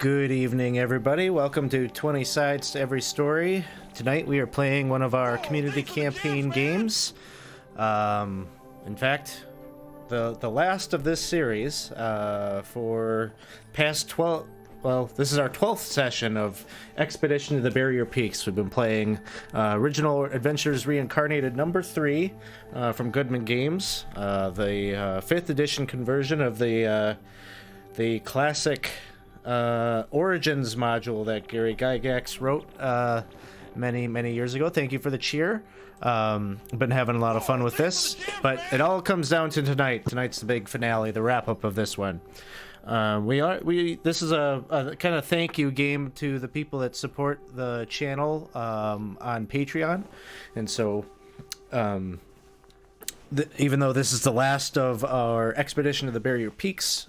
Good evening, everybody. Welcome to 20 Sides to Every Story. Tonight we are playing one of our community campaign games. In fact, the last of this series for past 12... Well, this is our 12th session of Expedition to the Barrier Peaks. We've been playing Original Adventures Reincarnated number 3 from Goodman Games, the 5th edition conversion of the classic Origins module that Gary Gygax wrote many years ago. Thank you for the cheer. Been having a lot of fun with this, but it all comes down to tonight. Tonight's the big finale, the wrap-up of this one. This is a kind of thank you game to the people that support the channel on Patreon, and so even though this is the last of our Expedition to the Barrier Peaks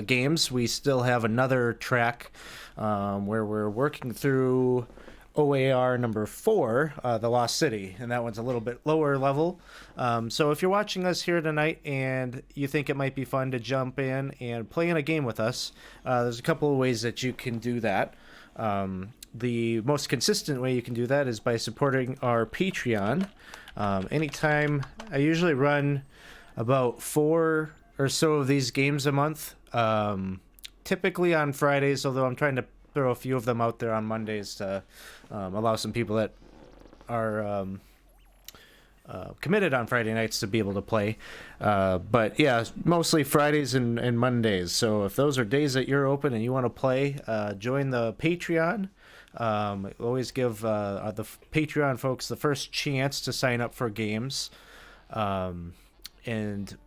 games, we still have another track where we're working through OAR number 4, The Lost City, and that one's a little bit lower level. So if you're watching us here tonight and you think it might be fun to jump in and play in a game with us, there's a couple of ways that you can do that. The most consistent way you can do that is by supporting our Patreon. Anytime, I usually run about 4 or so of these games a month, typically on Fridays, although I'm trying to throw a few of them out there on Mondays to allow some people that are committed on Friday nights to be able to play. But yeah, mostly Fridays and Mondays. So if those are days that you're open and you want to play, join the Patreon. Always give the Patreon folks the first chance to sign up for games. And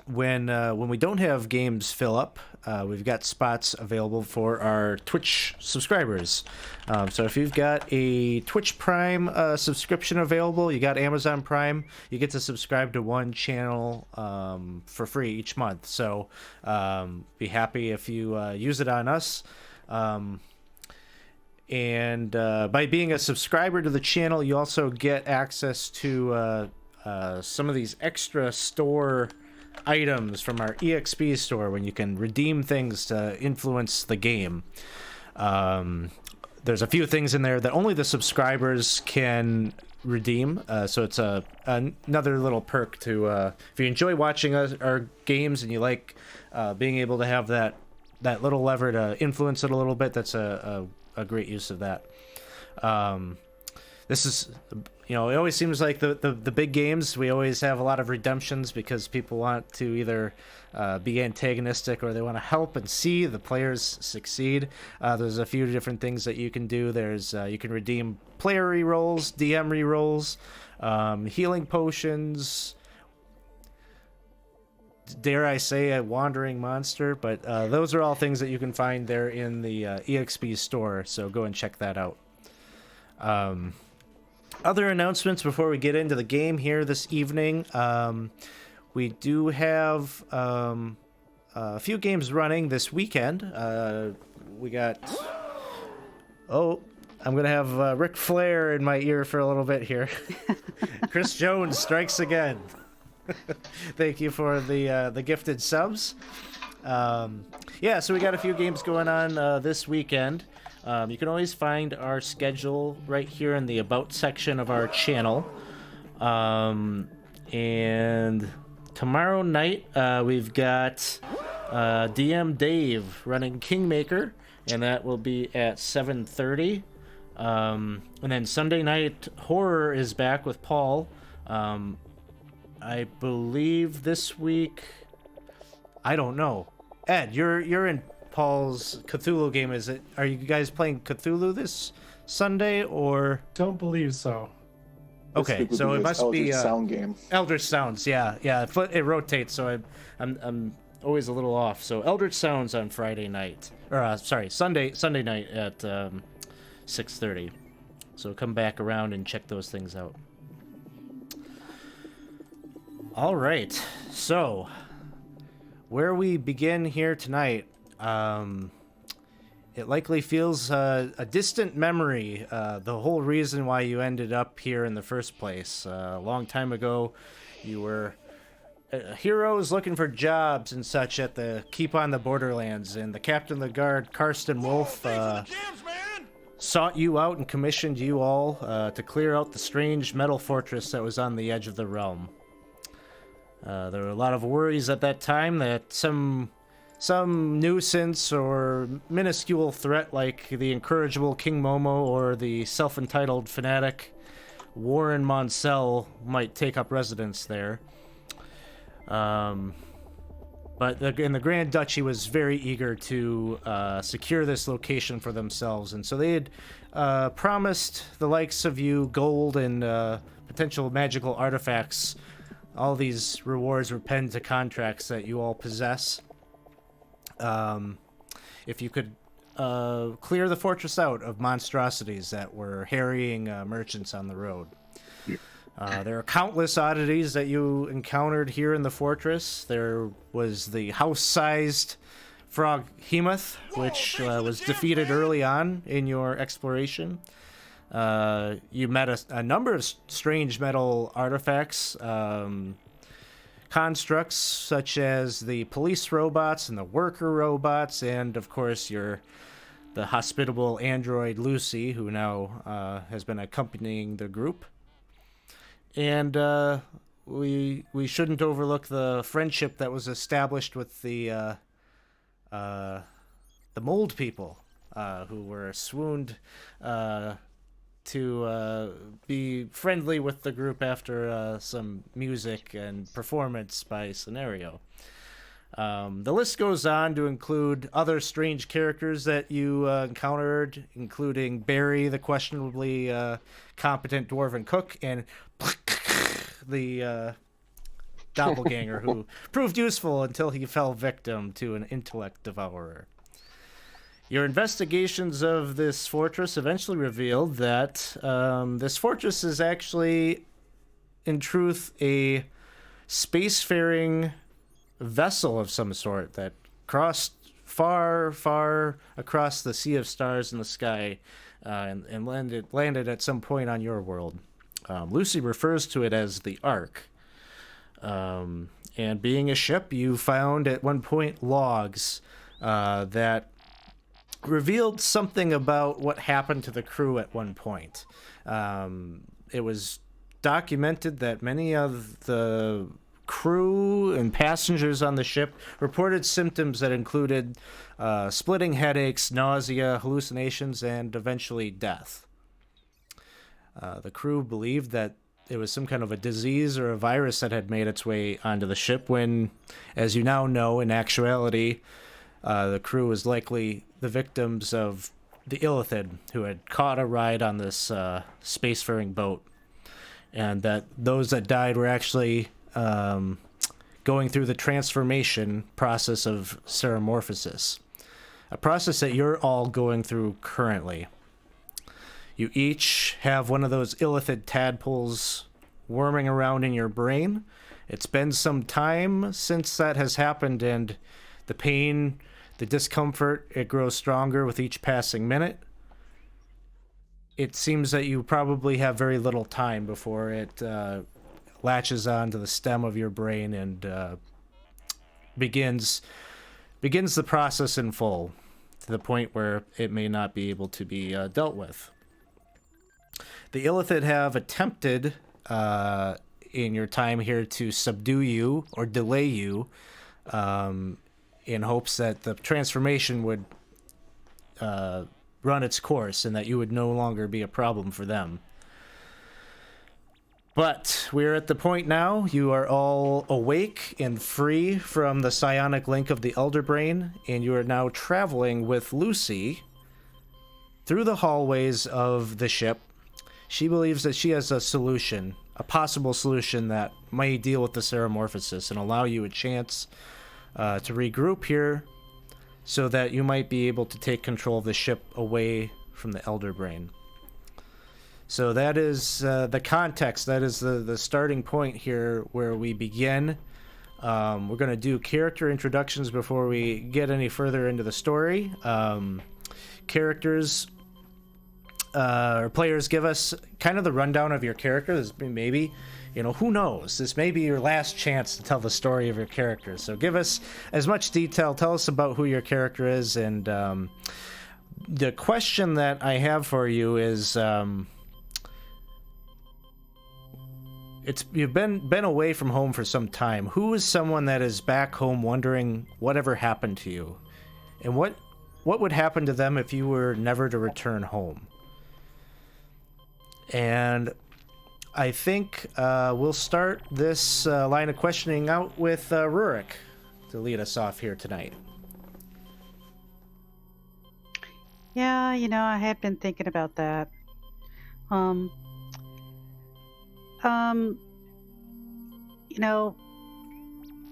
when we don't have games fill up, we've got spots available for our Twitch subscribers. So if you've got a Twitch Prime subscription available, you got Amazon Prime, you get to subscribe to one channel for free each month. So be happy if you use it on us. And by being a subscriber to the channel, you also get access to some of these extra store items from our EXP store when you can redeem things to influence the game. There's a few things in there that only the subscribers can redeem, so it's another little perk to if you enjoy watching our games and you like being able to have that little lever to influence it a little bit. That's a great use of that. This is, it always seems like the big games, we always have a lot of redemptions because people want to either be antagonistic or they want to help and see the players succeed. There's a few different things that you can do. There's you can redeem player rerolls, DM rerolls, healing potions, dare I say a wandering monster, but those are all things that you can find there in the EXP store, so go and check that out. Other announcements before we get into the game here this evening. We do have a few games running this weekend. We got... Oh, I'm going to have Ric Flair in my ear for a little bit here. Chris Jones strikes again. Thank you for the gifted subs. Yeah, so we got a few games going on this weekend. You can always find our schedule right here in the About section of our channel. And tomorrow night, we've got DM Dave running Kingmaker, and that will be at 7:30. And then Sunday night, Horror is back with Paul. I believe this week... I don't know. Ed, you're in Paul's Cthulhu game. Are you guys playing Cthulhu this Sunday or? Don't believe so. Okay, so it must be Sound game. Eldritch Sounds. Yeah. It rotates, so I'm always a little off. So Eldritch Sounds on Friday night, or Sunday night at 6:30. So come back around and check those things out. All right, so where we begin here tonight. It likely feels a distant memory, the whole reason why you ended up here in the first place. A long time ago, you were heroes looking for jobs and such at the Keep on the Borderlands, and the captain of the guard, Karsten Wolf, sought you out and commissioned you all to clear out the strange metal fortress that was on the edge of the realm. There were a lot of worries at that time that some nuisance or minuscule threat like the incorrigible King Momo or the self-entitled fanatic Warren Monsell might take up residence there. But in the Grand Duchy was very eager to secure this location for themselves, and so they had promised the likes of you gold and potential magical artifacts. All these rewards were penned to contracts that you all possess. If you could clear the fortress out of monstrosities that were harrying merchants on the road. There are countless oddities that you encountered here in the fortress. There was the house-sized frog Hemoth, which was defeated early on in your exploration. You met a number of strange metal artifacts, constructs such as the police robots and the worker robots, and of course the hospitable android Lucy, who now has been accompanying the group. And we shouldn't overlook the friendship that was established with the mold people, who were swooned to be friendly with the group after some music and performance by Scenario. The list goes on to include other strange characters that you encountered, including Barry, the questionably competent dwarven cook, and the doppelganger who proved useful until he fell victim to an intellect devourer. Your investigations of this fortress eventually revealed that this fortress is actually, in truth, a spacefaring vessel of some sort that crossed far, far across the sea of stars in the sky and landed at some point on your world. Lucy refers to it as the Ark. And being a ship, you found at one point logs that revealed something about what happened to the crew at one point. It was documented that many of the crew and passengers on the ship reported symptoms that included splitting headaches, nausea, hallucinations, and eventually death. The crew believed that it was some kind of a disease or a virus that had made its way onto the ship when, as you now know, in actuality, the crew was likely the victims of the Illithid, who had caught a ride on this spacefaring boat, and that those that died were actually going through the transformation process of Ceramorphosis, a process that you're all going through currently. You each have one of those Illithid tadpoles worming around in your brain. It's been some time since that has happened, and the pain, the discomfort, it grows stronger with each passing minute. It seems that you probably have very little time before it latches onto the stem of your brain and begins the process in full, to the point where it may not be able to be dealt with. The Illithid have attempted in your time here to subdue you or delay you in hopes that the transformation would run its course and that you would no longer be a problem for them. But we're at the point now, you are all awake and free from the psionic link of the Elder Brain, and you are now traveling with Lucy through the hallways of the ship. She believes that she has a solution, a possible solution that may deal with the Ceramorphosis and allow you a chance to regroup here so that you might be able to take control of the ship away from the Elder Brain. So that is the context. That is the starting point here where we begin. We're going to do character introductions before we get any further into the story. Characters or players give us kind of the rundown of your character. This maybe, who knows? This may be your last chance to tell the story of your character. So give us as much detail. Tell us about who your character is. And the question that I have for you is, you've been away from home for some time. Who is someone that is back home wondering whatever happened to you? And what would happen to them if you were never to return home? And I think we'll start this line of questioning out with Rurik to lead us off here tonight. Yeah, I had been thinking about that.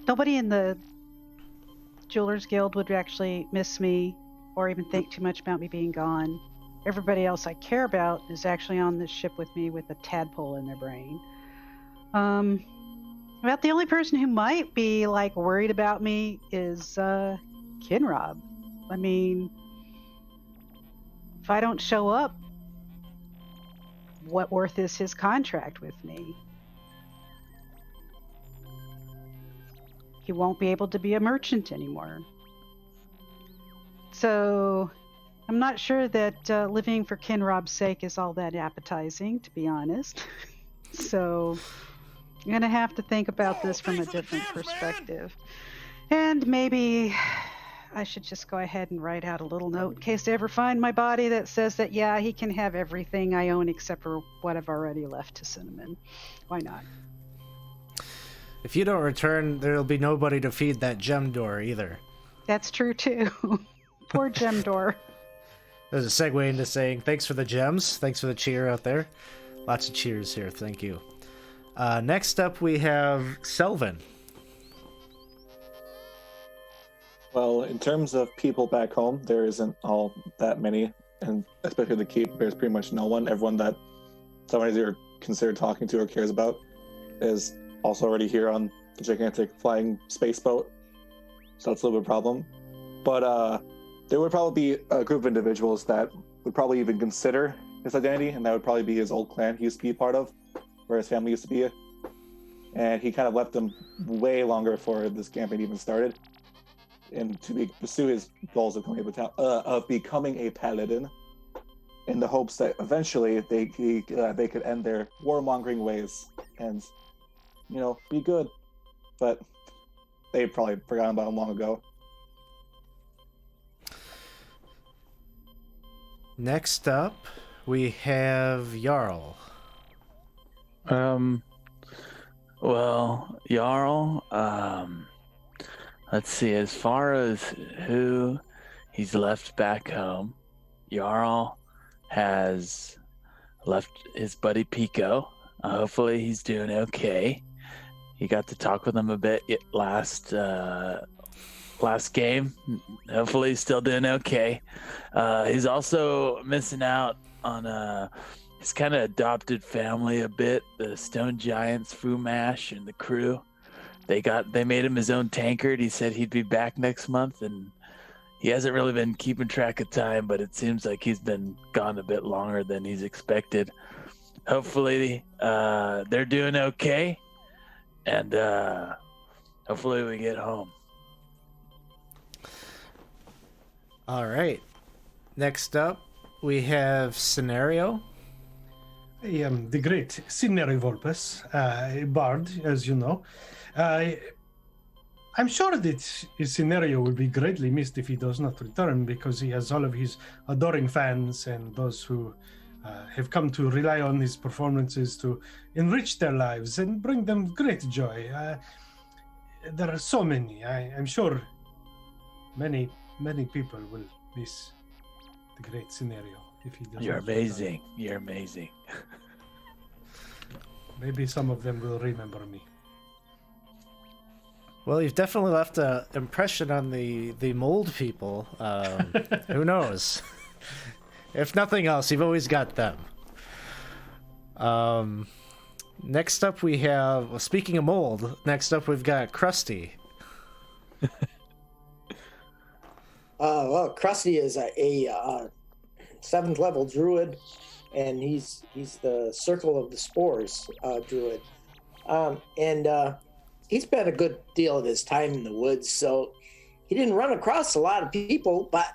Nobody in the Jewelers Guild would actually miss me or even think too much about me being gone. Everybody else I care about is actually on this ship with me with a tadpole in their brain. About the only person who might be worried about me is Kinrob. I mean, if I don't show up, what worth is his contract with me? He won't be able to be a merchant anymore. So I'm not sure that living for Kinrob's sake is all that appetizing, to be honest. So I'm going to have to think about this from a different perspective. And maybe I should just go ahead and write out a little note in case they ever find my body that says that, yeah, he can have everything I own except for what I've already left to Cinnamon. Why not? If you don't return, there'll be nobody to feed that gem door either. That's true, too. Poor gem door. There's a segue into saying thanks for the gems. Thanks for the cheer out there. Lots of cheers here. Thank you. Next up, we have Selvin. Well, in terms of people back home, there isn't all that many, and especially the keep, there's pretty much no one. Everyone that someone either considered talking to or cares about is also already here on the gigantic flying space boat, so that's a little bit of a problem. But there would probably be a group of individuals that would probably even consider his identity, and that would probably be his old clan he used to be part of, where his family used to be. And he kind of left them way longer before this campaign even started, and to pursue his goals of becoming a paladin, in the hopes that eventually they could end their warmongering ways and, be good. But they probably forgot about him long ago. Next up, we have Jarl. Well, Jarl, let's see, as far as who he's left back home, Jarl has left his buddy Pico. Hopefully he's doing okay. He got to talk with him a bit last game. Hopefully he's still doing okay. He's also missing out on his kind of adopted family a bit, the Stone Giants, Fumash, and the crew. They made him his own tankard. He said he'd be back next month, and he hasn't really been keeping track of time, but it seems like he's been gone a bit longer than he's expected. Hopefully they're doing okay, and hopefully we get home. All right. Next up, we have Scenario. I am the great Scenario Volpes, a bard, as you know. I'm sure that his Scenario will be greatly missed if he does not return, because he has all of his adoring fans and those who have come to rely on his performances to enrich their lives and bring them great joy. There are so many. I'm sure many people will miss the great Scenario if he does. You're amazing. You're amazing. Maybe some of them will remember me. Well, you've definitely left an impression on the mold people. Who knows? If nothing else, you've always got them. Next up we have, well, speaking of mold, next up we've got Krusty. Well, Krusty is a 7th level druid and he's the Circle of the Spores druid, and he spent a good deal of his time in the woods, so he didn't run across a lot of people, but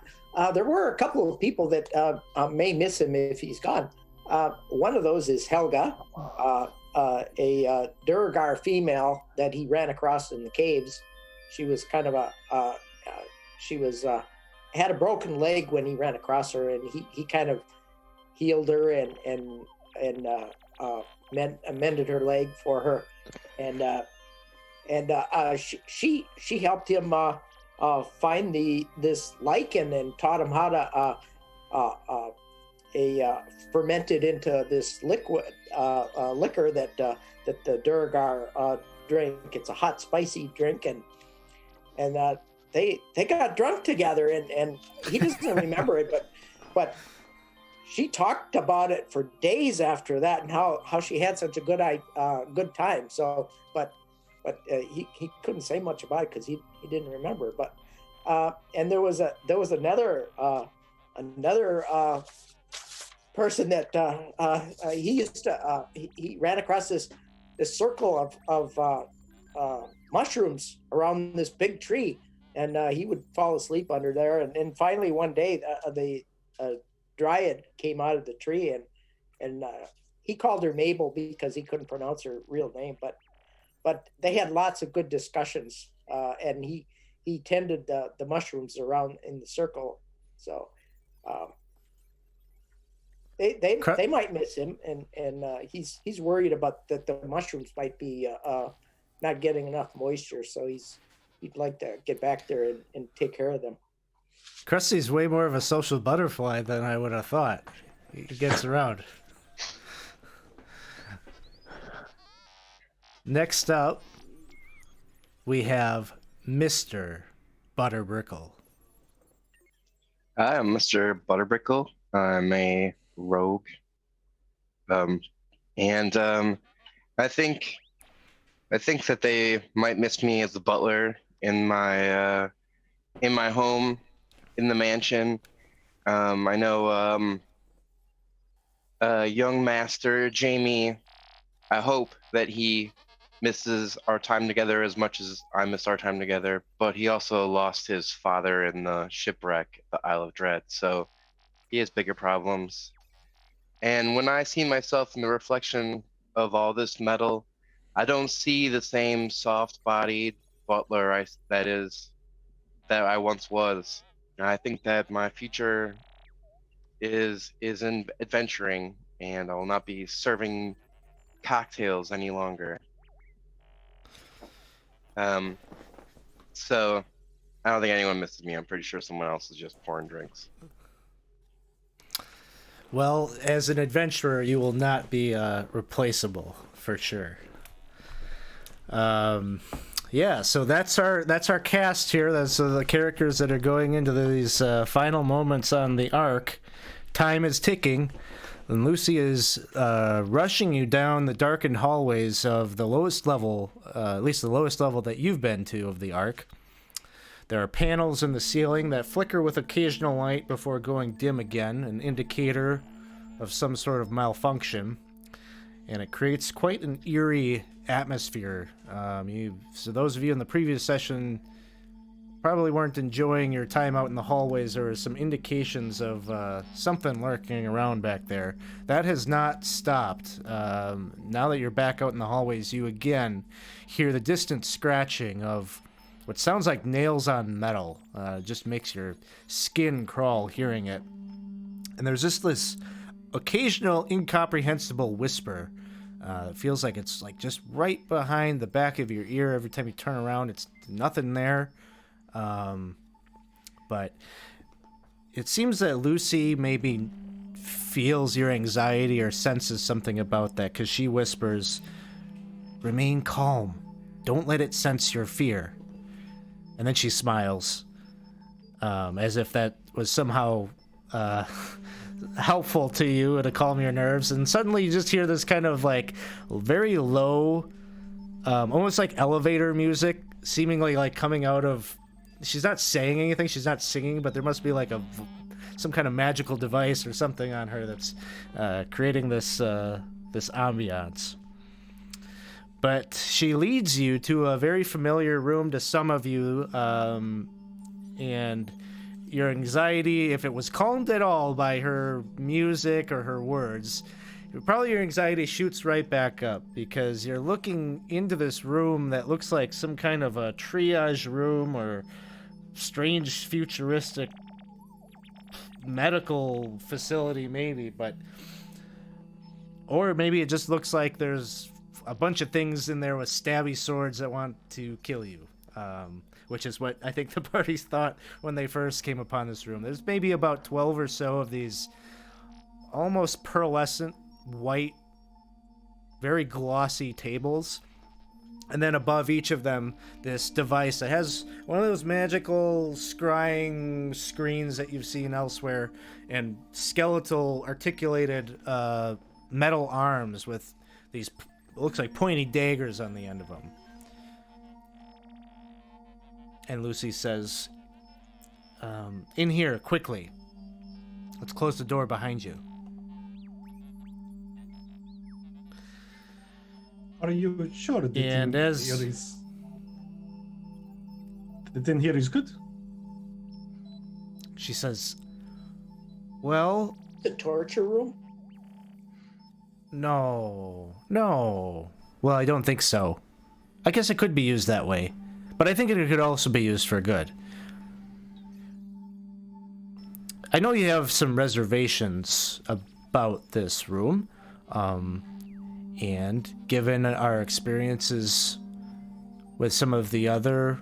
there were a couple of people that may miss him if he's gone. One of those is Helga, a Duergar female that he ran across in the caves. She was kind of had a broken leg when he ran across her, and he kind of healed her and mended her leg for her, and she helped him find this lichen and taught him how to fermented into this liquor that the Duergar drink. It's a hot, spicy drink, and they got drunk together, and he doesn't remember it, but she talked about it for days after that, and how she had such a good time. So, but he couldn't say much about it because he didn't remember. But and there was another person that he used to he ran across this circle of mushrooms around this big tree, and he would fall asleep under there, and finally one day the dryad came out of the tree, and he called her Mabel because he couldn't pronounce her real name, but they had lots of good discussions, and he tended the mushrooms around in the circle, so they might miss him, and he's worried about that the mushrooms might be not getting enough moisture, so he'd like to get back there and take care of them. Krusty's way more of a social butterfly than I would have thought. He gets around. Next up, we have Mr. Butterbrickle. Hi, I'm Mr. Butterbrickle. I'm a rogue. And I think that they might miss me as the butler in my home, in the mansion. I know young master Jamie, I hope that he misses our time together as much as I miss our time together, but he also lost his father in the shipwreck at the Isle of Dread, so he has bigger problems. And when I see myself in the reflection of all this metal, I don't see the same soft-bodied butler that I once was. And I think that my future is in adventuring, and I will not be serving cocktails any longer. So I don't think anyone misses me. I'm pretty sure someone else is just pouring drinks. Well, as an adventurer, you will not be replaceable for sure. Yeah, so that's our cast here. That's the characters that are going into these final moments on the arc. Time is ticking, and Lucy is rushing you down the darkened hallways of the lowest level, at least the lowest level that you've been to of the arc. There are panels in the ceiling that flicker with occasional light before going dim again, an indicator of some sort of malfunction, and it creates quite an eerie atmosphere. So those of you in the previous session probably weren't enjoying your time out in the hallways. There were some indications of something lurking around back there. That has not stopped. Now that you're back out in the hallways, you again hear the distant scratching of what sounds like nails on metal. Just makes your skin crawl hearing it. And there's just this occasional incomprehensible whisper. It feels like it's like just right behind the back of your ear. Every time you turn around, it's nothing there. But it seems that Lucy maybe feels your anxiety or senses something about that, because she whispers, "Remain calm. Don't let it sense your fear." And then she smiles, as if that was somehow helpful to you to calm your nerves. And suddenly you just hear this kind of like very low, almost like elevator music, seemingly like coming out of... She's not saying anything, she's not singing, but there must be like some kind of magical device or something on her that's creating this this ambiance. But she leads you to a very familiar room to some of you, and your anxiety, if it was calmed at all by her music or her words, probably your anxiety shoots right back up, because you're looking into this room that looks like some kind of a triage room or strange futuristic medical facility maybe, or maybe it just looks like there's a bunch of things in there with stabby swords that want to kill you, which is what I think the parties thought when they first came upon this room. There's maybe about 12 or so of these almost pearlescent white, very glossy tables, and then above each of them this device that has one of those magical scrying screens that you've seen elsewhere, and skeletal articulated metal arms with these looks like pointy daggers on the end of them. And Lucy says, in here, quickly. Let's close the door behind you. Are you sure that And as in here is good? she says, well, The torture room? no. Well, I don't think so. I guess it could be used that way, but I think it could also be used for good. I know you have some reservations about this room, and given our experiences with some of the other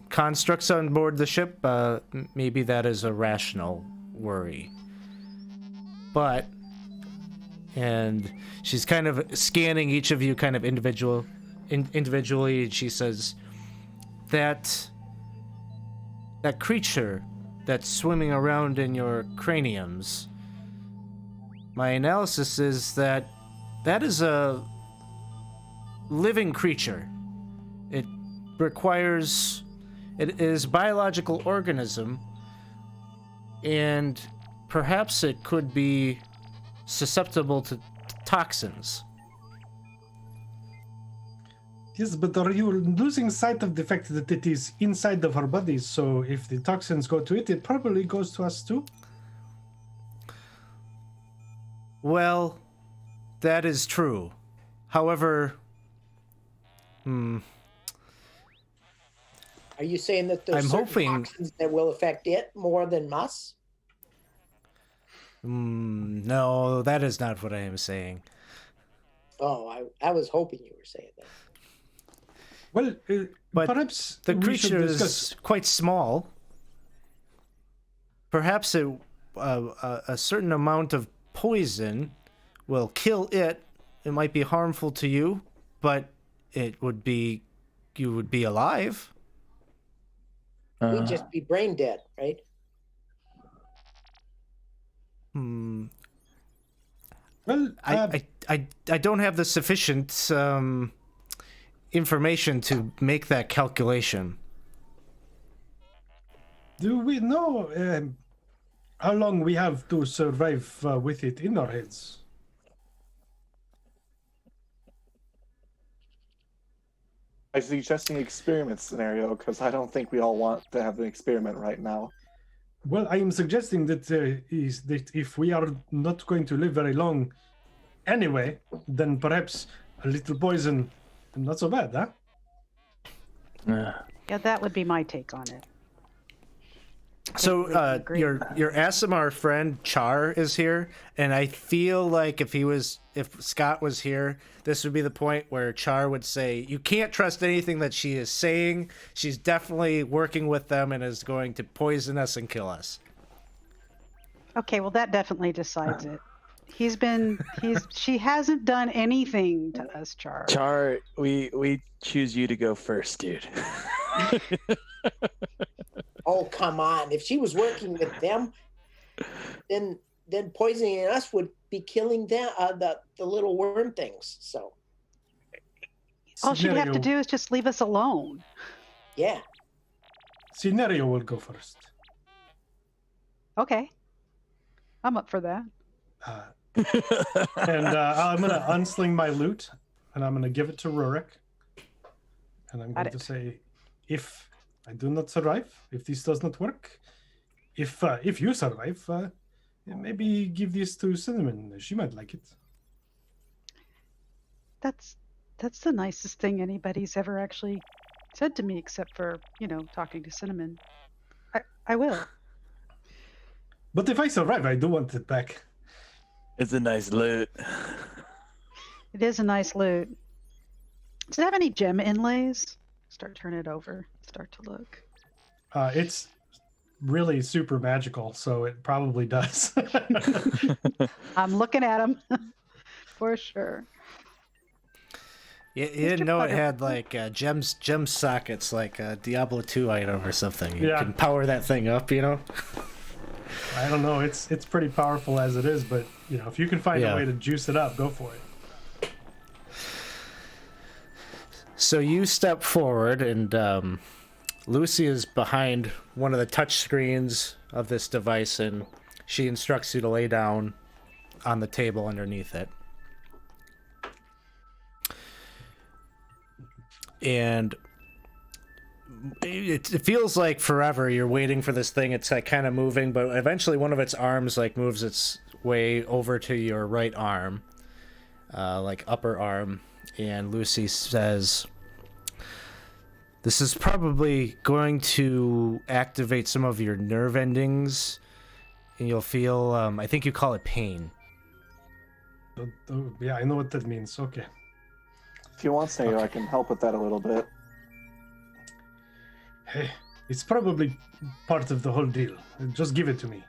constructs on board the ship, maybe that is a rational worry. But, and she's kind of scanning each of you kind of individually, and she says, that creature that's swimming around in your craniums, my analysis is that is a living creature. It is a biological organism, and perhaps it could be susceptible to toxins. Yes, but are you losing sight of the fact that it is inside of our bodies? So if the toxins go to it, it probably goes to us too? Well, that is true. However, Are you saying that there's I'm certain hoping- toxins that will affect it more than us? no, that is not what I am saying. Oh, I was hoping you were saying that. Well, But perhaps the we should creature discuss. is quite small. Perhaps a certain amount of poison will kill it. It might be harmful to you, but you would be alive. We'd just be brain dead, right? Well, I don't have the sufficient information to make that calculation. do we know how long we have to survive with it in our heads? I'm suggesting experiment scenario because I don't think we all want to have an experiment right now. Well, I am suggesting that that if we are not going to live very long anyway, then perhaps a little poison, not so bad, huh? Yeah, that would be my take on it. So Completely agree. your Aasimar friend Char is here, and I feel like if Scott was here, this would be the point where Char would say, "You can't trust anything that she is saying. She's definitely working with them and is going to poison us and kill us." Okay, well that definitely decides it. She hasn't done anything to us, Char. Char, we choose you to go first, dude. Oh, come on. If she was working with them, then poisoning us would be killing them, the little worm things. So, All she'd have to Scenario- do is just leave us alone. yeah. Scenario will go first. Okay. I'm up for that. And I'm going to unsling my lute, and I'm going to give it to Rurik. And I'm going to say, if I do not survive, if this does not work, if you survive, maybe give this to Cinnamon. She might like it. That's the nicest thing anybody's ever actually said to me, except for, talking to Cinnamon. I will. But if I survive, I do want it back. It's a nice loot. It is a nice loot. Does it have any gem inlays? Turn it over. Start to look. It's really super magical, so it probably does. I'm looking at them for sure. You didn't know it had like gem sockets, like a Diablo 2 item or something. You can power that thing up, I don't know. It's pretty powerful as it is, but if you can find a way to juice it up, go for it. So you step forward, and Lucy is behind one of the touch screens of this device, and she instructs you to lay down on the table underneath it. And it feels like forever you're waiting for this thing. It's like kind of moving, but eventually one of its arms like moves its way over to your right arm, like upper arm, and Lucy says, "This is probably going to activate some of your nerve endings, and you'll feel, I think you call it pain." Yeah, I know what that means. Okay. If you want, Snail, I can help with that a little bit. Hey, it's probably part of the whole deal. Just give it to me.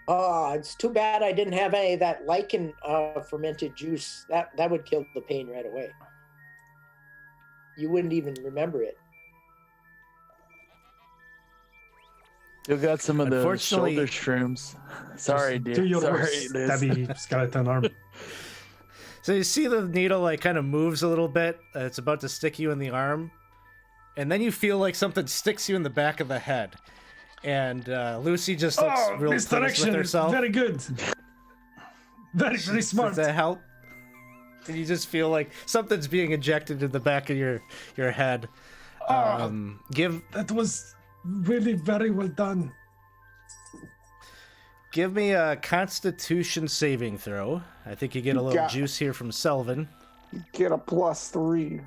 Oh, it's too bad I didn't have any of that lichen fermented juice. That would kill the pain right away. You wouldn't even remember it. You got some of the Unfortunately- shoulder shrooms. Sorry, Just dude. do your Sorry, worst, Liz. stabby skeleton arm. So you see the needle like kind of moves a little bit. It's about to stick you in the arm. And then you feel like something sticks you in the back of the head. And Lucy just looks real pleased with misdirection. herself. Very good. Very, very smart. Does that help? And you just feel like something's being injected in the back of your head. That was really very well done. Give me a Constitution saving throw. I think you get a little juice here from Selvin. Get a +3.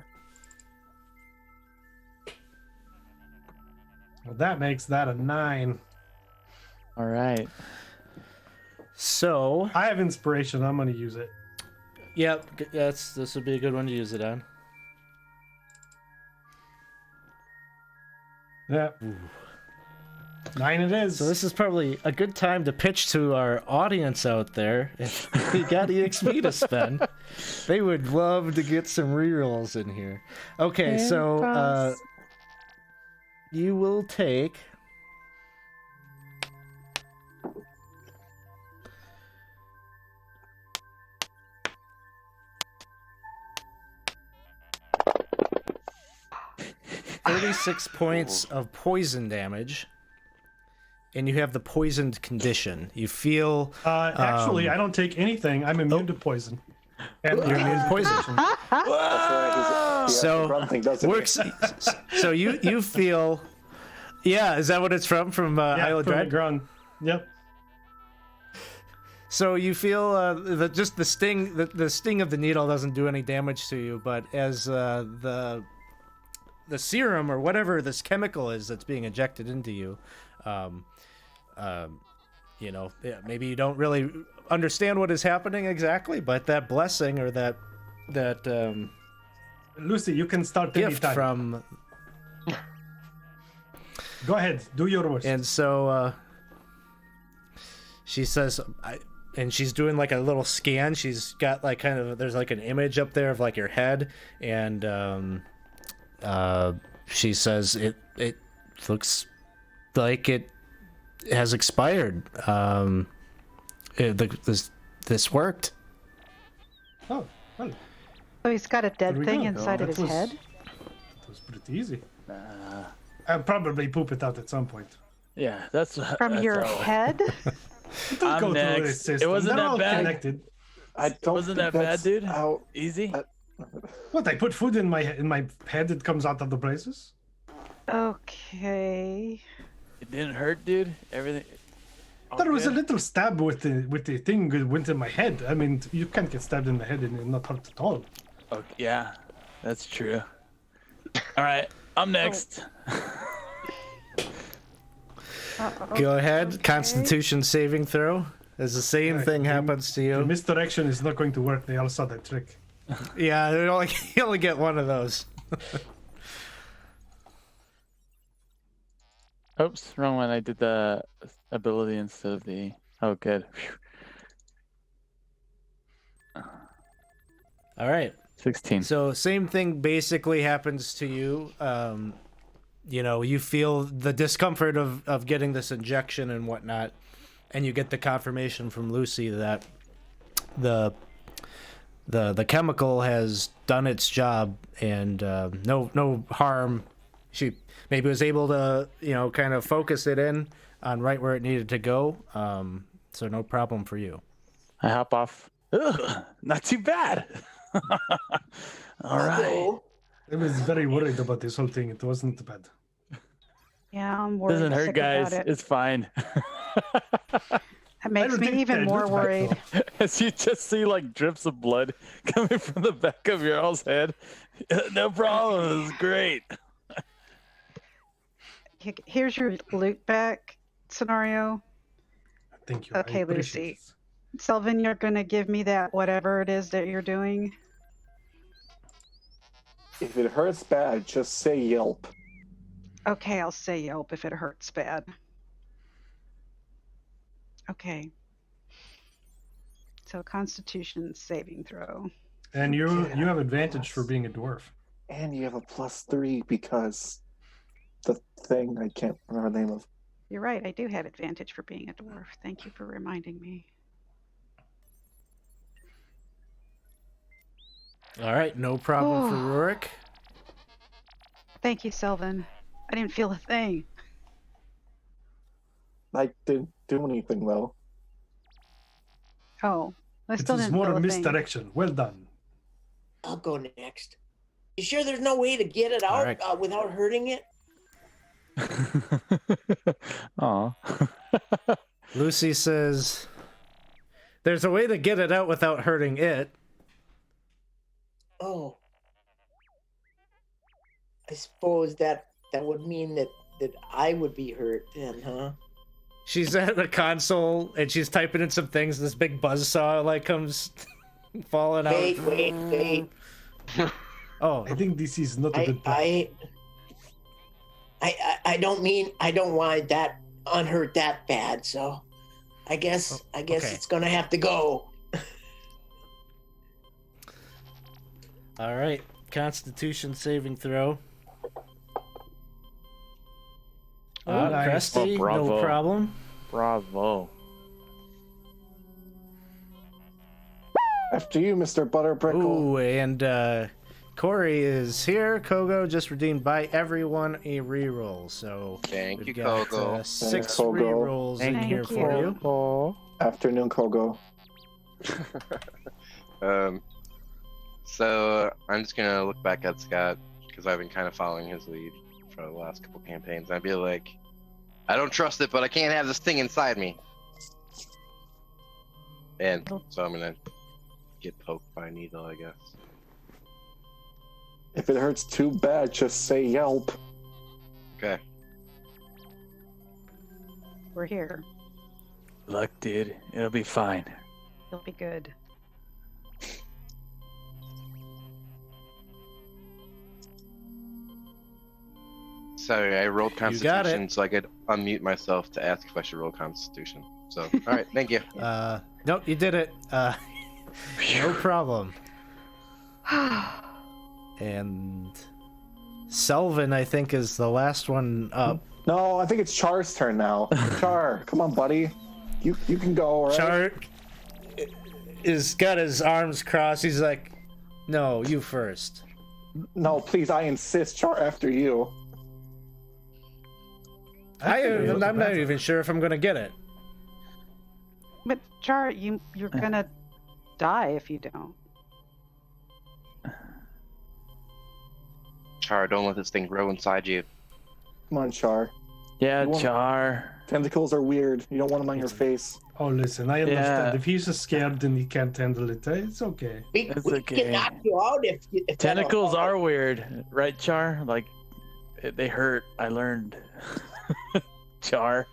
Well, that makes that a 9. All right. So, I have inspiration. I'm going to use it. yep, this would be a good one to use it on. Yeah. Ooh. 9 it is. So this is probably a good time to pitch to our audience out there. If they got EXP to spend, they would love to get some rerolls in here. Okay, so you will take $36 points of poison damage. And you have the poisoned condition. You feel... actually, I don't take anything. I'm immune to poison. And You're immune to poison. That's right. So, run thing, doesn't works. So you feel... Yeah, is that what it's from? From Isle of from the Dread? ground. Yep. So you feel just the sting... The sting of the needle doesn't do any damage to you, but as the serum or whatever this chemical is that's being injected into you... maybe you don't really understand what is happening exactly, but that blessing or that Lucy, you can start gift anytime. from... Go ahead, do your worst. And so she says, and she's doing like a little scan. She's got like there's like an image up there of like your head, and she says it looks like it has expired. This worked. Oh, well, So he's got a There dead we thing go. inside of That his was- head? that was pretty easy. I'll probably poop it out at some point. Yeah, that's From that's your all. head? Don't I'm go through next. this system. It wasn't They're that all bad. connected. I don't Wasn't think that bad, that's dude? how- Easy. What? I put food in my head. It comes out of the braces. Okay. It didn't hurt, dude. Everything. all There was a good? little stab with the thing that went in my head. I mean, you can't get stabbed in the head and not hurt at all. Okay, yeah, that's true. All right, I'm next. Go ahead. Okay. Constitution saving throw. As the same Yeah, thing the- happens to The you. misdirection is not going to work. They all saw that trick. Yeah, you only get one of those. Oops, wrong one. I did the ability instead of the. Oh, good. Phew. All right. 16. So same thing basically happens to you. You know, you feel the discomfort of getting this injection and whatnot, and you get the confirmation from Lucy that the chemical has done its job and no harm. She maybe was able to kind of focus it in on right where it needed to go. So no problem for you. I hop off. Ugh, not too bad. All right. I was very worried about this whole thing. It wasn't bad. Yeah, I'm worried. Doesn't hurt, sick guys. about it. It's fine. That makes don't me think even that more looks bad, worried. As you just see like drips of blood coming from the back of your all's head. No problem. It's great. Here's your loot back scenario. Thank you. I Okay, appreciate Lucy. it. Selvin, you're going to give me that whatever it is that you're doing. If it hurts bad, just say yelp. Okay, I'll say yelp if it hurts bad. Okay. So Constitution saving throw. And you have advantage for being a dwarf. And you have a +3 because the thing I can't remember the name of. You're right, I do have advantage for being a dwarf. Thank you for reminding me. All right, no problem for Rurik. Thank you, Selvin. I didn't feel a thing. I didn't do anything though. Oh, I It still was didn't more feel a a thing. misdirection. Well done. I'll go next. You sure there's no way to get it All out right. without hurting it? Aw. Lucy says, "There's a way to get it out without hurting it." Oh. I suppose that would mean that I would be hurt then, huh? She's at the console and she's typing in some things. This big buzzsaw like comes falling out. Wait. Oh, I think this is not a good plan. I don't want that unhurt that bad, so I guess okay. it's gonna have to go. all right. Constitution saving throw. Nice. Cresty, Oh, bravo. no problem. Bravo. After you, Mr. Butterbrickle. Ooh, and Corey is here. Kogo just redeemed by everyone a reroll. So Thank we've you, got Kogo. 6 Kogo. rerolls in Thank here you. for you. Oh. Afternoon, Kogo. So I'm just gonna look back at Scott because I've been kind of following his lead for the last couple campaigns. I'd be like, I don't trust it, but I can't have this thing inside me. And so I'm gonna get poked by a needle, I guess. If it hurts too bad, just say yelp. Okay. We're here. Look, dude, it'll be fine. You'll be good. Sorry, I rolled You got it. Constitution so I could unmute myself to ask if I should roll Constitution. So, all right, thank you. Nope, you did it. No problem. And Selvin, I think, is the last one up. No, I think it's Char's turn now. Char, come on, buddy. You can go, right? Char is got his arms crossed. He's like, "No, you first." No, please, I insist. Char after you. I'm not even sure if I'm gonna get it. Char, you're gonna die if you don't. Char, don't let this thing grow inside you. Come on, Char. Yeah, You want- Char. Tentacles are weird. You don't want them on your face. Oh, listen, I understand. Yeah. If he's scared and he can't handle it, it's okay. We It's can okay. knock you out if that Tentacles don't- are weird, right, Char? Like, they hurt. I learned. Char.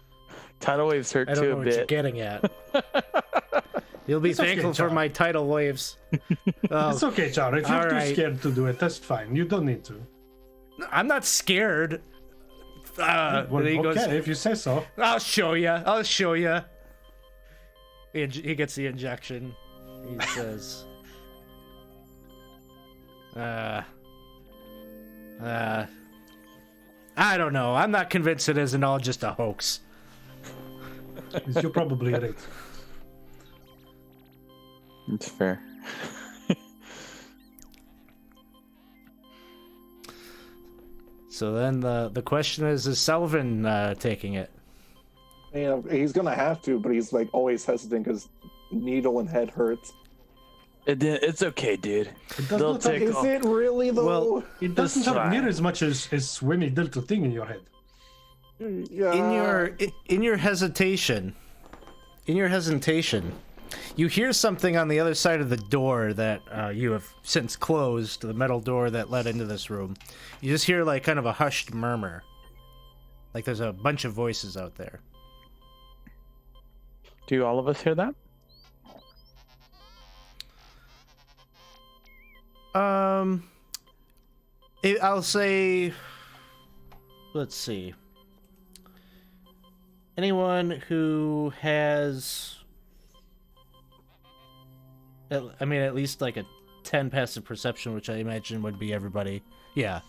Tidal waves hurt I don't too know a what you're bit. getting at. You'll be It's okay, thankful for Char. my tidal waves. Oh, It's okay, Char. If you're all too right. scared to do it, that's fine. You don't need to. I'm not scared. Well, and he okay, goes, if you say so. I'll show you. I'll show you. He gets the injection. He says, I don't know. I'm not convinced it isn't all just a hoax. You're probably right. It's fair. So then the question is Sullivan taking it? You know, he's gonna have to, but he's like always hesitant because needle and head hurts. It's okay, dude. It does They'll not have, take Is off. it really though? Well, it doesn't It's have fine. near as much as when he dealt a thing in your head. Yeah. In your hesitation, you hear something on the other side of the door that you have since closed, the metal door that led into this room. You just hear like kind of a hushed murmur, like there's a bunch of voices out there. Do all of us hear that? I'll say, let's see. Anyone who has, I mean, at least like a 10 passive perception, which I imagine would be everybody. Yeah.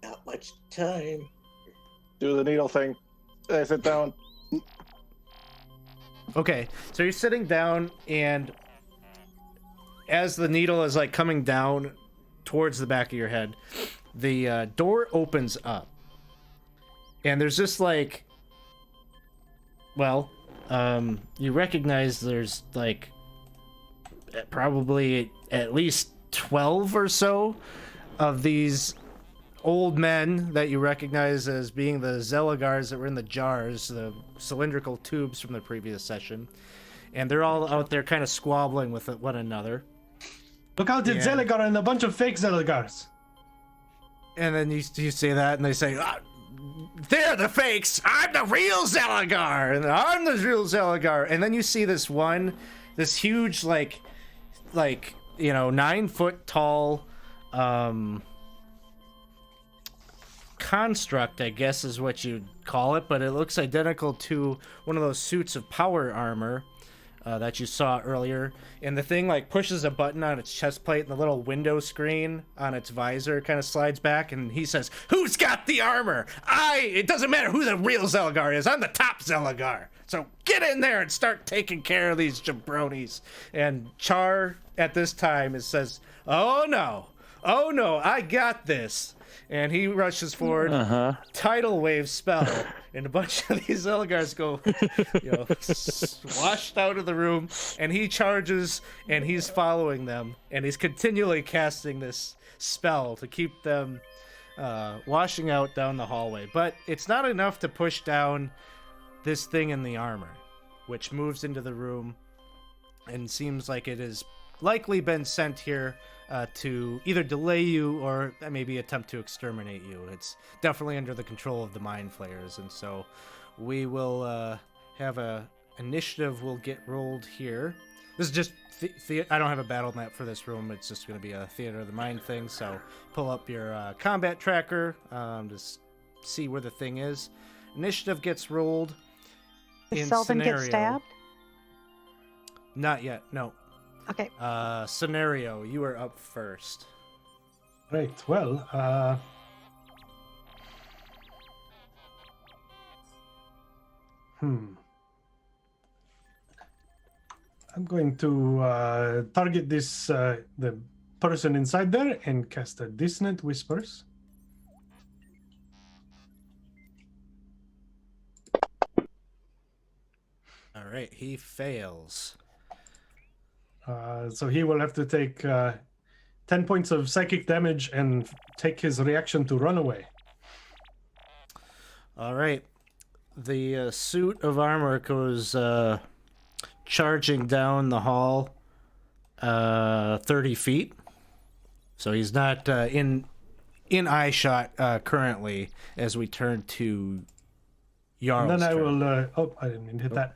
Not much time. Do the needle thing. I sit down. Okay, so you're sitting down, and as the needle is like coming down towards the back of your head, the door opens up, and there's just like, well, you recognize there's like probably at least 12 or so of these old men that you recognize as being the Zelagars that were in the jars, the cylindrical tubes from the previous session. And they're all out there kind of squabbling with one another. Look out, it's Yeah. Zelagar and a bunch of fake Zelagars. And then you say that, and they say, they're the fakes! I'm the real Zelagar! And I'm the real Zelagar! And then you see this huge, like 9 foot tall, construct, I guess is what you'd call it, but it looks identical to one of those suits of power armor that you saw earlier. And the thing like pushes a button on its chest plate, and the little window screen on its visor kind of slides back, and he says, "Who's got the armor? It doesn't matter who the real Zelagar is. I'm the top Zelagar. So get in there and start taking care of these jabronis." And Char at this time says, "Oh no, I got this." And he rushes forward, tidal wave spell, and a bunch of these Zelagars go, washed out of the room, and he charges, and he's following them, and he's continually casting this spell to keep them washing out down the hallway. But it's not enough to push down this thing in the armor, which moves into the room and seems like it has likely been sent here to either delay you or maybe attempt to exterminate you. It's definitely under the control of the Mind Flayers, and so we will have a initiative will get rolled here. This is just I don't have a battle map for this room. It's just going to be a Theater of the Mind thing, so pull up your combat tracker to see where the thing is. Initiative gets rolled. Does Sullivan get stabbed? Not yet, no. Okay. Scenario, you are up first. Right, well, I'm going to target this the person inside there and cast a Dissonant Whispers. right, he fails. So he will have to take 10 points of psychic damage and take his reaction to run away. All right. The suit of armor goes charging down the hall 30 feet. So he's not in eye shot currently as we turn to Jarl's And then I turn. will... oh, I didn't mean to hit that.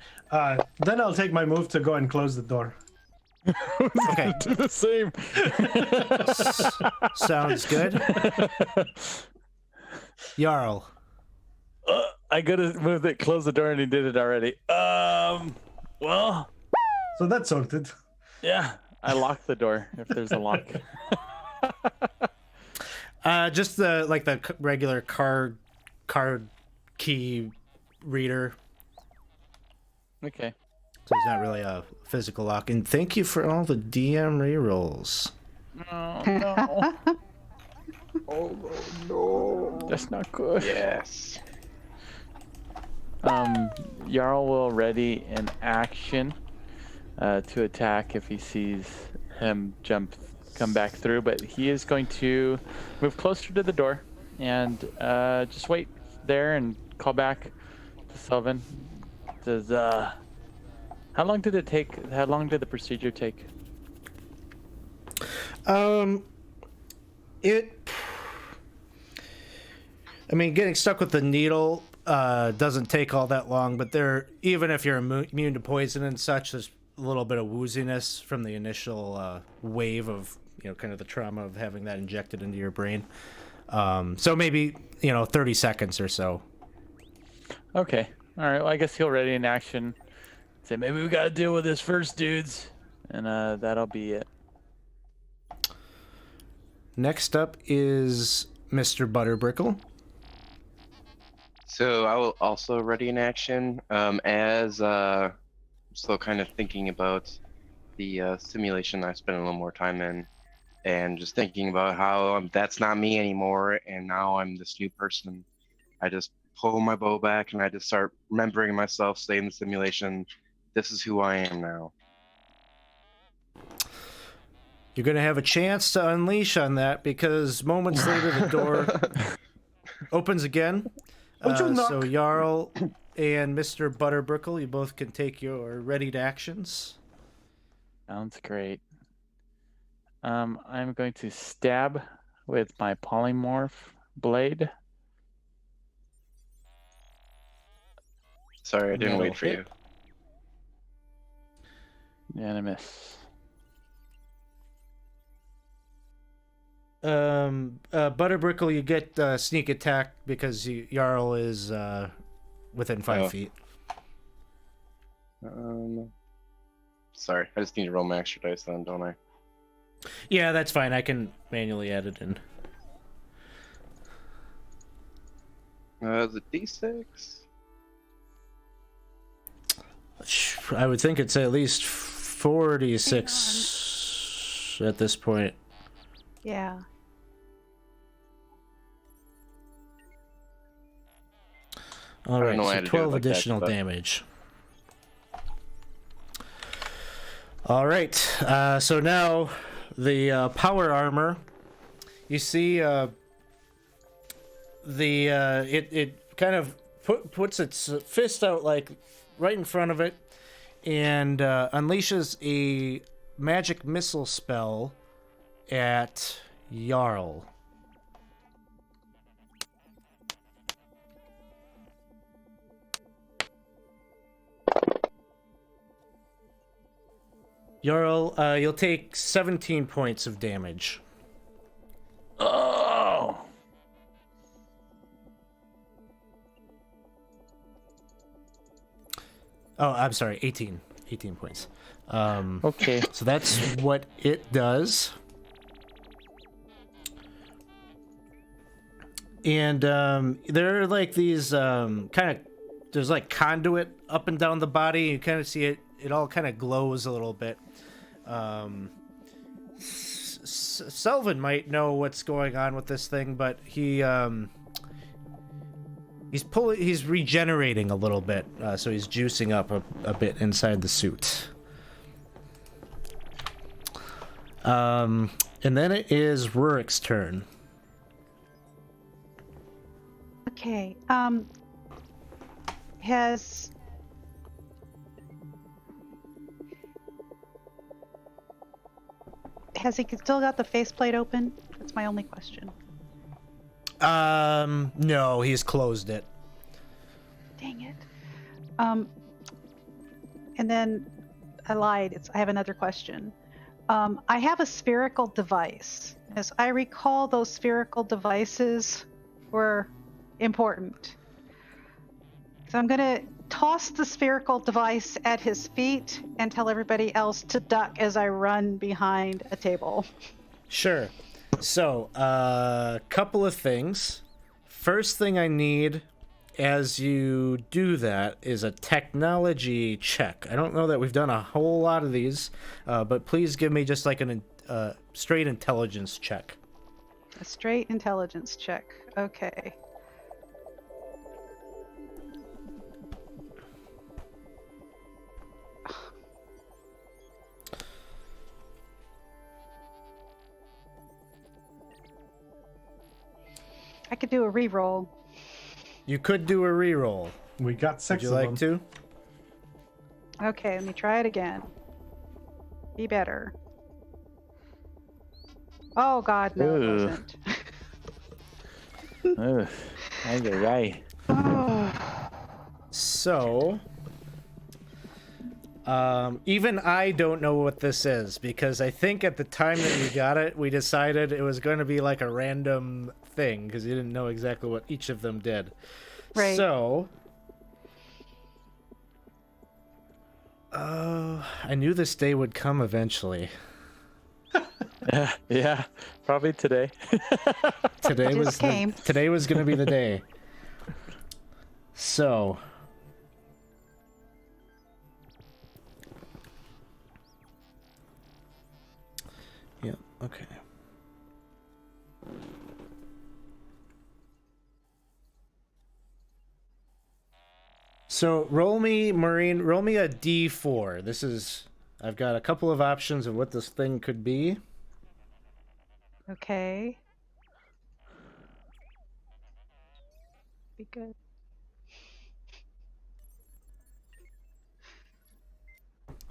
Then I'll take my move to go and close the door. Okay. Do the same. Sounds good. Jarl. I could have moved it, closed the door, and he did it already. Well, So that's sorted. yeah. I locked the door if there's a lock. Just the regular card key reader. Okay. So it's not really a physical lock. And thank you for all the DM rerolls. No. Oh no. That's not good. Yes. Jarl will ready an action to attack if he sees him come back through, but he is going to move closer to the door and just wait there and call back to Sylvan. Says, how long did the procedure take? Getting stuck with the needle doesn't take all that long, but even if you're immune to poison and such, there's a little bit of wooziness from the initial wave of, kind of the trauma of having that injected into your brain. So maybe, 30 seconds or so. Okay. All right. Well, I guess he'll ready an action. Say, maybe we got to deal with this first, dudes. And that'll be it. Next up is Mr. Butterbrickle. So I will also ready an action as I'm still kind of thinking about the simulation I spent a little more time in, and just thinking about how that's not me anymore, and now I'm this new person. I just pull my bow back and I just start remembering myself, stay in the simulation. This is who I am now. You're going to have a chance to unleash on that because moments later the door opens again. So Jarl and Mr. Butterbrickle, you both can take your readied actions. Sounds great. I'm going to stab with my polymorph blade. Sorry, I didn't That'll wait for hit. you. And a miss. Butterbrickle, you get sneak attack because Jarl is within 5 feet. Sorry, I just need to roll my extra dice then, don't I? Yeah, that's fine. I can manually add it in. Is it D6? I would think it's at least 46 at this point. Yeah. All right, know why I so had to do it 12 like that, additional but- damage. All right, so now the power armor. You see, it kind of puts its fist out like right in front of it, and unleashes a magic missile spell at Jarl. Jarl, you'll take 17 points of damage. Oh! Oh, I'm sorry, 18. 18 points. Okay. So that's what it does. And there are like these there's like conduit up and down the body. You kind of see it all kind of glows a little bit. Selvin might know what's going on with this thing, but he He's regenerating a little bit, so he's juicing up a bit inside the suit. And then it is Rurik's turn. Okay. Has he still got the faceplate open? That's my only question. No, he's closed it. Dang it. And then I lied. I have another question. I have a spherical device. As I recall, those spherical devices were important. So I'm going to toss the spherical device at his feet and tell everybody else to duck as I run behind a table. Sure. So, couple of things. First thing I need as you do that is a technology check. I don't know that we've done a whole lot of these, but please give me just like a straight intelligence check. A straight intelligence check. Okay. I could do a reroll. You could do a reroll. We got Would 6 you of like them. to? Okay, let me try it again. Be better. Oh God, no, it Ooh. wasn't. Ugh. Ay, ay, ay. So, even I don't know what this is because I think at the time that you got it, we decided it was going to be like a random thing because you didn't know exactly what each of them did. Right. So, I knew this day would come eventually. Yeah, probably today. Today Just was came. today was going to be the day. So, yeah, okay. So roll me, Marine, roll me a D4. This is, I've got a couple of options of what this thing could be. Okay. Be good.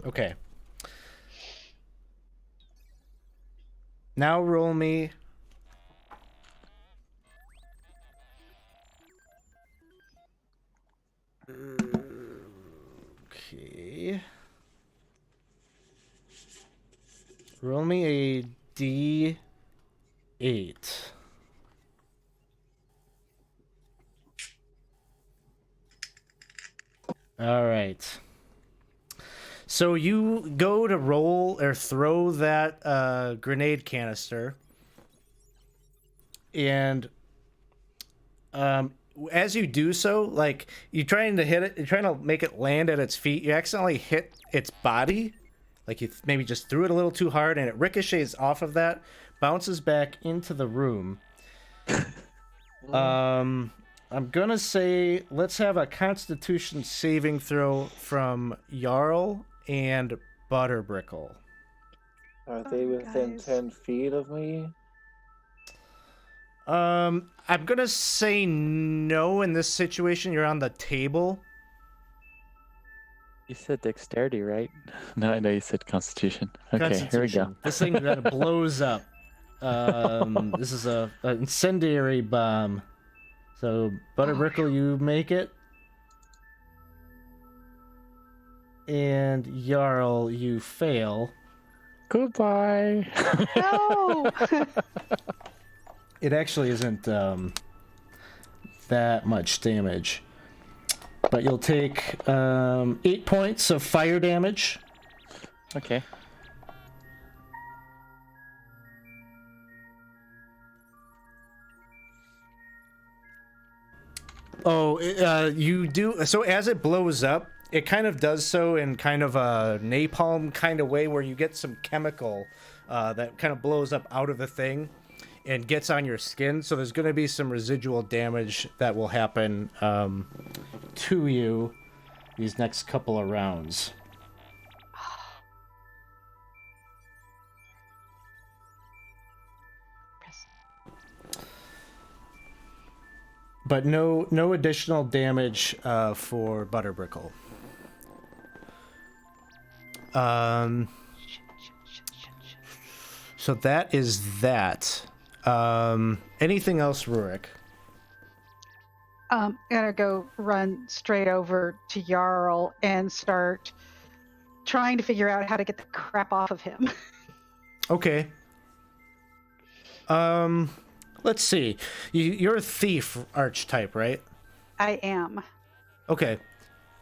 Okay. Now roll me. Okay. Roll me a D8. All right. So you go to roll or throw that grenade canister, and as you do so, like you're trying to hit it, you're trying to make it land at its feet. You accidentally hit its body, like you maybe just threw it a little too hard, and it ricochets off of that, bounces back into the room. I'm gonna say let's have a Constitution saving throw from Jarl and Butterbrickle. Are they within guys. 10 feet of me? I'm gonna say no in this situation. You're on the table. You said dexterity, right? No, I know you said constitution. Okay, here we go. Constitution. This thing that blows up. This is a incendiary bomb. So Butterbrickle, you make it. And Jarl, you fail. Goodbye. No. It actually isn't that much damage. But you'll take 8 points of fire damage. Okay. Oh, you do. So as it blows up, it kind of does so in kind of a napalm kind of way where you get some chemical that kind of blows up out of the thing. and gets on your skin, so there's going to be some residual damage that will happen to you these next couple of rounds. But no additional damage for Butterbrickle. So that is that. Anything else, Rurik? Gonna go run straight over to Jarl and start trying to figure out how to get the crap off of him. Okay. Let's see. You're a thief archetype, right? I am. Okay.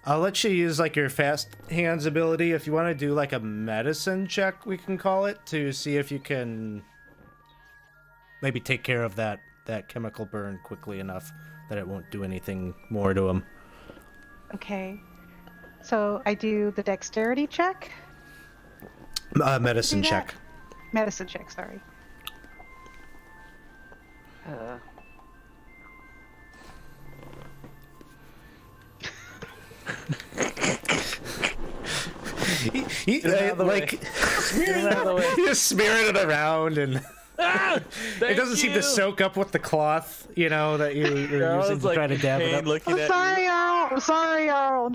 I'll let you use like your fast hands ability if you want to do like a medicine check, we can call it, to see if you can maybe take care of that chemical burn quickly enough that it won't do anything more to him. Okay. So I do the dexterity check? Medicine Do that? check. Medicine check, sorry. Get out of the way. Get out of the way. you just smearing it around and Ah, it doesn't seem to soak up with the cloth, that you're using to try to dab it up. Looking I'm at sorry, Jarl! I'm sorry, Jarl!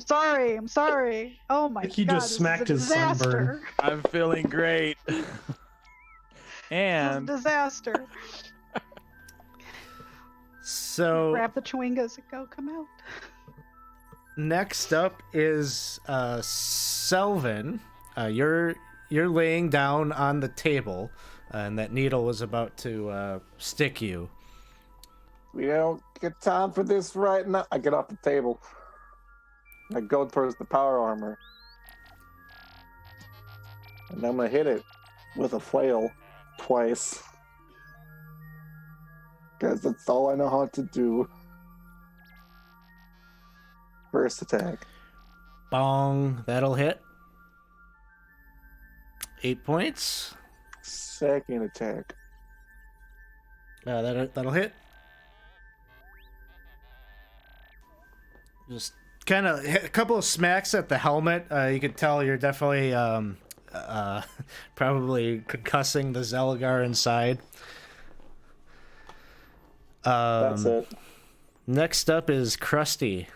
I'm sorry! Oh my god, think he just this smacked is a his sunburn. disaster. I'm feeling great. This And is a disaster. So Grab the chewingas and go, come out. next up is Selvin. You're laying down on the table, and that needle was about to stick you. We don't get time for this right now. I get off the table. I go towards the power armor. And I'm gonna hit it with a flail twice. Because that's all I know how to do. First attack. Bong, that'll hit. 8 points. Second attack. That'll hit. Just kind of hit a couple of smacks at the helmet. You could tell you're definitely probably concussing the Zelgar inside. That's it. Next up is Krusty.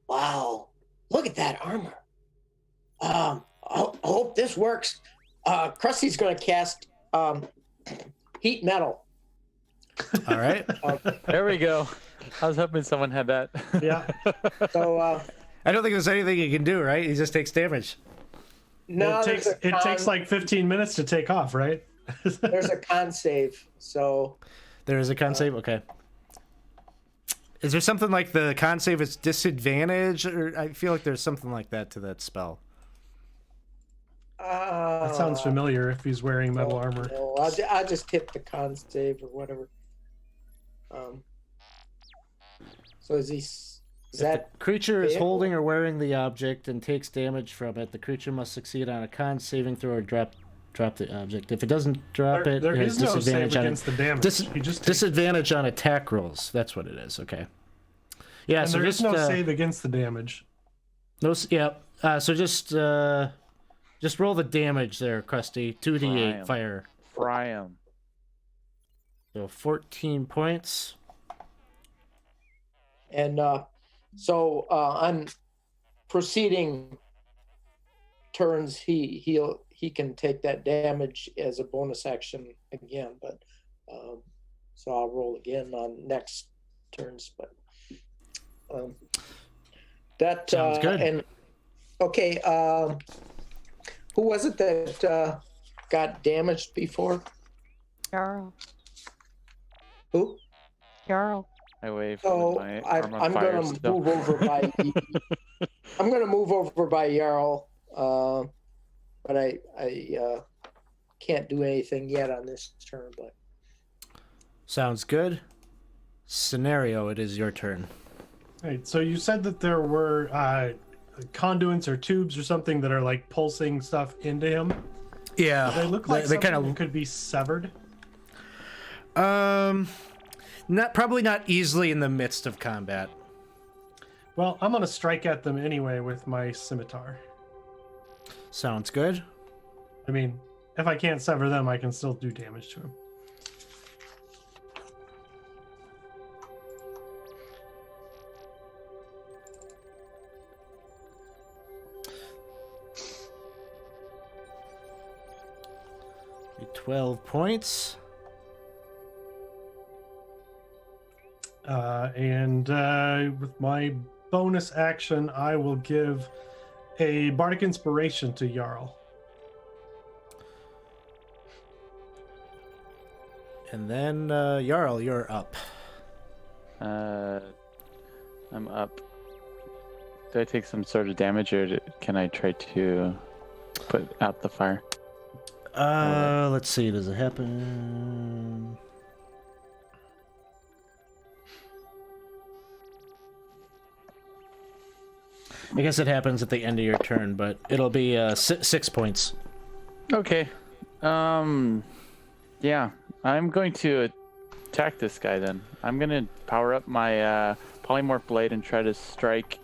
Wow, look at that armor. I hope this works. Krusty's going to cast heat metal. All right. there we go. I was hoping someone had that. Yeah. So I don't think there's anything you can do, right? He just takes damage. no, it takes like 15 minutes to take off, right? there's a con save. So There is a con save? Okay. Is there something like the con save is disadvantage? Or I feel like there's something like that to that spell. That sounds familiar if he's wearing metal armor. No, I'll just hit the con save or whatever. So is that Creature is vehicle? holding or wearing the object and takes damage from it. The creature must succeed on a con saving throw or drop the object. If it doesn't drop it, There it has is no save disadvantage on against the damage. He just takes, disadvantage on attack rolls. That's what it is. Okay. Yeah. and So there is just no save against the damage. Yeah. So just roll the damage there, Krusty. 2d8 Fry 'em. fire. Fry 'em. So 14 points. and so on proceeding turns he can take that damage as a bonus action again, but so I'll roll again on next turns, but that Sounds good. And okay, who was it that got damaged before? Jarl. Who? Jarl. I wave. So my arm on I'm fire gonna still. move over by I'm gonna move over by Jarl, but I can't do anything yet on this turn. But Sounds good. Scenario, it is your turn. Right. So you said that there were conduits or tubes or something that are like pulsing stuff into him. Yeah, They look like they something kind that could be severed. of probably not easily in the midst of combat. Well, I'm gonna strike at them anyway with my scimitar. Sounds good. I mean, if I can't sever them, I can still do damage to them. Be 12 points. And with my bonus action, I will give a bardic inspiration to Jarl. And then, Jarl, you're up. I'm up. Do I take some sort of damage, or can I try to put out the fire? Let's see. Does it happen? I guess it happens at the end of your turn, but it'll be 6 points. Okay. Yeah, I'm going to attack this guy then. I'm going to power up my polymorph blade and try to strike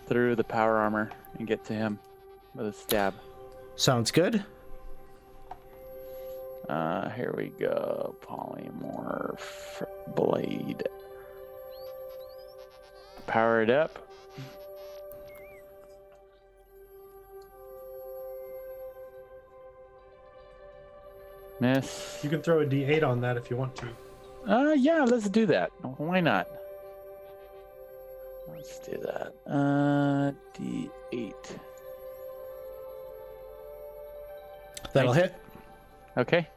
through the power armor and get to him with a stab. Sounds good. Here we go. Polymorph blade. Power it up. Miss. You can throw a d8 on that if you want to. Yeah, let's do that. Why not? Let's do that. D8. That'll hit. Okay.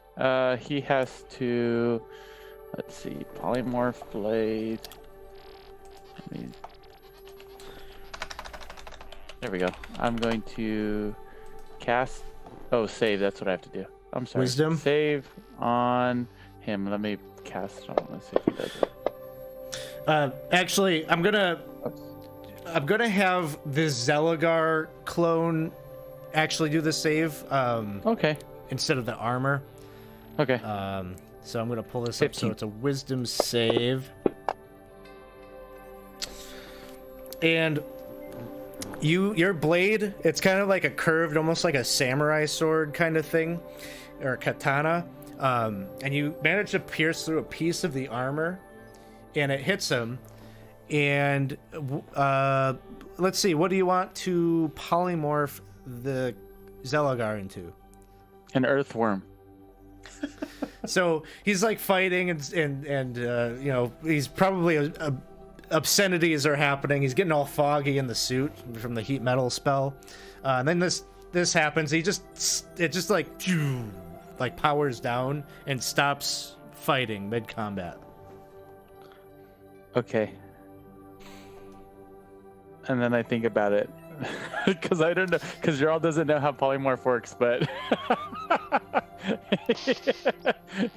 He has to. Let's see. Polymorph blade. There we go. I'm going to cast. Oh, save. That's what I have to do. I'm sorry. Wisdom? Save on him. Let me cast on. Let's see if he does it. Actually, I'm gonna have this Zelagar clone actually do the save. Okay. Instead of the armor. Okay. So I'm gonna pull this up. So 15. it's a Wisdom save. And your blade, it's kind of like a curved, almost like a samurai sword kind of thing, or a katana. And you manage to pierce through a piece of the armor, and it hits him. And let's see, what do you want to polymorph the Zelagar into? An earthworm. So he's like fighting, and you know, he's probably obscenities are happening. He's getting all foggy in the suit from the heat metal spell. And then this happens. It just like powers down and stops fighting mid combat. Okay. And then I think about it. Because I don't know. Because Jarl doesn't know how polymorph works, but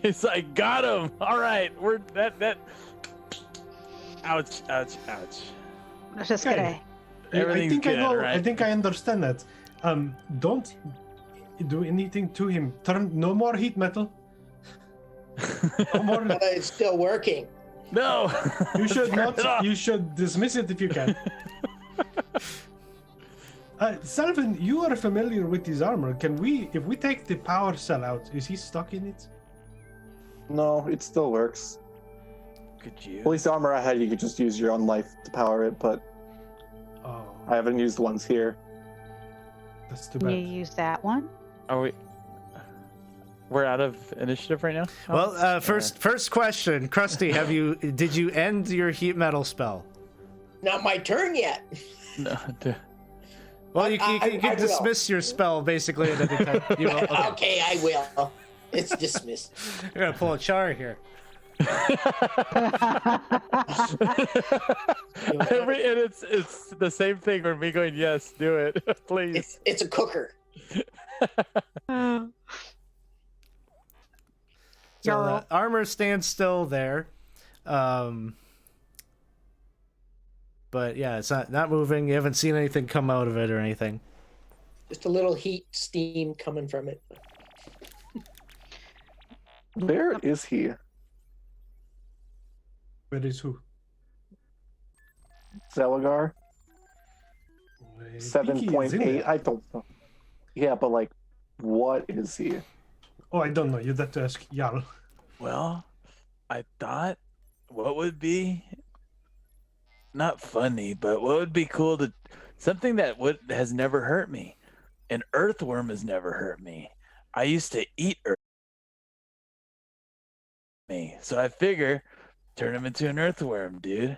he's like, got him. All right, we're that. Ouch! Ouch! Ouch! Let's just Okay. gonna. Everything's I think good, I know. right? I think I understand that. Don't do anything to him. No more heat metal. No more. It's still working. No. You should Turn it off. not. You should dismiss it if you can. Selvin, you are familiar with his armor. Can we, if we take the power cell out, is he stuck in it? No, it still works. Could you? At least the armor I had, you could just use your own life to power it, but Oh, I haven't used the ones here. that's too Can you bad. use that one? Are we? We're out of initiative right now. Well, first question, Krusty, did you end your heat metal spell? Not my turn yet. No. Well, you I can will. dismiss your spell basically at any time. You will. Okay. Okay, I will. It's dismissed. You're gonna pull a char here. And it's the same thing for me going, yes, do it, please. It's a cooker. So Jarl. the armor stands still there. But yeah, it's not moving. You haven't seen anything come out of it or anything. Just a little heat, steam coming from it. Where is he? Where is who? Zelagar? I think he is in 7.8. there. I don't know. Yeah, but like, what is he? Oh, I don't know. You'd have to ask Jarl. Well, I thought what would be not funny, but what would be cool to something that has never hurt me. An earthworm has never hurt me. I used to eat me, so I figure turn him into an earthworm, dude.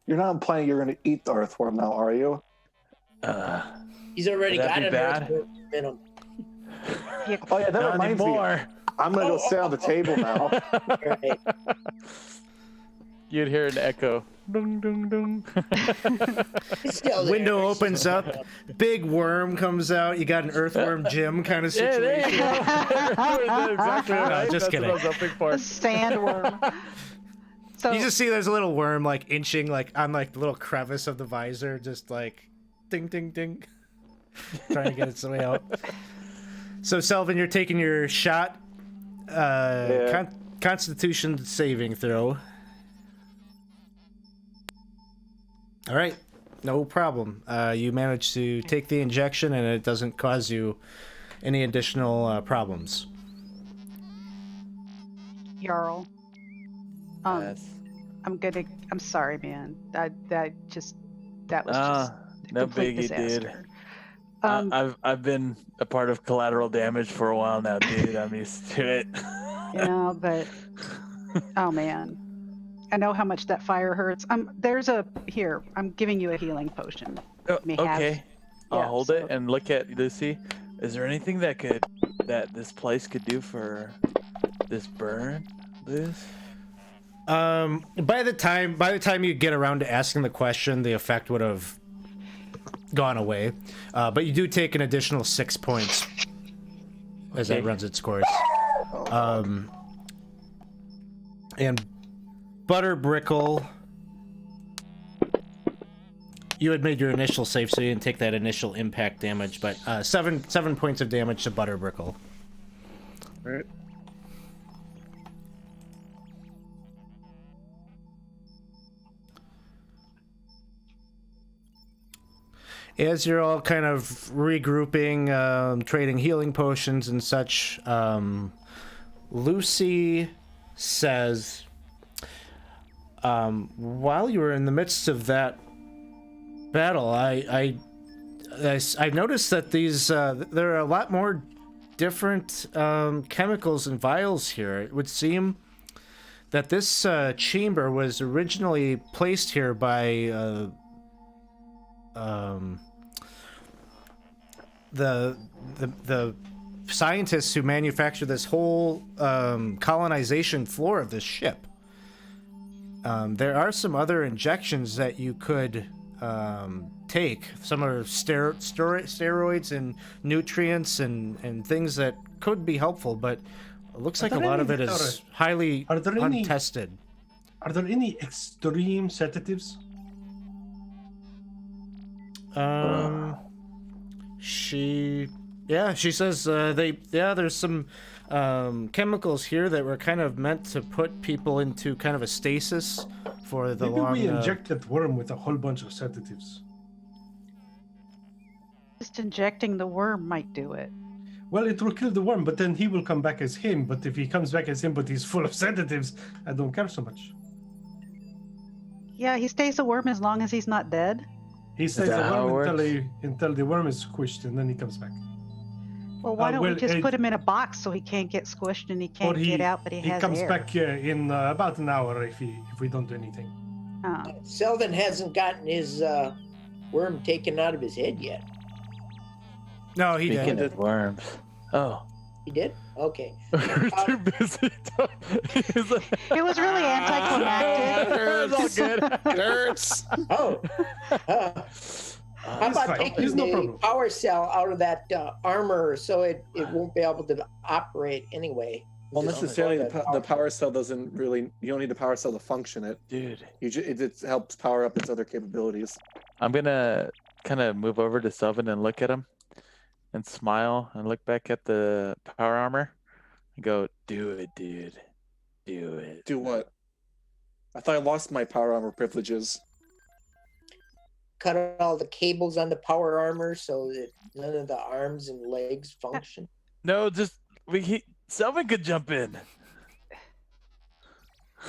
You're not implying you're going to eat the earthworm now, are you? He's already Would that got be an bad? earthworm in him. Oh yeah, that Not reminds me. anymore. I'm going to go sit on the table now. Right. You'd hear an echo. Dung, dung, dung. He's still there. Window He's opens still up, there. big worm comes out. You got an earthworm gym kind of Yeah, there you situation. go. That's exactly No, right. just That's kidding. what I was hoping for. A sandworm. So You just see there's a little worm like inching like on like the little crevice of the visor, just like ding ding ding, trying to get its way out. So Selvin, you're taking your shot. Constitution saving throw. All right, no problem. You manage to take the injection, and it doesn't cause you any additional problems. Jarl. Yes. I'm sorry, man. That was just No complete biggie, dude. disaster. I've been a part of collateral damage for a while now, dude. I'm used to it. Yeah, but oh man, I know how much that fire hurts. Here. I'm giving you a healing potion. May have- Okay. I'll yeah, hold so- it and look at Lucy. Is there anything that this place could do for this burn, Liz? By the time you get around to asking the question, the effect would have gone away. But you do take an additional 6 points as that Okay. runs its course. And Butterbrickle, you had made your initial save, so you didn't take that initial impact damage. But 7 points of damage to Butterbrickle. Right. As you're all kind of regrouping, trading healing potions and such, Lucy says, while you were in the midst of that battle, I noticed that there are a lot more different chemicals and vials here. It would seem that this chamber was originally placed here by the scientists who manufacture this whole colonization floor of this ship. There are some other injections that you could take. Some are steroids and nutrients and things that could be helpful, but it looks like a lot of it is highly Are there any- untested. Are there any extreme sedatives? She says there's some chemicals here that were kind of meant to put people into kind of a stasis for the Maybe long. we inject that worm with a whole bunch of sedatives. Just injecting the worm might do it. Well, it will kill the worm, but then he will come back as him. But if he comes back as him, but he's full of sedatives, I don't care so much. Yeah, he stays a worm as long as he's not dead. He stays that the how it worm until the worm is squished, and then he comes back. Well, why don't well, we just it- put him in a box so he can't get squished and he can't get out, but he has comes air? back in about an hour if we don't do anything. Oh. Selvin hasn't gotten his worm taken out of his head yet. No, he Speaking did. of worms. Oh. He did? Okay. We're too busy. He's like, It was really anticlimactic. It's all good. It hurts. Oh. How He's about fine. taking He's no the problem. power cell out of that armor so it won't be able to operate anyway? Well, Just necessarily, throw the that power cell doesn't really. You don't need the power cell to function it. Dude, It helps power up its other capabilities. I'm gonna kind of move over to Selvin and look at him and smile and look back at the power armor I go, do it, dude. Do it. Do what? I thought I lost my power armor privileges. Cut all the cables on the power armor so that none of the arms and legs function. No, just someone could jump in.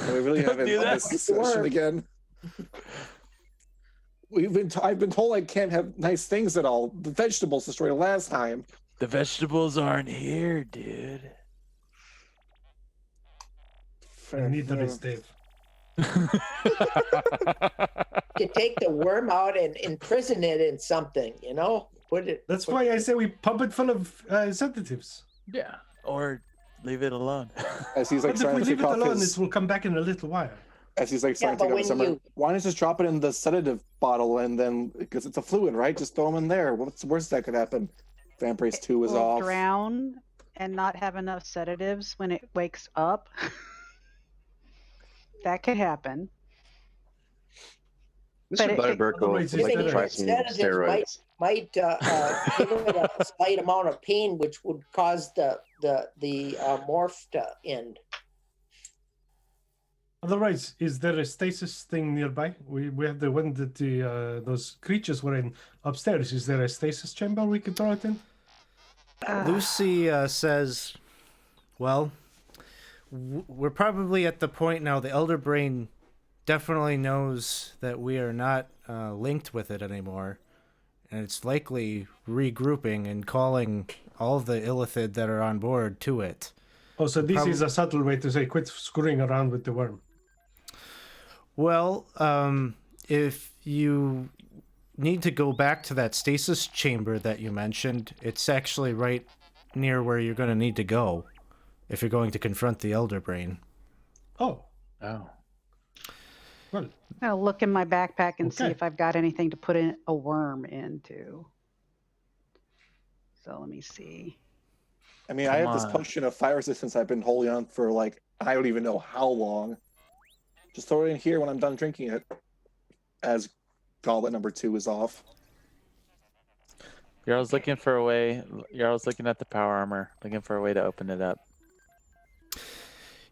We really Don't haven't do had that. this discussion again. I've been told I can't have nice things at all. The vegetables destroyed last time. The vegetables aren't here, dude. Neither is Dave. You take the worm out and imprison it in something, you know? That's why I say we pump it full of sedatives. Yeah. Or leave it alone. As he's like But if trying we to leave take it off alone, his, it will come back in a little while. as he's like Yeah, trying but to take off his when armor, you- why don't you just drop it in the sedative bottle and then because it's a fluid, right? Just throw him in there. What's the worst that could happen? Vampires 2 is will off. drown and not have enough sedatives when it wakes up. That could happen. But Mr. Butterberg will Otherwise, it's like to better. try some Sedatives steroids. might give it a slight amount of pain, which would cause the morph to end. Otherwise, is there a stasis thing nearby? We have the one that those creatures were in upstairs. Is there a stasis chamber we could throw it in? Lucy says, well, we're probably at the point now the Elder Brain definitely knows that we are not linked with it anymore. And it's likely regrouping and calling all of the Illithid that are on board to it. Oh, so this is a subtle way to say quit screwing around with the worm. Well, if you need to go back to that stasis chamber that you mentioned, it's actually right near where you're going to need to go if you're going to confront the Elder Brain. Oh, Oh. well, I'll look in my backpack and see Okay. if I've got anything to put in a worm into. So let me see. I mean, I have Come this on. potion of fire resistance I've been holding on for like I don't even know how long. Just throw it in here when I'm done drinking it. As goblet number 2 is off. Yarl's looking for a way. Yarl's looking at the power armor, looking for a way to open it up.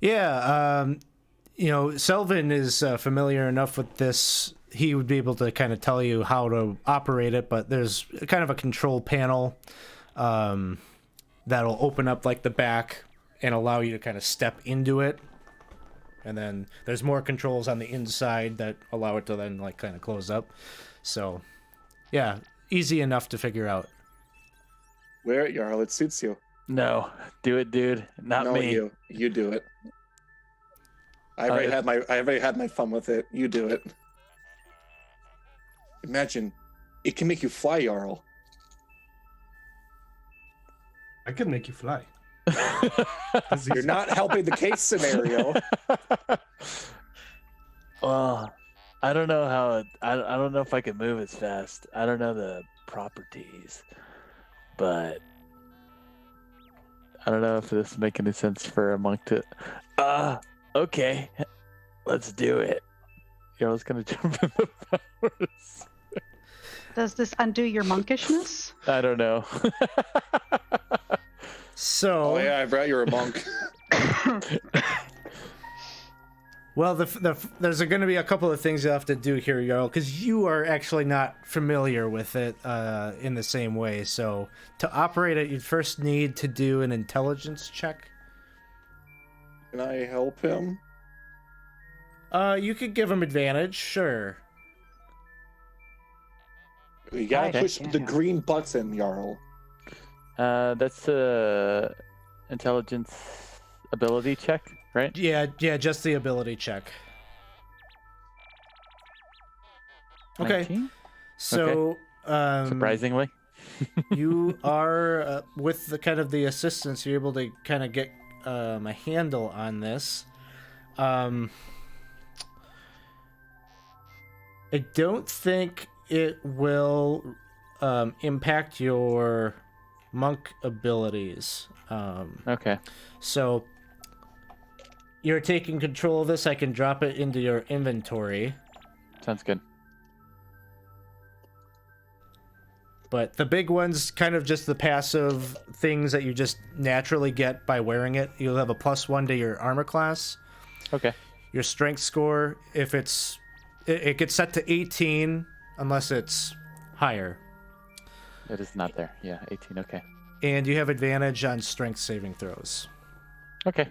Yeah, Selvin is familiar enough with this. He would be able to kind of tell you how to operate it, but there's kind of a control panel that'll open up like the back and allow you to kind of step into it. And then there's more controls on the inside that allow it to then like kind of close up. So, yeah, easy enough to figure out. Wear it, Jarl. It suits you. No, do it, dude. Not no, me. You do it. I already had my fun with it. You do it. Imagine, it can make you fly, Jarl. I can make you fly. You're not helping the case scenario. Well, I don't know how. I don't know if I can move as fast. I don't know the properties, but I don't know if this make any sense for a monk to. Okay, let's do it. Yarl's gonna jump in the powers. Does this undo your monkishness? I don't know. So, Oh yeah, I forgot you're a monk. well, there's going to be a couple of things you'll have to do here, Jarl, because you are actually not familiar with it in the same way. So, to operate it, you'd first need to do an intelligence check. Can I help him? You could give him advantage, sure. You gotta Okay. push the Yeah. green button, Jarl. That's a intelligence ability check, right? Yeah, just the ability check. Okay. 19? So, Surprisingly. you are with the kind of the assistance, you're able to kind of get a handle on this. I don't think it will impact your monk abilities. Okay. So you're taking control of this. I can drop it into your inventory. Sounds good. But the big one's kind of just the passive things that you just naturally get by wearing it. You'll have a +1 to your armor class. Okay. Your strength score, if it gets set to 18 unless it's higher. It is not there. Yeah, 18. Okay. And you have advantage on strength saving throws. Okay.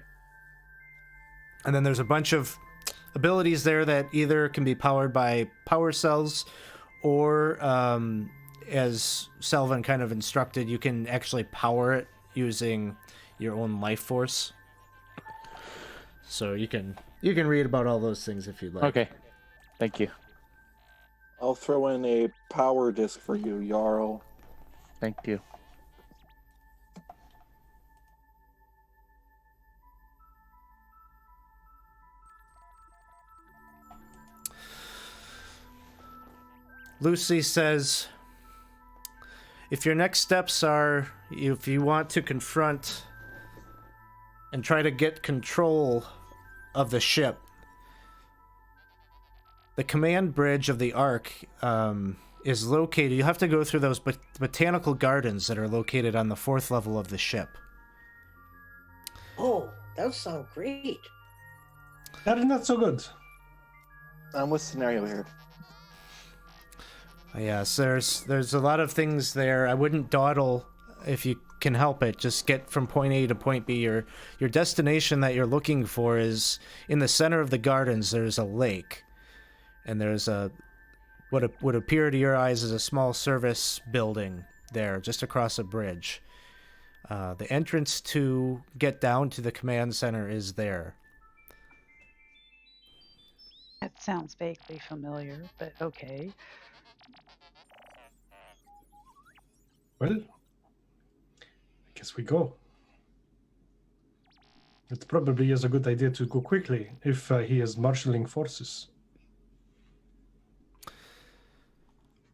And then there's a bunch of abilities there that either can be powered by power cells or, as Selvin kind of instructed, you can actually power it using your own life force. So you can read about all those things if you'd like. Okay. Thank you. I'll throw in a power disc for you, Jarl. Thank you. Lucy says, if your next steps are, if you want to confront and try to get control of the ship, the command bridge of the Ark is located. You have to go through those botanical gardens that are located on the 4th level of the ship. Oh, that sounds great. That is not so good. I'm with scenario here. Yes, there's a lot of things there. I wouldn't dawdle if you can help it. Just get from point A to point B. Your destination that you're looking for is in the center of the gardens. There's a lake, and there's what would appear to your eyes as a small service building there, just across a bridge. The entrance to get down to the command center is there. That sounds vaguely familiar, but okay. Well, I guess we go. It probably is a good idea to go quickly if he is marshaling forces.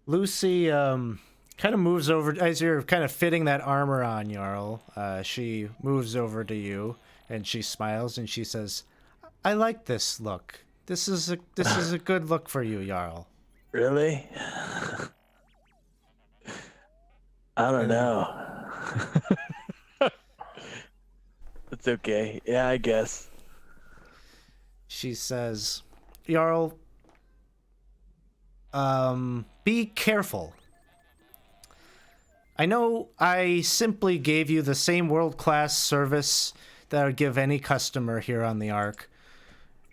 Lucy kind of moves over as you're kind of fitting that armor on, Jarl. She moves over to you and she smiles and she says, "I like this look. This is a good look for you, Jarl." Really? I don't know. It's okay. Yeah, I guess. She says, "Jarl, be careful. I know I simply gave you the same world-class service that I would give any customer here on the Ark,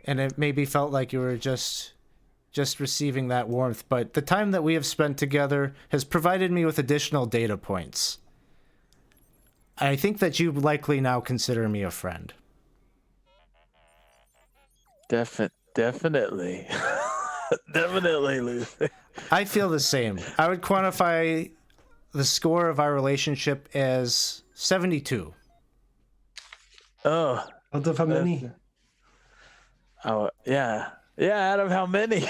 and it maybe felt like you were just receiving that warmth, but the time that we have spent together has provided me with additional data points. I think that you likely now consider me a friend." Definitely. Definitely, Lucy. I feel the same. I would quantify the score of our relationship as 72. Oh. Out of how many? Oh, yeah. Yeah, out of how many?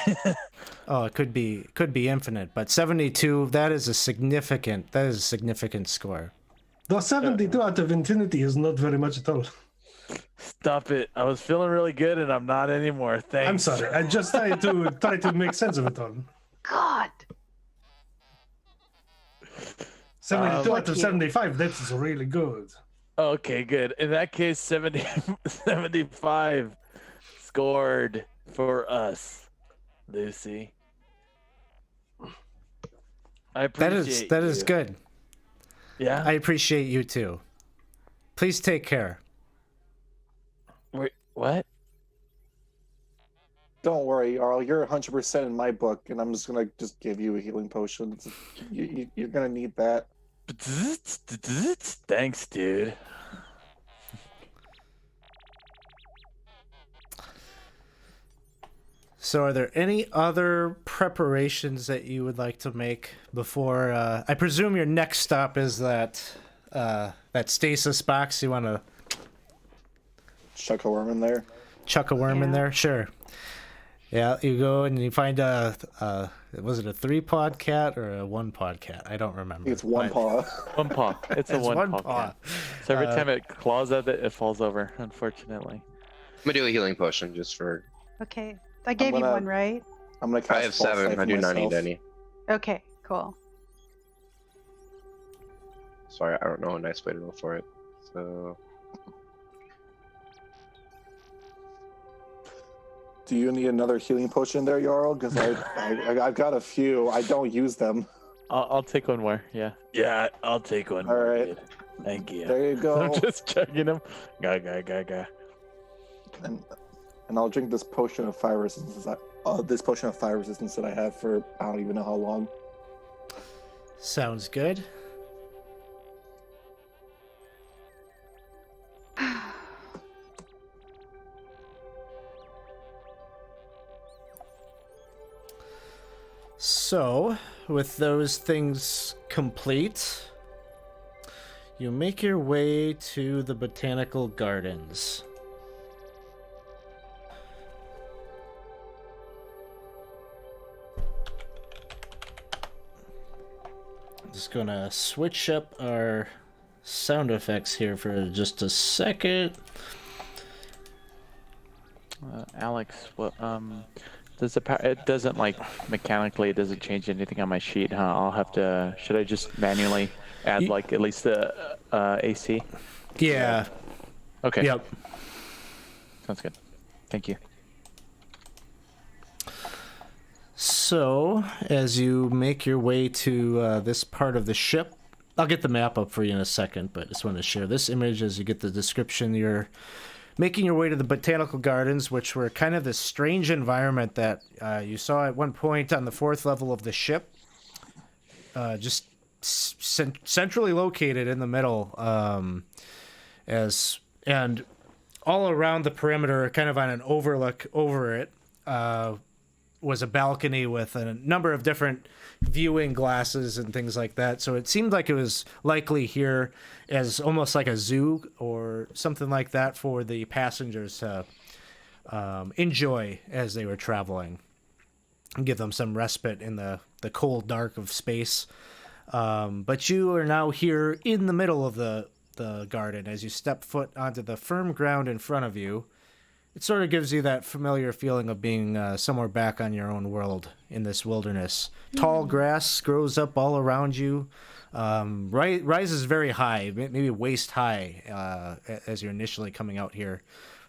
Oh, it could be infinite, but 72, that is a significant score. The 72 out of infinity is not very much at all. Stop it. I was feeling really good and I'm not anymore. Thanks. I'm sorry. I just try to make sense of it all. God. 72 out of 75, that's really good. Okay, good. In that case, 75 scored for us, Lucy. I appreciate That is you. good. Yeah? I appreciate you too. Please take care. Wait, what? Don't worry, Jarl. You're 100% in my book, and I'm just gonna give you a healing potion. You're gonna need that. Thanks, dude. So are there any other preparations that you would like to make before I presume your next stop is that stasis box? You want to Chuck a worm in there. chuck a worm in Yeah. there? Sure. Yeah, you go and you find was it a 3-pod cat or a 1-pod cat? I don't remember. It's one but- paw. One paw. It's a It's one, one paw. cat. So every Uh, time it claws at it, it falls over, unfortunately. I'm gonna do a healing potion just for. Okay. I gave you gonna- one, right? I'm gonna cast I have False 7. Life I on do not need myself. any. Okay, cool. Sorry, I don't know a nice way to roll for it. So Do you need another healing potion there, Jarl? Because I've got a few. I don't use them. I'll take one more. Yeah. Yeah, I'll take one. All more, right. dude. Thank you. There you go. I'm just chugging them. Ga. And I'll drink this potion of fire resistance. This potion of fire resistance that I have for I don't even know how long. Sounds good. So, with those things complete, you make your way to the botanical gardens. Just gonna switch up our sound effects here for just a second. Alex, what does it doesn't like mechanically, it doesn't change anything on my sheet, huh? I'll have to, should I just manually add like at least the AC? Yeah. Okay. Yep. Sounds good. Thank you. So, as you make your way to this part of the ship, I'll get the map up for you in a second, but I just want to share this image as you get the description. You're making your way to the botanical gardens, which were kind of this strange environment that you saw at one point on the 4th level of the ship. Just centrally located in the middle, and all around the perimeter, kind of on an overlook over it, was a balcony with a number of different viewing glasses and things like that. So it seemed like it was likely here as almost like a zoo or something like that for the passengers to enjoy as they were traveling and give them some respite in the cold dark of space. But you are now here in the middle of the garden. As you step foot onto the firm ground in front of you, it sort of gives you that familiar feeling of being somewhere back on your own world in this wilderness. Tall grass grows up all around you, rises very high, maybe waist high as you're initially coming out here.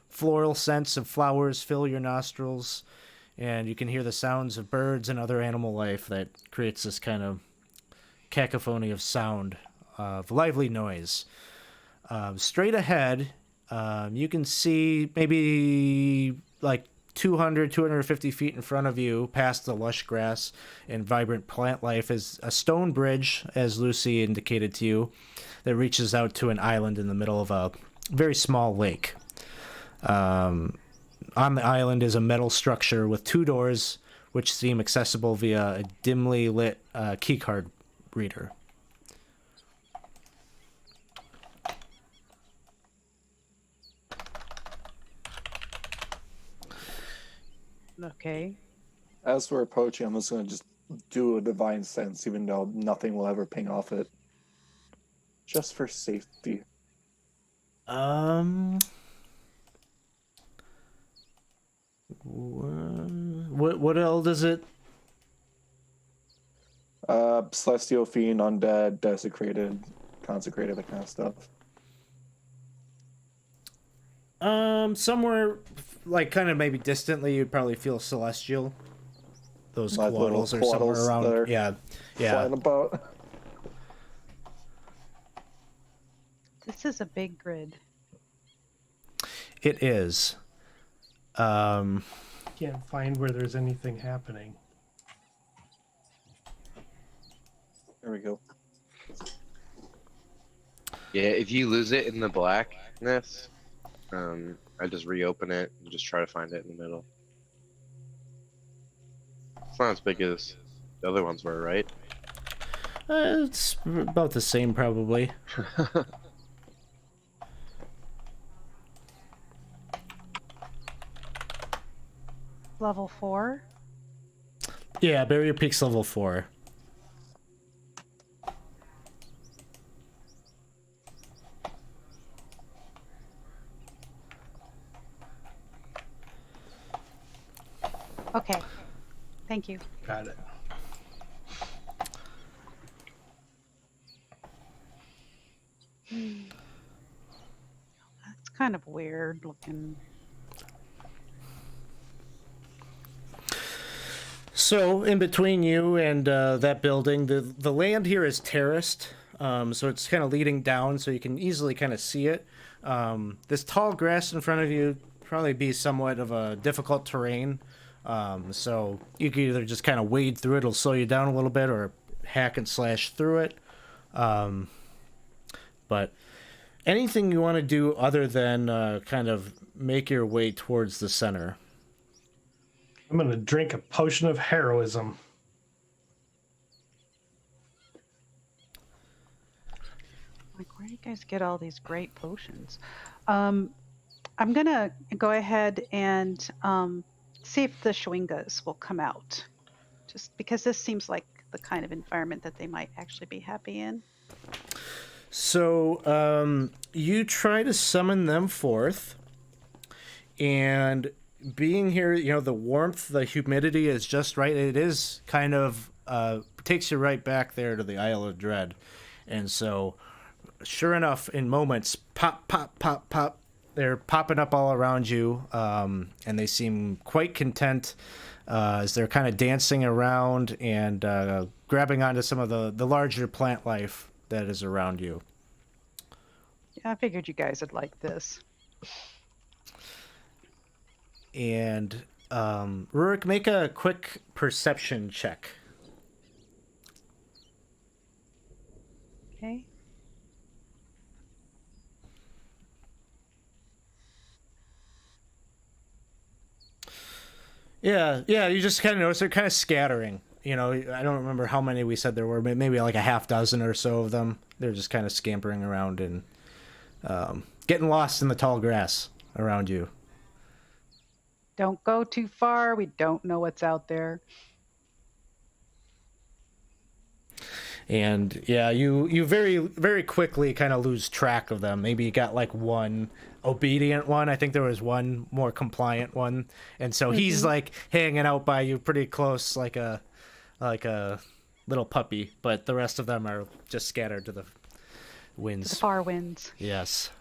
Floral scents of flowers fill your nostrils, and you can hear the sounds of birds and other animal life that creates this kind of cacophony of sound, of lively noise. Straight ahead, you can see maybe like 250 feet in front of you, past the lush grass and vibrant plant life, is a stone bridge, as Lucy indicated to you, that reaches out to an island in the middle of a very small lake. On the island is a metal structure with 2 doors, which seem accessible via a dimly lit keycard reader. Okay. As we're approaching, I'm just going to just do a divine sense, even though nothing will ever ping off it. Just for safety. What else is it? Celestial fiend, undead, desecrated, consecrated, that kind of stuff. Somewhere, like, kind of maybe distantly, you'd probably feel celestial. Those Like little quaddles are somewhere quaddles around. that are Yeah. Flying about. This is a big grid. It is. Can't find where there's anything happening. There we go. yeah, if you lose it in the blackness, I just reopen it and just try to find it in the middle. It's not as big as the other ones were, right? It's about the same, probably. Level 4. Yeah, Barrier Peak's level 4. Okay. Thank you. Got it. That's kind of weird looking. So, in between you and that building, the land here is terraced, so it's kind of leading down, so you can easily kind of see it. This tall grass in front of you probably be somewhat of a difficult terrain, so you can either just kind of wade through it, it'll slow you down a little bit, or hack and slash through it. But anything you want to do other than kind of make your way towards the center? I'm gonna drink a potion of heroism. Like, where do you guys get all these great potions? I'm gonna go ahead and see if the Schwingas will come out. Just because this seems like the kind of environment that they might actually be happy in. So, you try to summon them forth, and being here, you know, the warmth, the humidity is just right. It is kind of takes you right back there to the Isle of Dread. And so, sure enough, in moments, pop, pop, pop, pop, they're popping up all around you, and they seem quite content as they're kind of dancing around and grabbing onto some of the larger plant life that is around you. Yeah, I figured you guys would like this. And Rurik, make a quick perception check. Okay. Yeah, you just kind of notice they're kind of scattering. You know, I don't remember how many we said there were, but maybe like a half dozen or so of them. They're just kind of scampering around and getting lost in the tall grass around you. Don't go too far. We don't know what's out there. And yeah, you very, very quickly kind of lose track of them. Maybe you got like one obedient one. I think there was one more compliant one. And so he's like hanging out by you pretty close, like a little puppy. But the rest of them are just scattered to the winds. The far winds. Yes.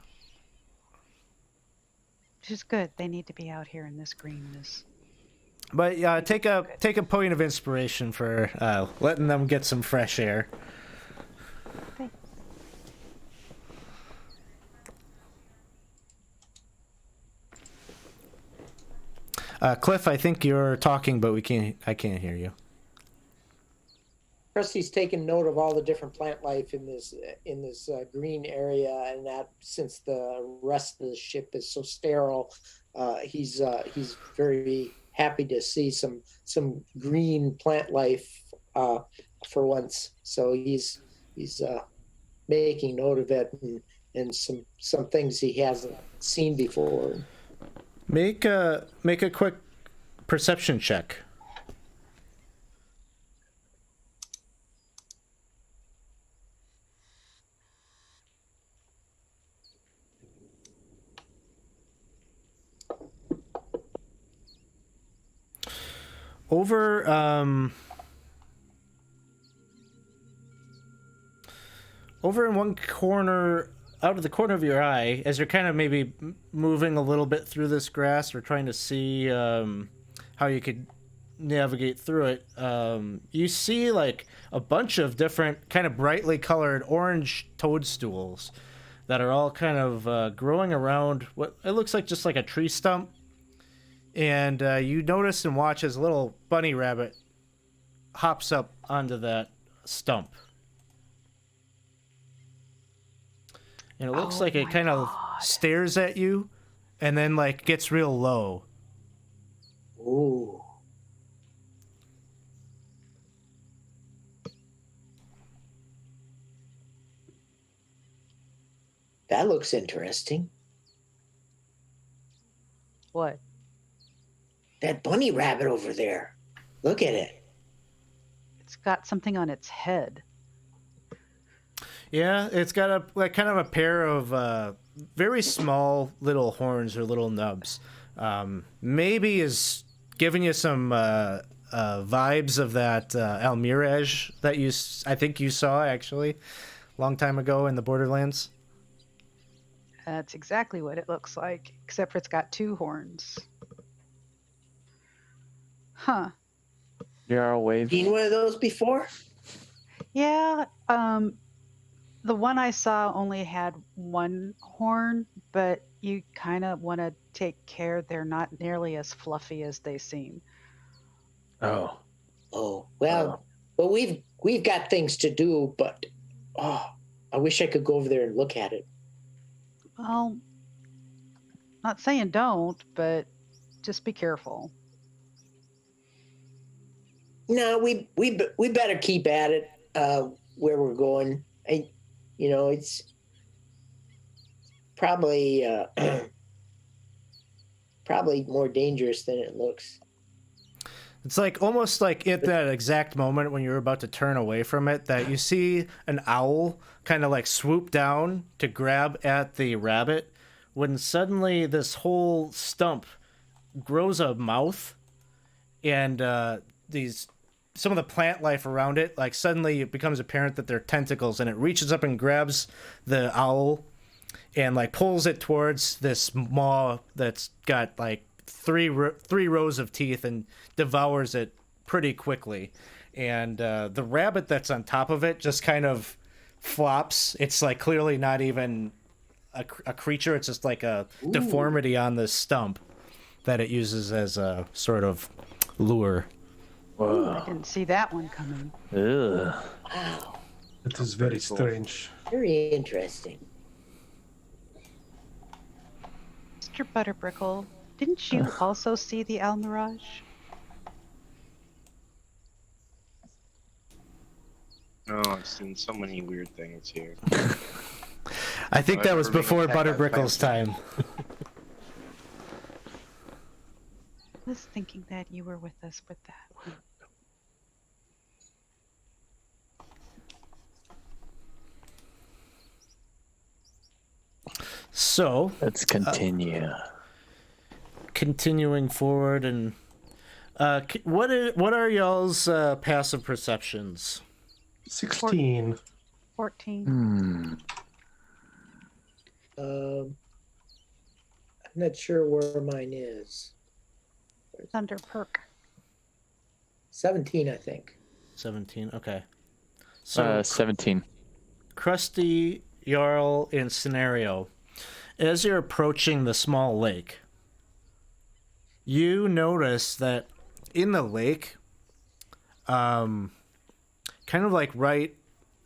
Which is good. They need to be out here in this greenness. But yeah, take a point of inspiration for letting them get some fresh air. Okay. Cliff, I think you're talking, but I can't hear you. Krusty's taken note of all the different plant life in this green area, and that since the rest of the ship is so sterile, he's very happy to see some green plant life for once. So he's making note of it and some things he hasn't seen before. Make a quick perception check. Over in one corner, out of the corner of your eye, as you're kind of maybe moving a little bit through this grass or trying to see how you could navigate through it, you see like a bunch of different kind of brightly colored orange toadstools that are all kind of growing around what it looks like just like a tree stump. And you notice and watch as a little bunny rabbit hops up onto that stump. And it looks like it kind of stares at you and then like gets real low. Ooh. That looks interesting. What? That bunny rabbit over there. Look at it. It's got something on its head. Yeah, it's got a like kind of a pair of very small little horns or little nubs. Maybe is giving you some vibes of that Almiraj that I think you saw actually a long time ago in the Borderlands. That's exactly what it looks like, except for it's got 2 horns. Huh. Jarl waves. Seen one of those before? Yeah, the one I saw only had 1 horn, but you kind of want to take care they're not nearly as fluffy as they seem. Oh. Oh, well, but we've got things to do, but I wish I could go over there and look at it. Well, not saying don't, but just be careful. No, we better keep at it where we're going. It's probably probably more dangerous than it looks. It's like almost like at that exact moment when you're about to turn away from it that you see an owl kind of like swoop down to grab at the rabbit when suddenly this whole stump grows a mouth and some of the plant life around it, like suddenly it becomes apparent that they're tentacles and it reaches up and grabs the owl and like pulls it towards this maw that's got like three rows of teeth and devours it pretty quickly. And the rabbit that's on top of it just kind of flops. It's like clearly not even a creature. It's just like a deformity on the stump that it uses as a sort of lure. Ooh, I didn't see that one coming. Ugh. Wow, It is very strange. very interesting. Mr. Butterbrickle, didn't you also see the Almirage? No, I've seen so many weird things here. I think that was I've never before been attacked by Butterbrickle's time. I was thinking that you were with us with that one. So, Let's continue. continuing forward, and what are y'all's passive perceptions? 16. 14. Hmm. I'm not sure where mine is. It's under perk. 17, I think. 17. Okay. So 17. Krusty, Jarl, and Scenario, as you're approaching the small lake, you notice that in the lake, kind of like right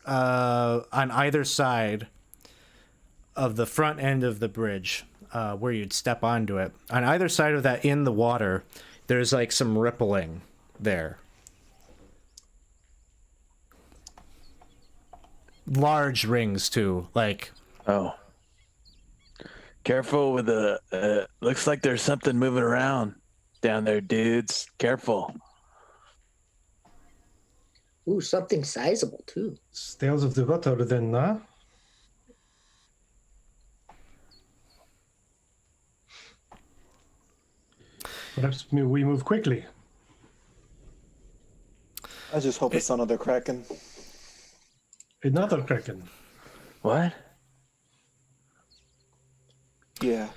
on either side of the front end of the bridge, where you'd step onto it, on either side of that in the water, there's like some rippling there. Large rings too, like Oh. Careful with the. Looks like there's something moving around down there, dudes. Careful. Ooh, something sizable too. Scales of the water then, huh? Perhaps we move quickly. I just hope it's another Kraken. Another kraken. What? Yeah.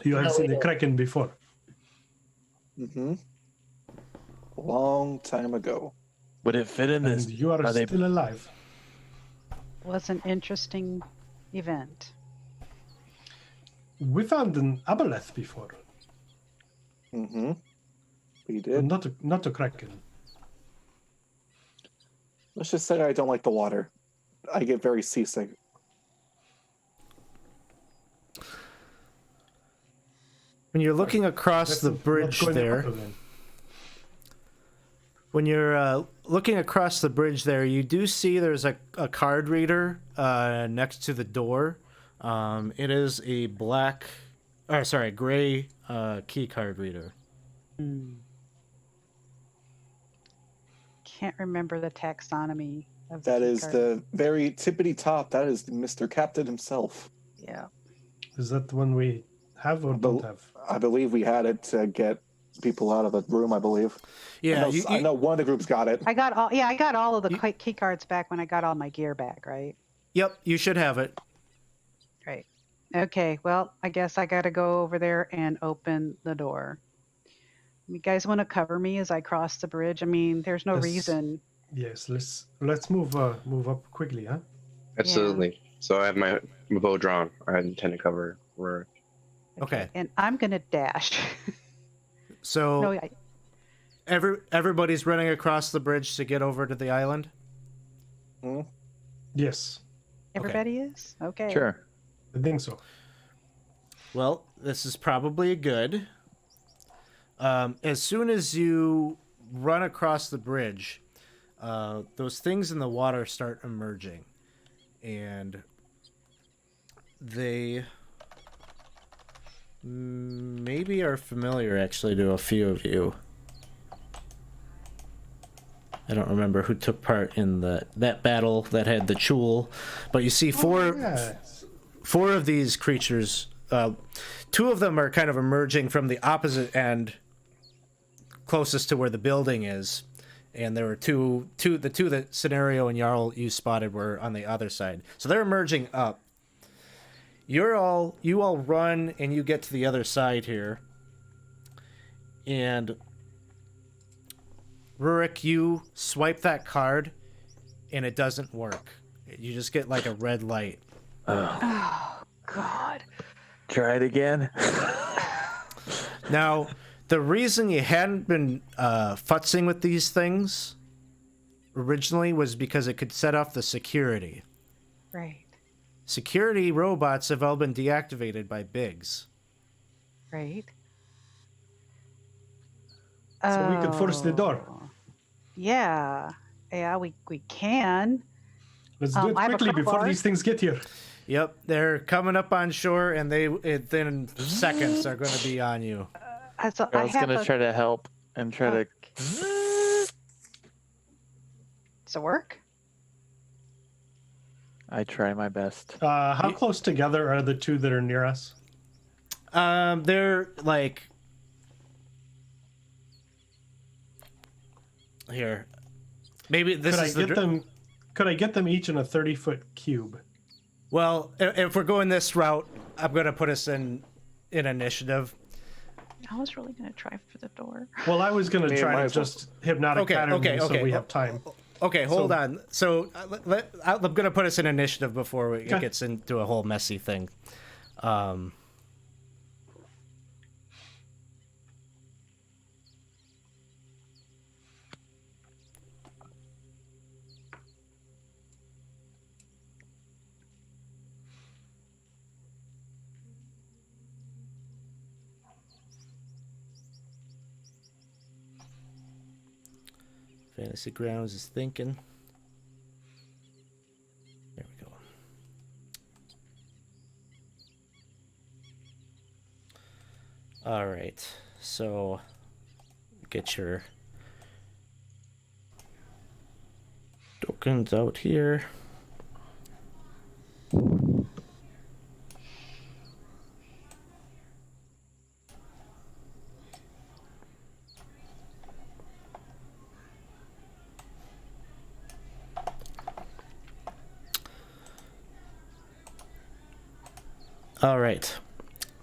You have No, seen we a don't. kraken before. Mm-hmm. A long time ago. Would it fit in And this? you are they- still alive. Was an interesting event. We found an aboleth before. Mm-hmm. We But did. not a kraken. Let's just say I don't like the water. I get very seasick. when you're looking across That's the not bridge going there. water then. When you're looking across the bridge there, you do see there's a card reader next to the door. It is a gray key card reader. Can't remember the taxonomy of That key is card. the very tippity top. That is Mr. Captain himself. Yeah. Is that one we have or don't have? I believe we had it to get people out of the room, I believe. Yeah, I know one of the groups got it. I got all of the key cards back when I got all my gear back, right? Yep, you should have it. Right. Okay, well, I guess I gotta go over there and open the door. You guys want to cover me as I cross the bridge? I mean, there's no Yes. reason. Yes, let's move up quickly, huh? Absolutely. So I have my bow drawn. I intend to cover Rurik. Okay. And I'm gonna dash. So No, I, everybody's running across the bridge to get over to the island. Yes, everybody is? Okay. Sure. I think so. Well, this is probably good. As soon as you run across the bridge, those things in the water start emerging, and they maybe are familiar actually to a few of you. I don't remember who took part in that battle that had the Chul, but you see four of these creatures. Two of them are kind of emerging from the opposite end, closest to where the building is, and there were the two that Scenario and Jarl you spotted were on the other side. So they're emerging up. You all run and you get to the other side here, and Rurik, you swipe that card, and it doesn't work. You just get like a red light. Oh, God. Try it again. Now, the reason you hadn't been futzing with these things originally was because it could set off the security. Right. Security robots have all been deactivated by Biggs. Right. So we could force the door. Oh. Yeah. Yeah, we can. Let's do it I have a quickly before crowbar. these things get here. Yep, they're coming up on shore, and within seconds are going to be on you. So I was gonna try to help and try to. Does it work? I try my best. How close together are the two that are near us? They're like here. Maybe this Could I is the get them? Could I get them each in a 30-foot cube? Well, if we're going this route, I'm going to put us in initiative. I was really going to try for the door. Well, I was going to try to just hypnotic pattern them so we have time. Okay, hold on. So I'm going to put us in initiative before it gets into a whole messy thing. Fantasy Grounds is thinking. There we go. All right. So get your tokens out here. All right.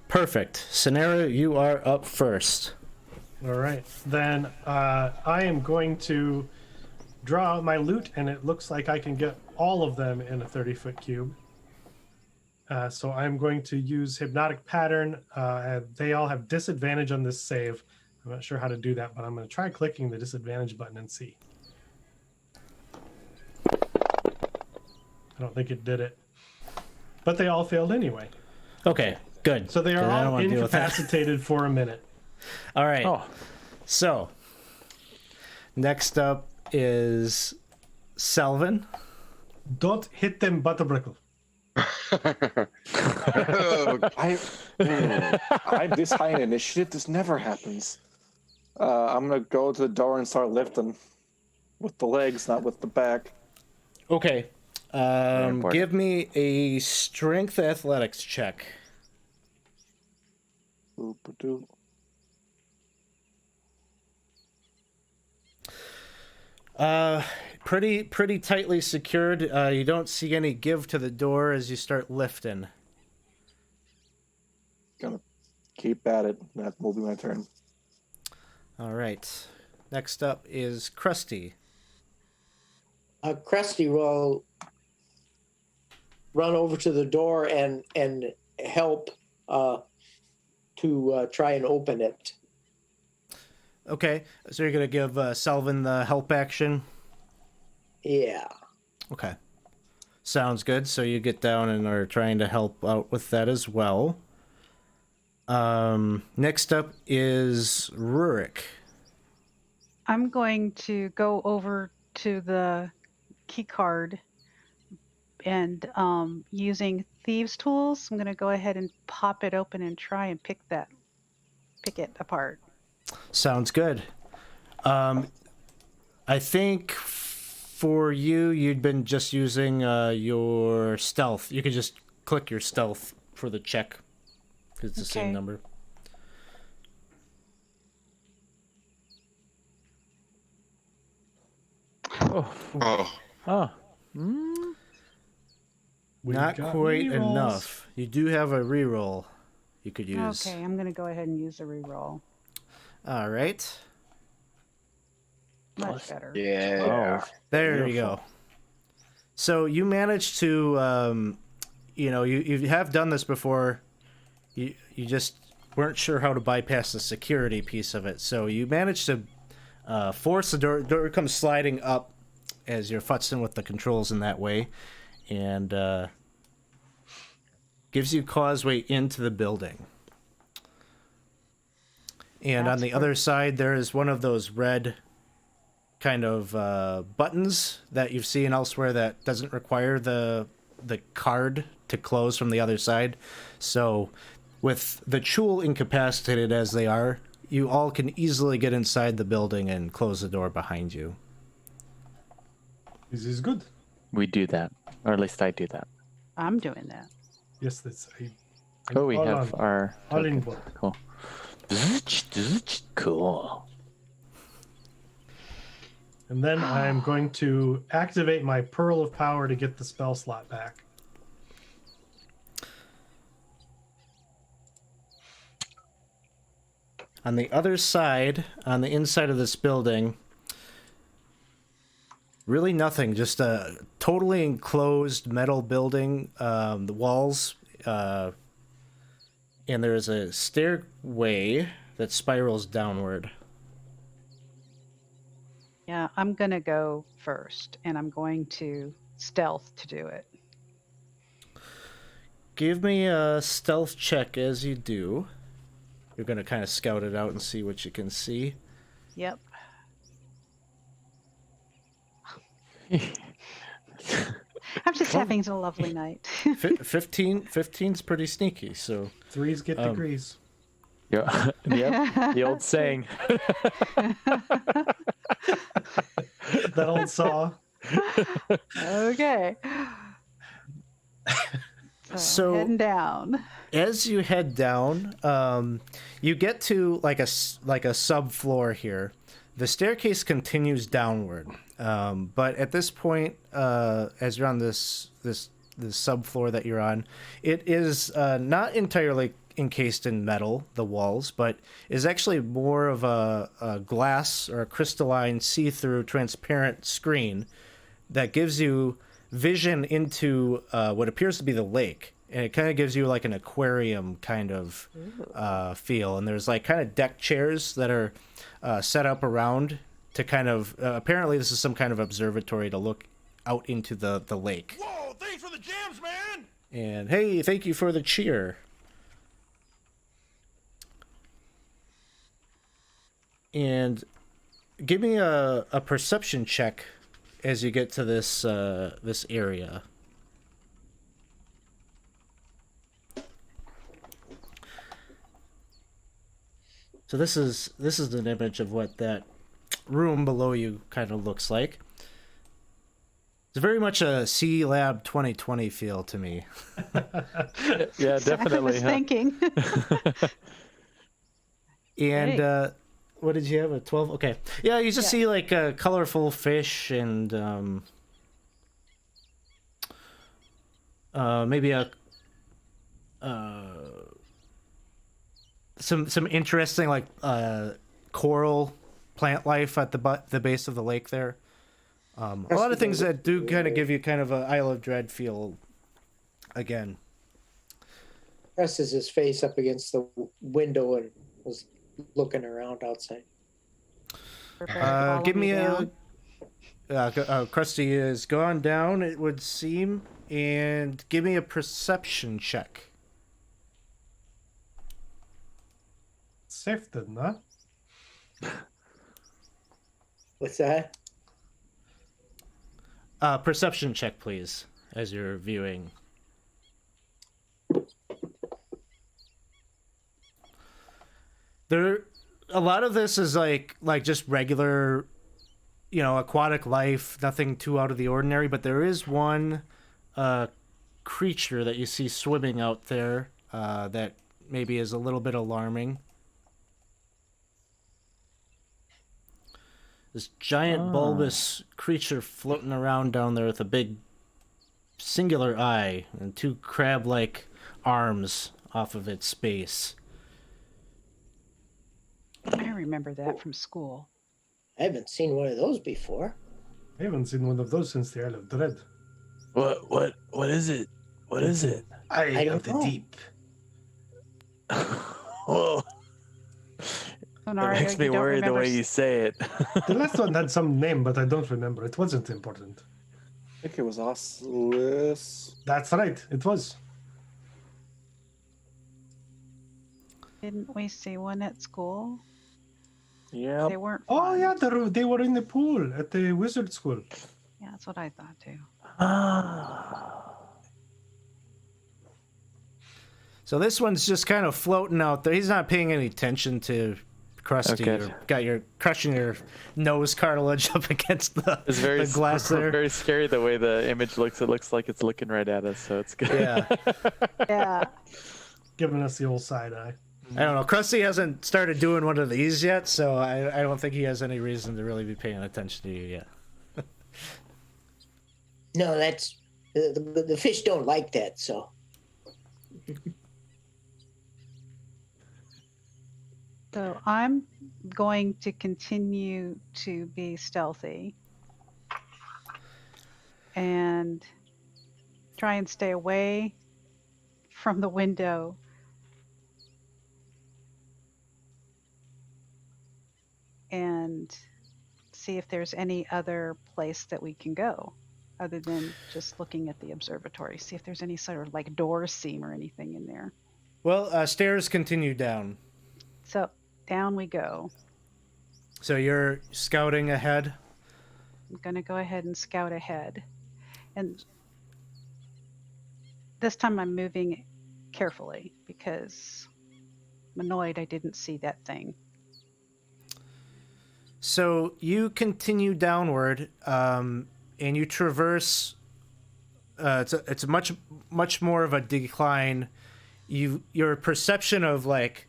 Perfect. Scenario, you are up first. All right. Then I am going to draw out my loot, and it looks like I can get all of them in a 30-foot cube. So I'm going to use Hypnotic Pattern. They all have disadvantage on this save. I'm not sure how to do that, but I'm going to try clicking the disadvantage button and see. I don't think it did it. But they all failed anyway. Okay, good. So they are all incapacitated for a minute. All right. Oh, So, next up is Selvin. Don't hit them, Butterbrickle. I'm this high in initiative. This never happens. I'm gonna go to the door and start lifting with the legs, not with the back. Okay. important. Give me a strength athletics check. Boop-a-doo. Pretty tightly secured. You don't see any give to the door as you start lifting. Keep at it. That will be my turn. All right. Next up is Krusty. Krusty will run over to the door and help to try and open it. Okay, so you're gonna give Selvin the help action. Yeah. Okay, sounds good. So you get down and are trying to help out with that as well. Next up is Rurik. I'm going to go over to the key card and using thieves tools, I'm going to go ahead and pop it open and try and pick it apart. Sounds good. I think for you, you'd been just using your stealth. You could just click your stealth for the check. It's the same Okay. number. Oh, We've Not got quite rerolls. enough. You do have a reroll you could use. Okay, I'm going to go ahead and use a reroll. All right. Much better. yeah. There you go. So you managed to, you have done this before. You just weren't sure how to bypass the security piece of it. So you managed to force the door. Door comes sliding up as you're futzing with the controls in that way, and gives you causeway into the building. And on That's the other side, there is one of those red kind of buttons that you've seen elsewhere that doesn't require the card to close from the other side. So with the Chul incapacitated as they are, you all can easily get inside the building and close the door behind you. This is good. We do that, or at least I do that. I'm doing that. Yes, that's. Oh, we all have on. our All in token. board. Cool. Cool. And then I am going to activate my Pearl of Power to get the spell slot back. On the other side, on the inside of this building, really nothing. Just a totally enclosed metal building. The walls, and there's a stairway that spirals downward. Yeah, I'm going to go first, and I'm going to stealth to do it. Give me a stealth check as you do. You're going to kind of scout it out and see what you can see. Yep. I'm just having a lovely night. 15's pretty sneaky, so... Threes get degrees. Yeah. Yep. The old saying. That old saw. Okay. So- heading down. As you head down, you get to like a subfloor here. The staircase continues downward, but at this point, as you're on this subfloor that you're on, it is not entirely encased in metal, the walls, but is actually more of a glass or a crystalline, see-through, transparent screen that gives you vision into what appears to be the lake. And it kind of gives you like an aquarium kind of feel. And there's like kind of deck chairs that are set up around to kind of, apparently this is some kind of observatory to look out into the lake. Whoa, thanks for the jams, man! And hey, thank you for the cheer. And give me a perception check as you get to this this area. So this is an image of what that room below you kind of looks like. It's very much a C Lab 2020 feel to me. Yeah, So I definitely. was Huh? thinking. And Great. what did you have? A 12? Okay. Yeah, you just Yeah. see like colorful fish and maybe a some interesting like coral plant life at the base of the lake there. A lot of things that do kind of give you kind of a Isle of Dread feel again. Presses his face up against the window and was looking around outside. Give me a Krusty is gone down, it would seem, and give me a perception check. Safe then, huh? What's that? Perception check, please, as you're viewing. A lot of this is like just regular, aquatic life, nothing too out of the ordinary. But there is one creature that you see swimming out there that maybe is a little bit alarming. This giant bulbous creature floating around down there with a big singular eye and two crab-like arms off of its base. I remember that from school. I haven't seen one of those before. I haven't seen one of those since the Isle of Dread. What is it? What is it? I don't of the know. deep. Whoa. That makes me worry the way you say it. The last one had some name, but I don't remember. It wasn't important. I think it was Oscillus. That's right. It was. Didn't we see one at school? Yeah. They weren't. Oh fun. yeah, they were in the pool at the wizard school. Yeah, that's what I thought too. So this one's just kind of floating out there. He's not paying any attention to Krusty. Okay. You're crushing your nose cartilage up against It's very the glass there. very scary the way the image looks. It looks like it's looking right at us, so it's good. Yeah. Yeah. Giving us the old side eye. I don't know. Krusty hasn't started doing one of these yet, so I don't think he has any reason to really be paying attention to you yet. No, that's the fish don't like that. So So I'm going to continue to be stealthy and try and stay away from the window. And see if there's any other place that we can go other than just looking at the observatory. See if there's any sort of like door seam or anything in there. Well, stairs continue down. So down we go. So you're scouting ahead? I'm going to go ahead and scout ahead. And this time I'm moving carefully because I'm annoyed I didn't see that thing. So you continue downward, and you traverse. It's a much more of a decline. Your perception of like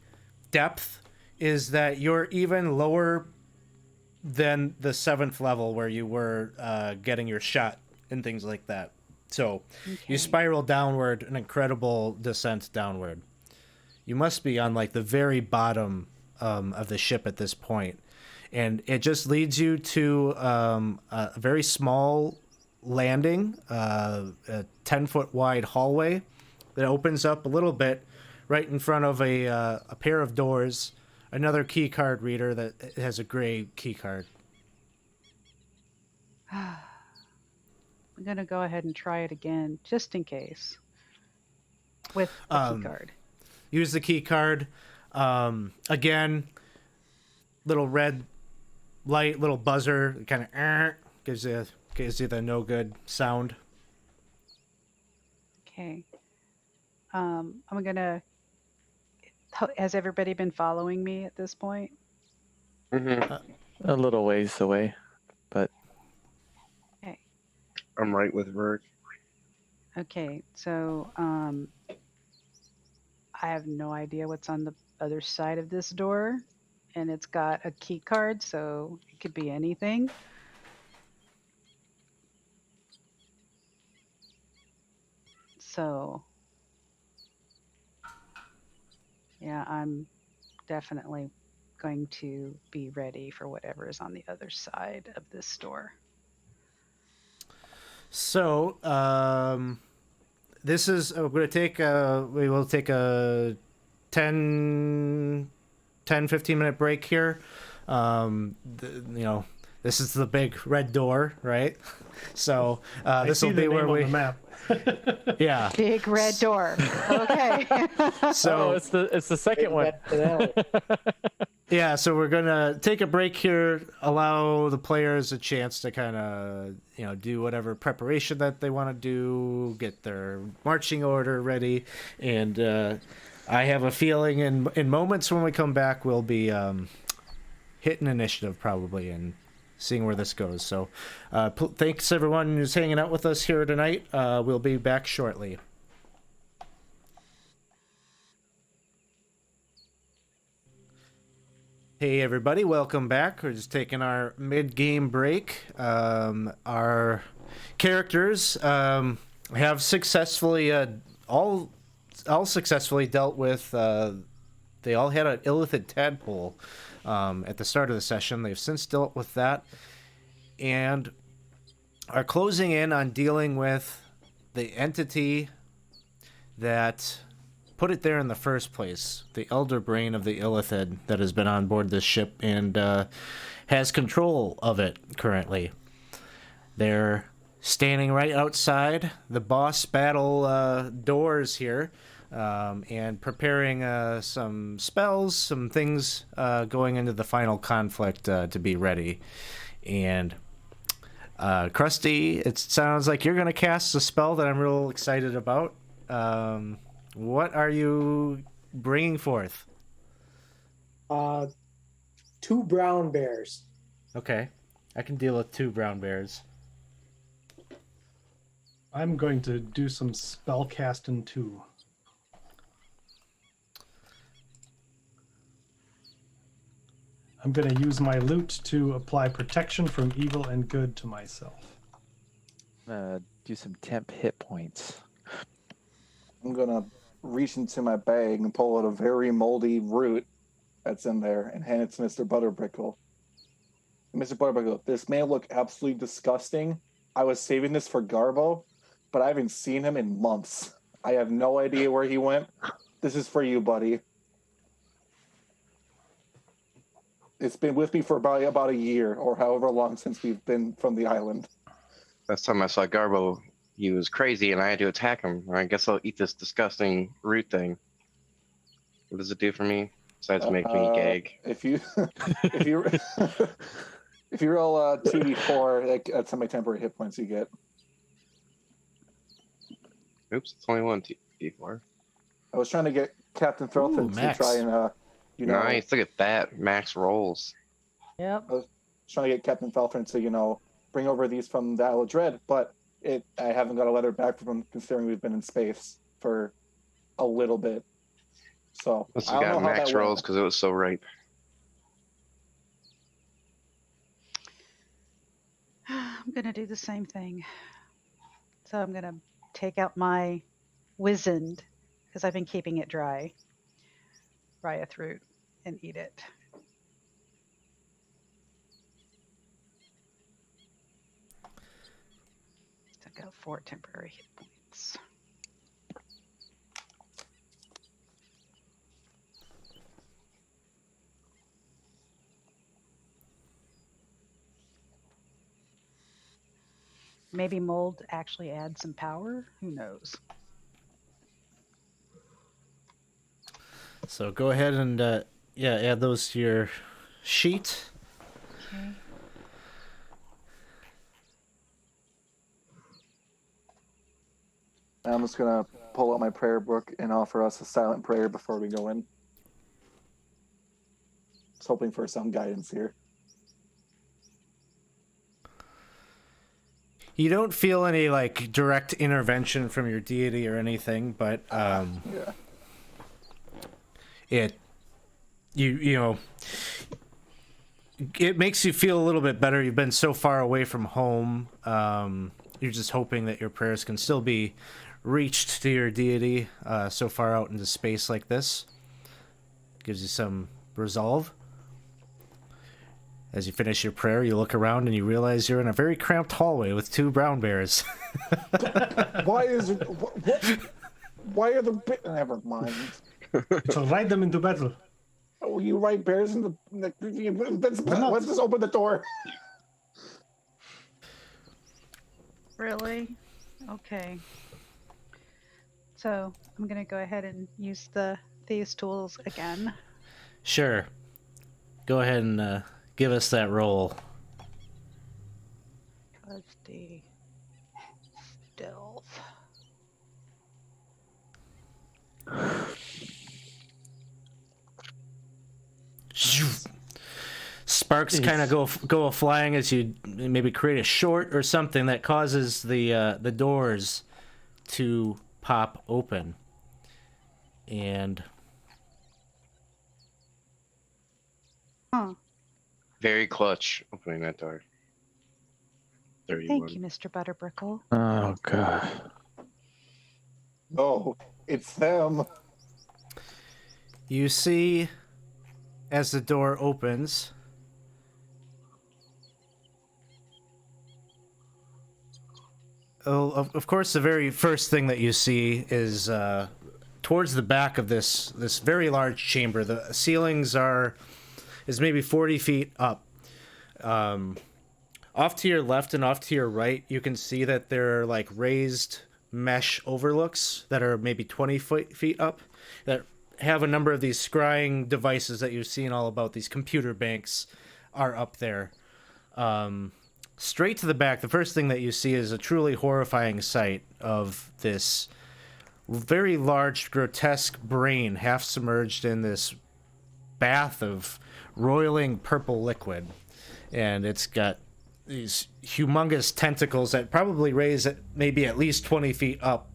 depth is that you're even lower than the 7th level where you were getting your shot and things like that. So you spiral downward, an incredible descent downward. You must be on like the very bottom of the ship at this point. And it just leads you to a very small landing, a 10-foot wide hallway that opens up a little bit right in front of a pair of doors, another key card reader that has a gray key card. I'm going to go ahead and try it again just in case with the key card. Use the key card. Again, little red light, little buzzer, kind of gives you the no good sound. Okay. I'm gonna. Has everybody been following me at this point? Mm-hmm. A little ways away, but Okay. I'm right with Vert. Okay. So I have no idea what's on the other side of this door, and it's got a key card, so it could be anything. So yeah, I'm definitely going to be ready for whatever is on the other side of this store. So, this is we're going to take we will take a 10 15 minute break here. This is the big red door, right? So this will be where we on the map. yeah. Big red door. Okay. So it's the second one. yeah, so we're gonna take a break here, allow the players a chance to kind of do whatever preparation that they want to do, get their marching order ready, and I have a feeling in moments when we come back we'll be hitting initiative probably and seeing where this goes. So thanks everyone who's hanging out with us here tonight. We'll be back shortly. Hey everybody, welcome back. We're just taking our mid-game break. Our characters have successfully all successfully dealt with. They all had an Illithid tadpole at the start of the session. They've since dealt with that and are closing in on dealing with the entity that put it there in the first place, the elder brain of the Illithid that has been on board this ship and has control of it currently. They're standing right outside the boss battle doors here and preparing some spells, some things going into the final conflict to be ready. And Krusty, it sounds like you're going to cast a spell that I'm real excited about. What are you bringing forth? 2 brown bears. Okay. I can deal with 2 brown bears. I'm going to do some spell casting too. I'm going to use my loot to apply protection from evil and good to myself. Do some temp hit points. I'm gonna reach into my bag and pull out a very moldy root that's in there and hand it to Mr. Butterbrickle. Mr. Butterbrickle, this may look absolutely disgusting. I was saving this for Garbo, but I haven't seen him in months. I have no idea where he went. This is for you, buddy. It's been with me for about a year or however long since we've been from the island. Last time I saw Garbo, he was crazy and I had to attack him. I guess I'll eat this disgusting root thing. What does it do for me besides make me gag? If you if you roll 2d4, that's how many temporary hit points you get. Oops, it's only 1 d4. I was trying to get Captain Threlton to Max. try and Nice, look at that. Max rolls. Yep. I was trying to get Captain Falcon to, bring over these from the Isle of Dread, but I haven't got a letter back from him considering we've been in space for a little bit. So Must I have don't know got how max that rolls went. because it was so ripe. I'm going to do the same thing. So I'm going to take out my wizened, because I've been keeping it dry, Ryath root, and eat it. Took out 4 temporary hit points. Maybe mold actually adds some power. Who knows? So go ahead and add those to your sheet. Okay. I'm just gonna pull out my prayer book and offer us a silent prayer before we go in. Just hoping for some guidance here. You don't feel any direct intervention from your deity or anything, but Yeah. it makes you feel a little bit better. You've been so far away from home. You're just hoping that your prayers can still be reached to your deity so far out into space like this. Gives you some resolve. As you finish your prayer, you look around and you realize you're in a very cramped hallway with 2 brown bears. Why is it? Why are the never mind? So ride them into battle. Oh, you ride bears in the. Let's just open the door. Really? Okay. So I'm gonna go ahead and use these tools again. Sure. Go ahead and give us that roll. Let's see. Stealth. Sparks kind of go flying as you maybe create a short or something that causes the doors to pop open, and Very clutch opening that door. 31. Thank you, Mr. Butterbrickle. Oh god. Oh, it's them. you see as the door opens. Oh, of course, the very first thing that you see is towards the back of this very large chamber. The ceilings is maybe 40 feet up. Off to your left and off to your right, you can see that there are like raised mesh overlooks that are maybe 20 feet up that have a number of these scrying devices that you've seen all about. These computer banks are up there. Straight to the back, the first thing that you see is a truly horrifying sight of this very large, grotesque brain half submerged in this bath of roiling purple liquid. And it's got these humongous tentacles that probably raise at maybe at least 20 feet up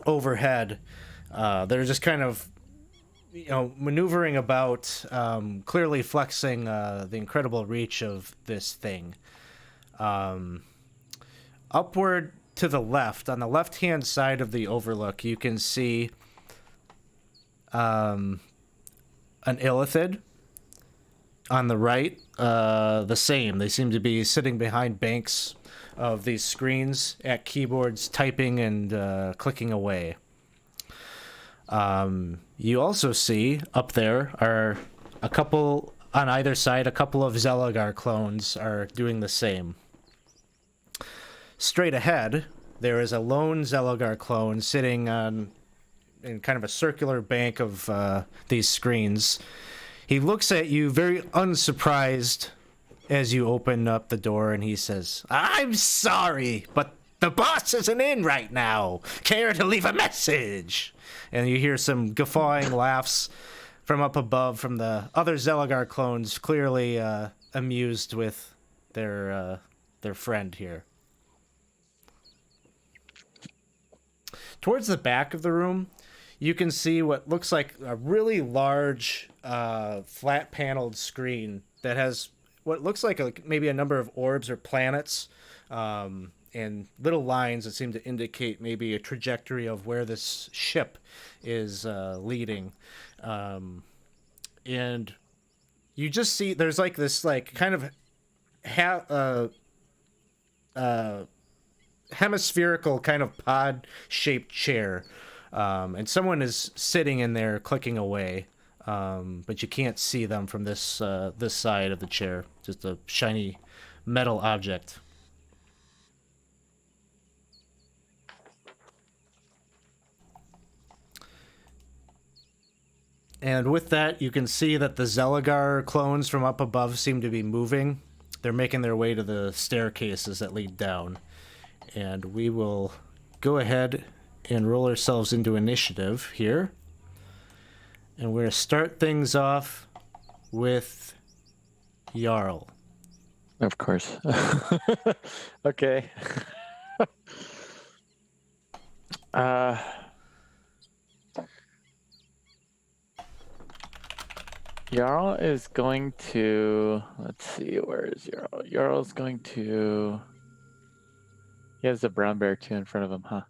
overhead. They're just kind of, maneuvering about, clearly flexing the incredible reach of this thing. Upward to the left, on the left-hand side of the overlook, you can see an illithid. On the right, the same. They seem to be sitting behind banks of these screens at keyboards, typing and clicking away. You also see up there are a couple on either side, a couple of Zelagar clones are doing the same. Straight ahead, there is a lone Zelagar clone sitting in kind of a circular bank of these screens. He looks at you very unsurprised as you open up the door, and he says, "I'm sorry, but the boss isn't in right now. Care to leave a message?" And you hear some guffawing laughs from up above from the other Zelagar clones, clearly amused with their friend here. Towards the back of the room, you can see what looks like a really large flat-paneled screen that has what looks like maybe a number of orbs or planets and little lines that seem to indicate maybe a trajectory of where this ship is leading. And you just see there's like this like kind of hemispherical kind of pod-shaped chair. And someone is sitting in there clicking away, but you can't see them from this side of the chair. Just a shiny metal object. And with that, you can see that the Zelagar clones from up above seem to be moving. They're making their way to the staircases that lead down. And we will go ahead and roll ourselves into initiative here. And we're going to start things off with Jarl. Of course. Okay. Jarl is going to, let's see, where is Jarl? Jarl's going to, he has a brown bear too in front of him, huh?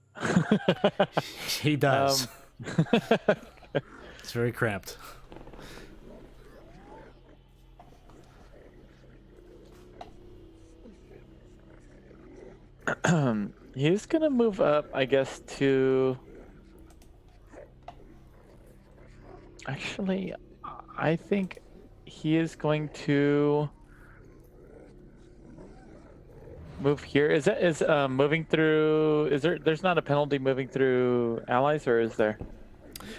He does. It's very cramped. He's gonna move up, I guess, to. Actually, I think he is going to move here. Is moving through? Is there? There's not a penalty moving through allies, or is there?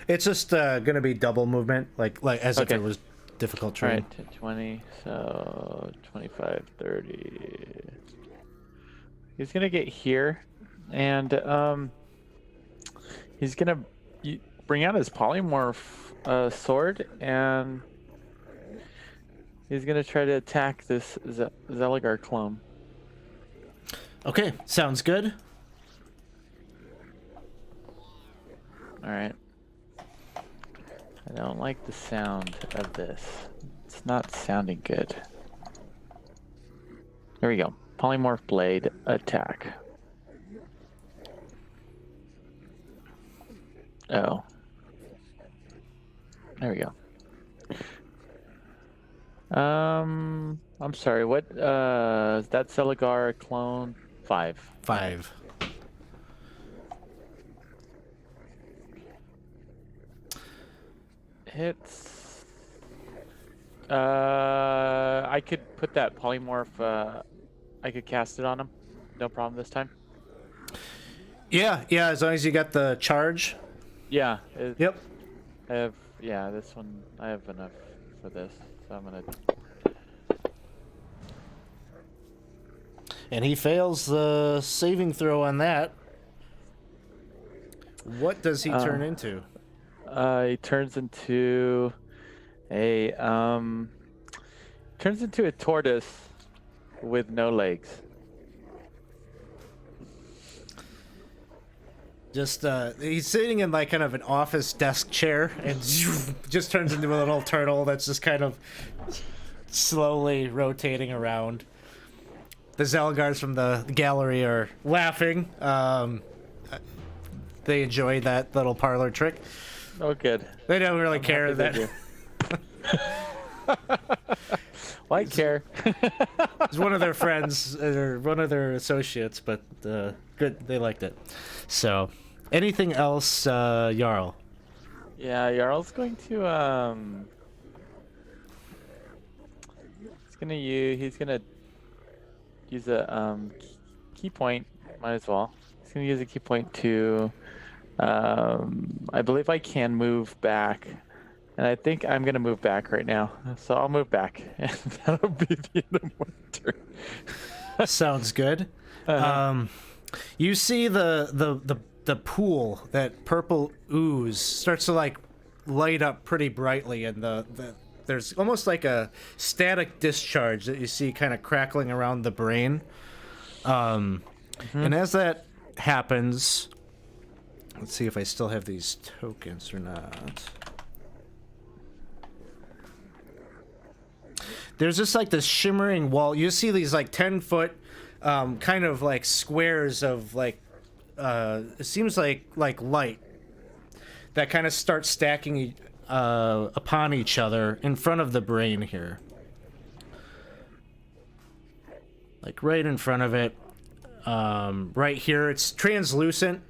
It's just gonna be double movement, like as if Okay. it was difficult All terrain. right, 20, so 25, 30. He's gonna get here, and he's gonna bring out his polymorph sword, and he's gonna try to attack this Zeligar clone. Okay, sounds good. All right. I don't like the sound of this. It's not sounding good. There we go. Polymorph blade attack. Oh. There we go. I'm sorry, what is that Zeligar clone? 5. 5. Hits. I could put that polymorph. I could cast it on him. No problem this time. Yeah, as long as you got the charge. Yeah. Yep. I have. Yeah, this one. I have enough for this, so I'm gonna. And he fails the saving throw on that. What does he turn into? He turns into a tortoise with no legs. Just he's sitting in like kind of an office desk chair and just turns into a little turtle that's just kind of slowly rotating around. The Zelgars from the gallery are laughing. They enjoy that little parlor trick. Oh, good. They don't really I'm care happy that well, I care. it's one of their friends or one of their associates, but good, they liked it. So, anything else, Jarl? Yeah, Jarl's going to he's gonna use a key point. Might as well. He's gonna use a key point to. I believe I can move back, and I think I'm gonna move back right now. So I'll move back, and that'll be the end of my turn. Sounds good. You see the pool, that purple ooze starts to like light up pretty brightly, and there's almost like a static discharge that you see kind of crackling around the brain. And as that happens, let's see if I still have these tokens or not. There's just like this shimmering wall. You see these like 10-foot kind of like squares of like it seems like light that kind of start stacking upon each other in front of the brain here. Like right in front of it. Right here, it's translucent.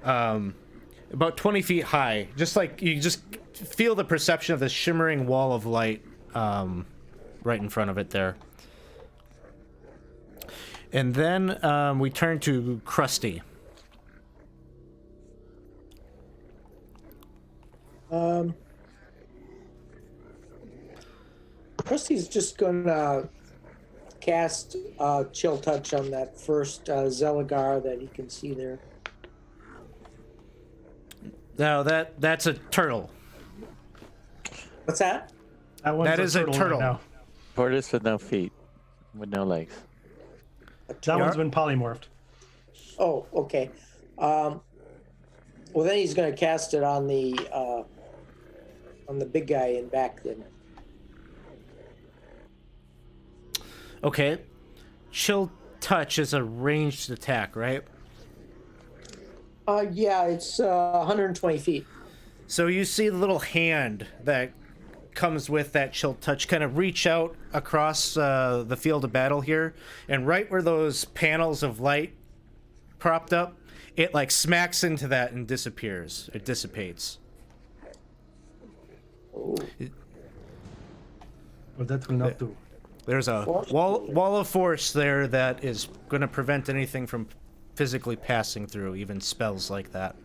About 20 feet high. Just like you just feel the perception of this shimmering wall of light right in front of it there. And then we turn to Krusty. Krusty's just gonna cast Chill Touch on that first Zeligar that he can see there. Now that's a turtle. What's that? That is a turtle. right now. Tortoise with no feet, with no legs. That one's been polymorphed. Oh, okay. Well, then he's going to cast it on the big guy in back. Then Okay. Chill Touch is a ranged attack, right? yeah, it's 120 feet. So you see the little hand that comes with that Chill Touch kind of reach out across the field of battle here, and right where those panels of light propped up, it like smacks into that and disappears. It dissipates. Oh. Well, that will not do. There's a wall of force there that is going to prevent anything from physically passing through, even spells like that.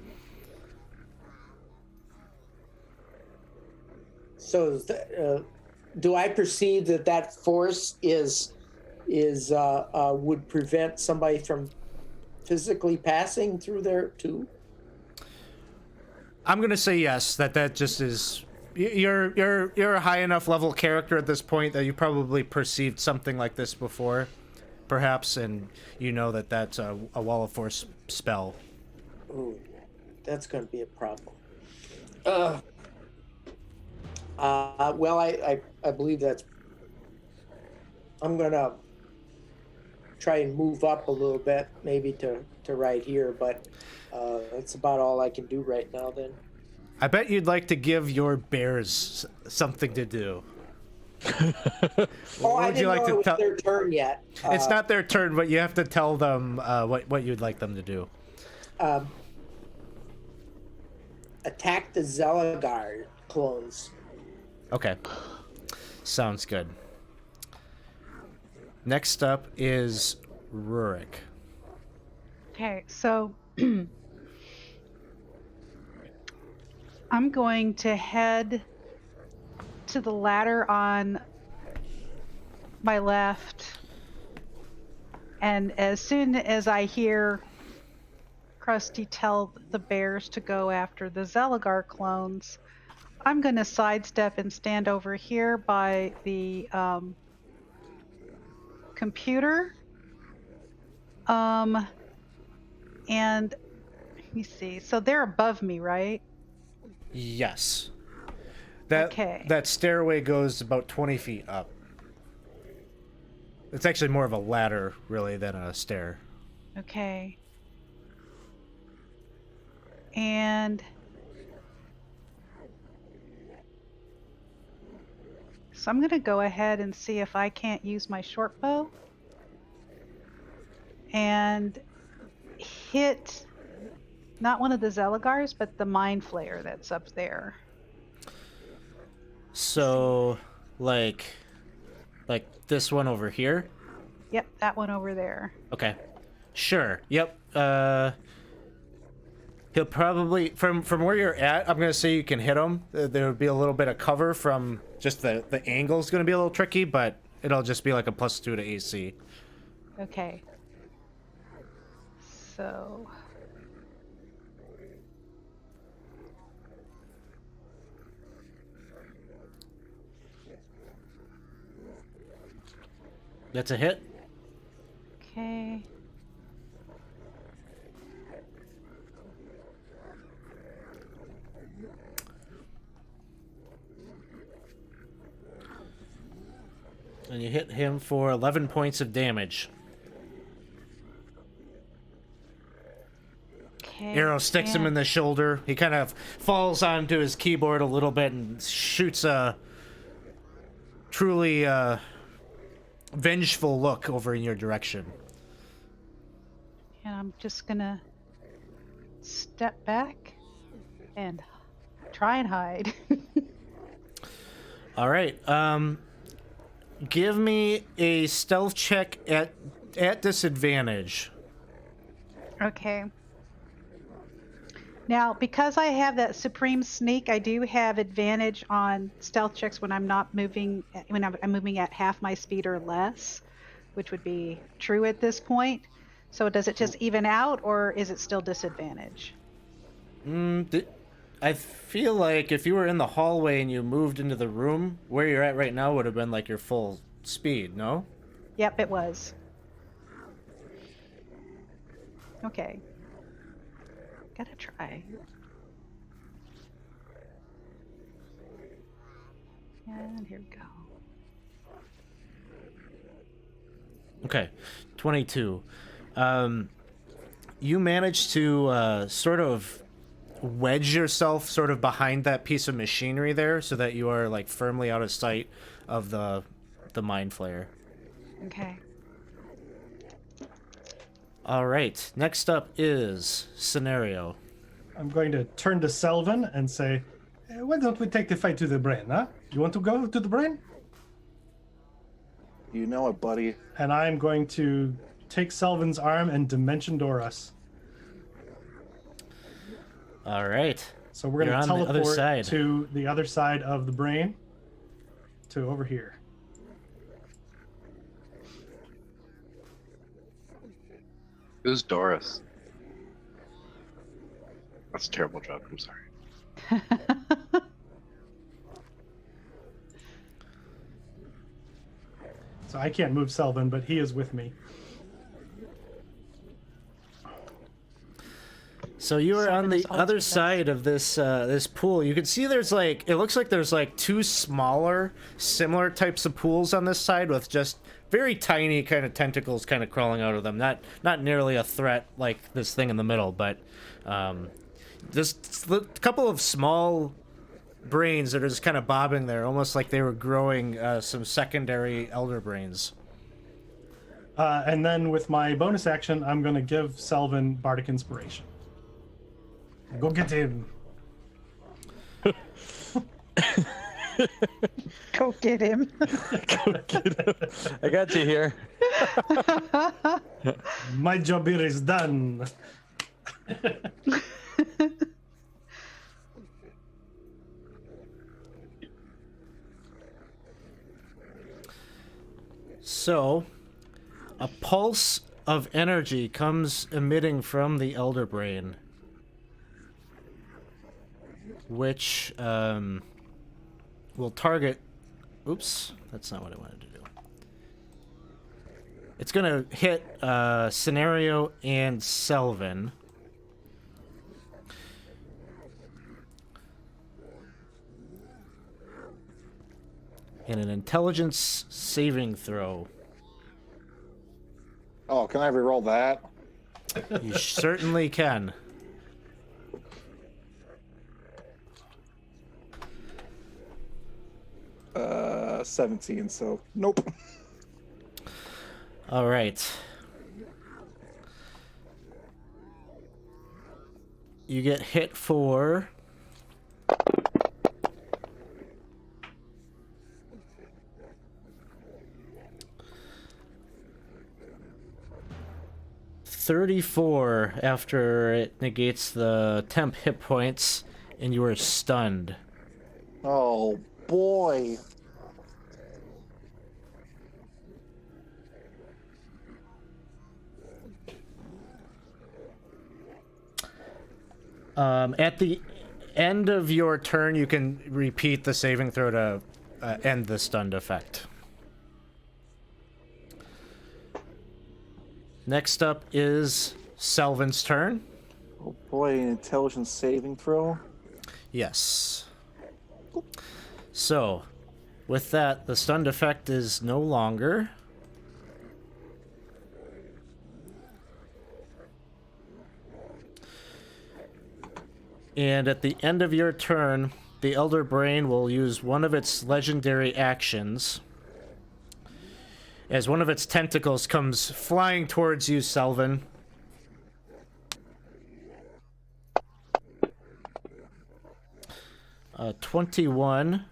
So, do I perceive that force is would prevent somebody from physically passing through there too? I'm gonna say yes. That just is. You're a high enough level character at this point that you probably perceived something like this before, perhaps, and you know that that's a wall of force spell. Ooh, that's going to be a problem. Well, I believe that's. I'm gonna try and move up a little bit, maybe to right here, but that's about all I can do right now. Then. I bet you'd like to give your bears something to do. I didn't know it was their turn yet. It's not their turn, but you have to tell them what you'd like them to do. Attack the Zelagar clones. Okay. Sounds good. Next up is Rurik. Okay, so I'm going to head to the ladder on my left, and as soon as I hear Krusty tell the bears to go after the Zelagar clones, I'm going to sidestep and stand over here by the computer. And let me see. So they're above me, right? Yes. Okay. That stairway goes about 20 feet up. It's actually more of a ladder, really, than a stair. Okay. And so I'm going to go ahead and see if I can't use my short bow and hit not one of the Zelagars, but the Mind Flayer that's up there. So, like this one over here? Yep, that one over there. Okay. Sure. Yep. He'll probably from where you're at, I'm going to say you can hit him. There would be a little bit of cover from just the angle's going to be a little tricky, but it'll just be like a +2 to AC. Okay. So That's a hit. okay. And you hit him for 11 points of damage. Okay. Arrow sticks him in the shoulder. He kind of falls onto his keyboard a little bit and shoots a truly vengeful look over in your direction. And I'm just gonna step back and try and hide. All right. Give me a stealth check at disadvantage. Okay. Now, because I have that supreme sneak, I do have advantage on stealth checks when I'm not moving, when I'm moving at half my speed or less, which would be true at this point. So does it just even out, or is it still disadvantage? I feel like if you were in the hallway and you moved into the room, where you're at right now would have been like your full speed, no? Yep, it was. Okay. Gotta try. And here we go. Okay, 22. You managed to sort of wedge yourself sort of behind that piece of machinery there so that you are like firmly out of sight of the Mind Flayer. Okay. All right. Next up is Scenario. I'm going to turn to Selvin and say, why don't we take the fight to the brain, huh? You want to go to the brain? You know it, buddy. And I'm going to take Selvin's arm and dimension door us. All right. So we're going You're to on the other teleport side. to the other side of the brain to over here. Who's Doris? That's a terrible joke. I'm sorry. So I can't move Selvin, but he is with me. So you are on the other side of this this pool. You can see there's like, it looks like there's like two smaller, similar types of pools on this side with just very tiny kind of tentacles kind of crawling out of them. Not nearly a threat like this thing in the middle, but just a couple of small brains that are just kind of bobbing there, almost like they were growing some secondary elder brains. And then with my bonus action, I'm going to give Selvin Bardic Inspiration. Go get him. Go get him. I got you here. My job here is done. So, a pulse of energy comes emitting from the elder brain, which will target. Oops, that's not what I wanted to do. It's gonna hit Scenario and Selvin. And an intelligence saving throw. Oh, can I re-roll that? You certainly can. Uh, 17, so nope. All right. You get hit for 34 after it negates the temp hit points, and you are stunned. Oh boy. At the end of your turn, you can repeat the saving throw to end the stunned effect. Next up is Selvin's turn. Oh boy, an intelligence saving throw. Yes. So, with that, the stunned effect is no longer. And at the end of your turn, the Elder Brain will use one of its legendary actions as one of its tentacles comes flying towards you, Selvin. Uh, 21.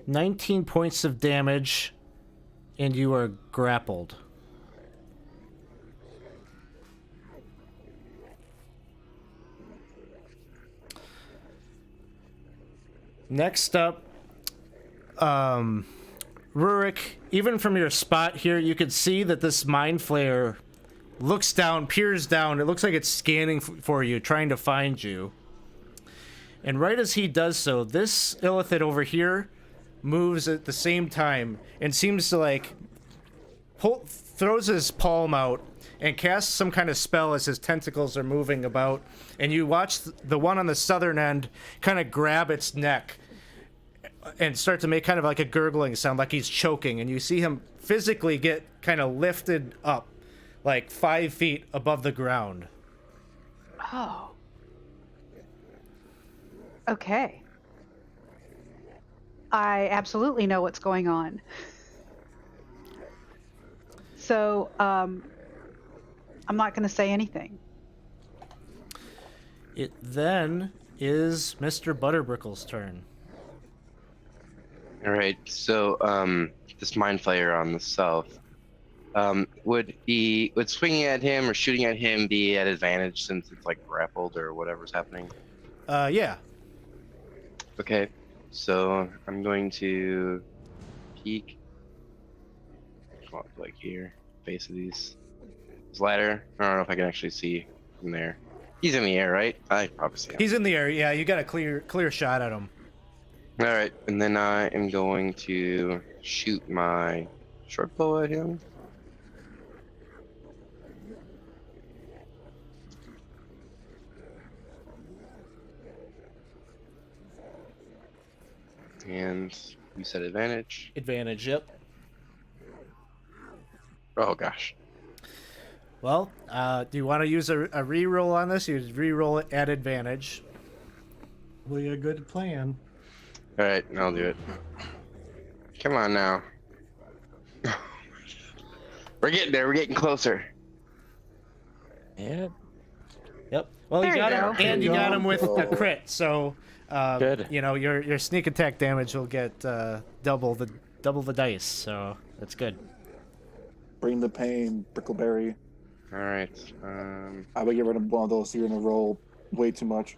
"19 points of damage, and you are grappled." Next up, Rurik, even from your spot here, you can see that this Mind Flayer looks down, peers down. It looks like it's scanning for you, trying to find you. And right as he does so, this Illithid over here moves at the same time and seems to like throws his palm out and casts some kind of spell as his tentacles are moving about, and you watch the one on the southern end kind of grab its neck and start to make kind of like a gurgling sound, like he's choking, and you see him physically get kind of lifted up like 5 feet above the ground. Oh. Okay. I absolutely know what's going on. So, I'm not going to say anything. It then is Mr. Butterbrickle's turn. All right. So, this mind flayer on the south, would swinging at him or shooting at him be at advantage since it's like grappled or whatever's happening? Yeah. Okay. So I'm going to peek. Come up like here, face of these. This ladder. I don't know if I can actually see from there. He's in the air, right? I probably see him. He's in the air. Yeah, you got a clear shot at him. All right, and then I am going to shoot my short bow at him. And you said advantage. Advantage, yep. Oh gosh. Well, do you want to use a reroll on this? You reroll it at advantage. Really a good plan. All right, I'll do it. Come on now. We're getting there. We're getting closer. Yeah. Yep. Well, There you you got go. him, and you got him with a crit. So, Good. you know, your sneak attack damage will get double the dice. So that's good. Bring the pain, Brickleberry. All right. I would get rid of one of those. You're gonna roll way too much.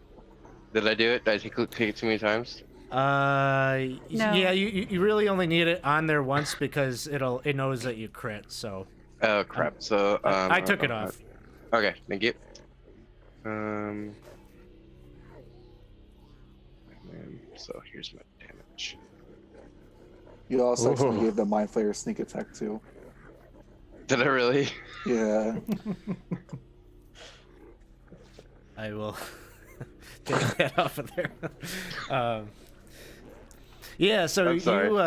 Did I do it? Did I take it too many times? No. Yeah, you really only need it on there once because it knows that you crit. So Oh crap. So I took it off. Okay, thank you. So here's my damage. You also actually Ooh. gave the Mind Flayer sneak attack too. Did I really? Yeah. I will take that off of there. Yeah, so I'm sorry. you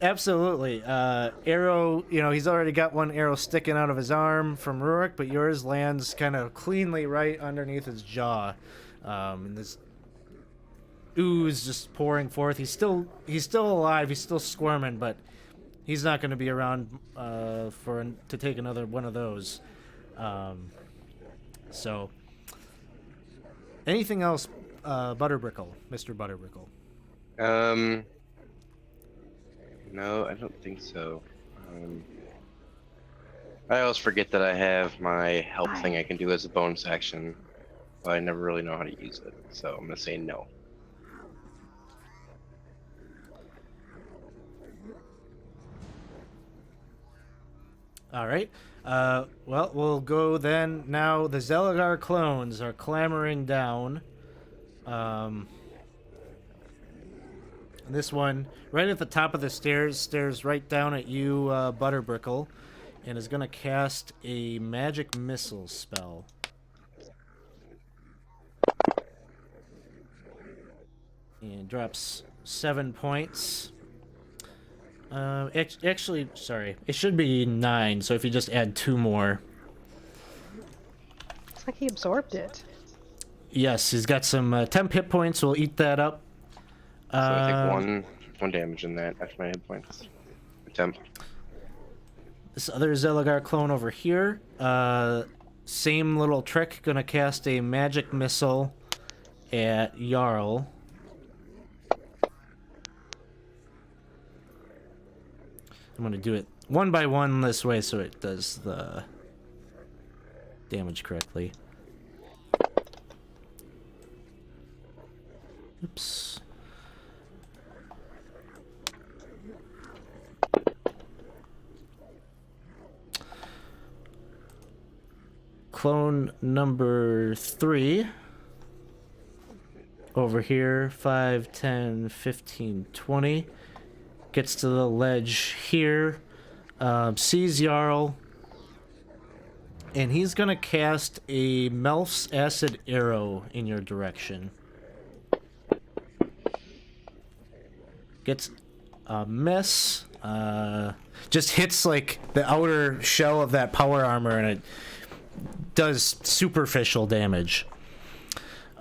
absolutely arrow. You know, he's already got one arrow sticking out of his arm from Rurik, but yours lands kind of cleanly right underneath his jaw, and this ooze just pouring forth. He's still alive. He's still squirming, but he's not going to be around to take another one of those. So, anything else, Butterbrickle, Mr. Butterbrickle? No, I don't think so. I always forget that I have my help thing I can do as a bonus action, but I never really know how to use it, so I'm gonna say no. All right. Well, we'll go then. Now the Zelagar clones are clamoring down. This one, right at the top of the stairs, stares right down at you, Butterbrickle, and is going to cast a magic missile spell. And drops 7 points. Actually, sorry, it should be 9, so if you just add 2 more. Looks like he absorbed it. Yes, he's got some temp hit points, we'll eat that up. So I take one damage in that after my hit points. Attempt. This other Zelagar clone over here, same little trick, gonna cast a magic missile at Jarl. I'm gonna do it one by one this way so it does the damage correctly. Oops. Clone number 3 over here, 5, 10, 15, 20, gets to the ledge here, sees Jarl, and he's gonna cast a Melf's Acid Arrow in your direction. Gets a miss, just hits like the outer shell of that power armor, and it does superficial damage.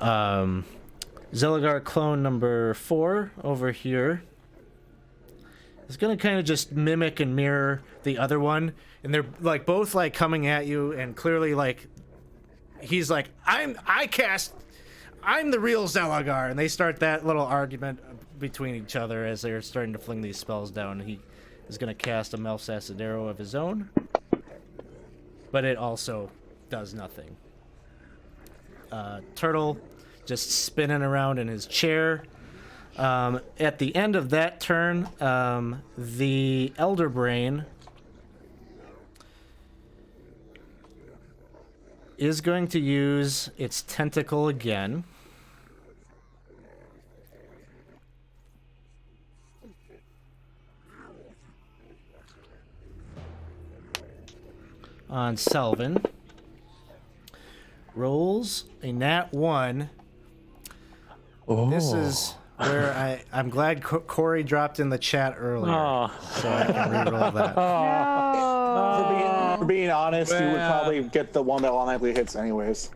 Zeligar clone number 4 over here is gonna kind of just mimic and mirror the other one, and they're like both like coming at you, and clearly like he's like, I'm the real Zeligar, and they start that little argument between each other as they're starting to fling these spells down. He is gonna cast a Malsacid arrow of his own, but it also does nothing. Turtle just spinning around in his chair. At the end of that turn, the Elder Brain is going to use its tentacle again. On Selvin. Rolls a nat 1. Oh. This is where I'm glad Corey dropped in the chat earlier, so I can reroll that. No. For being honest, you would Well. probably get the one that automatically hits anyways.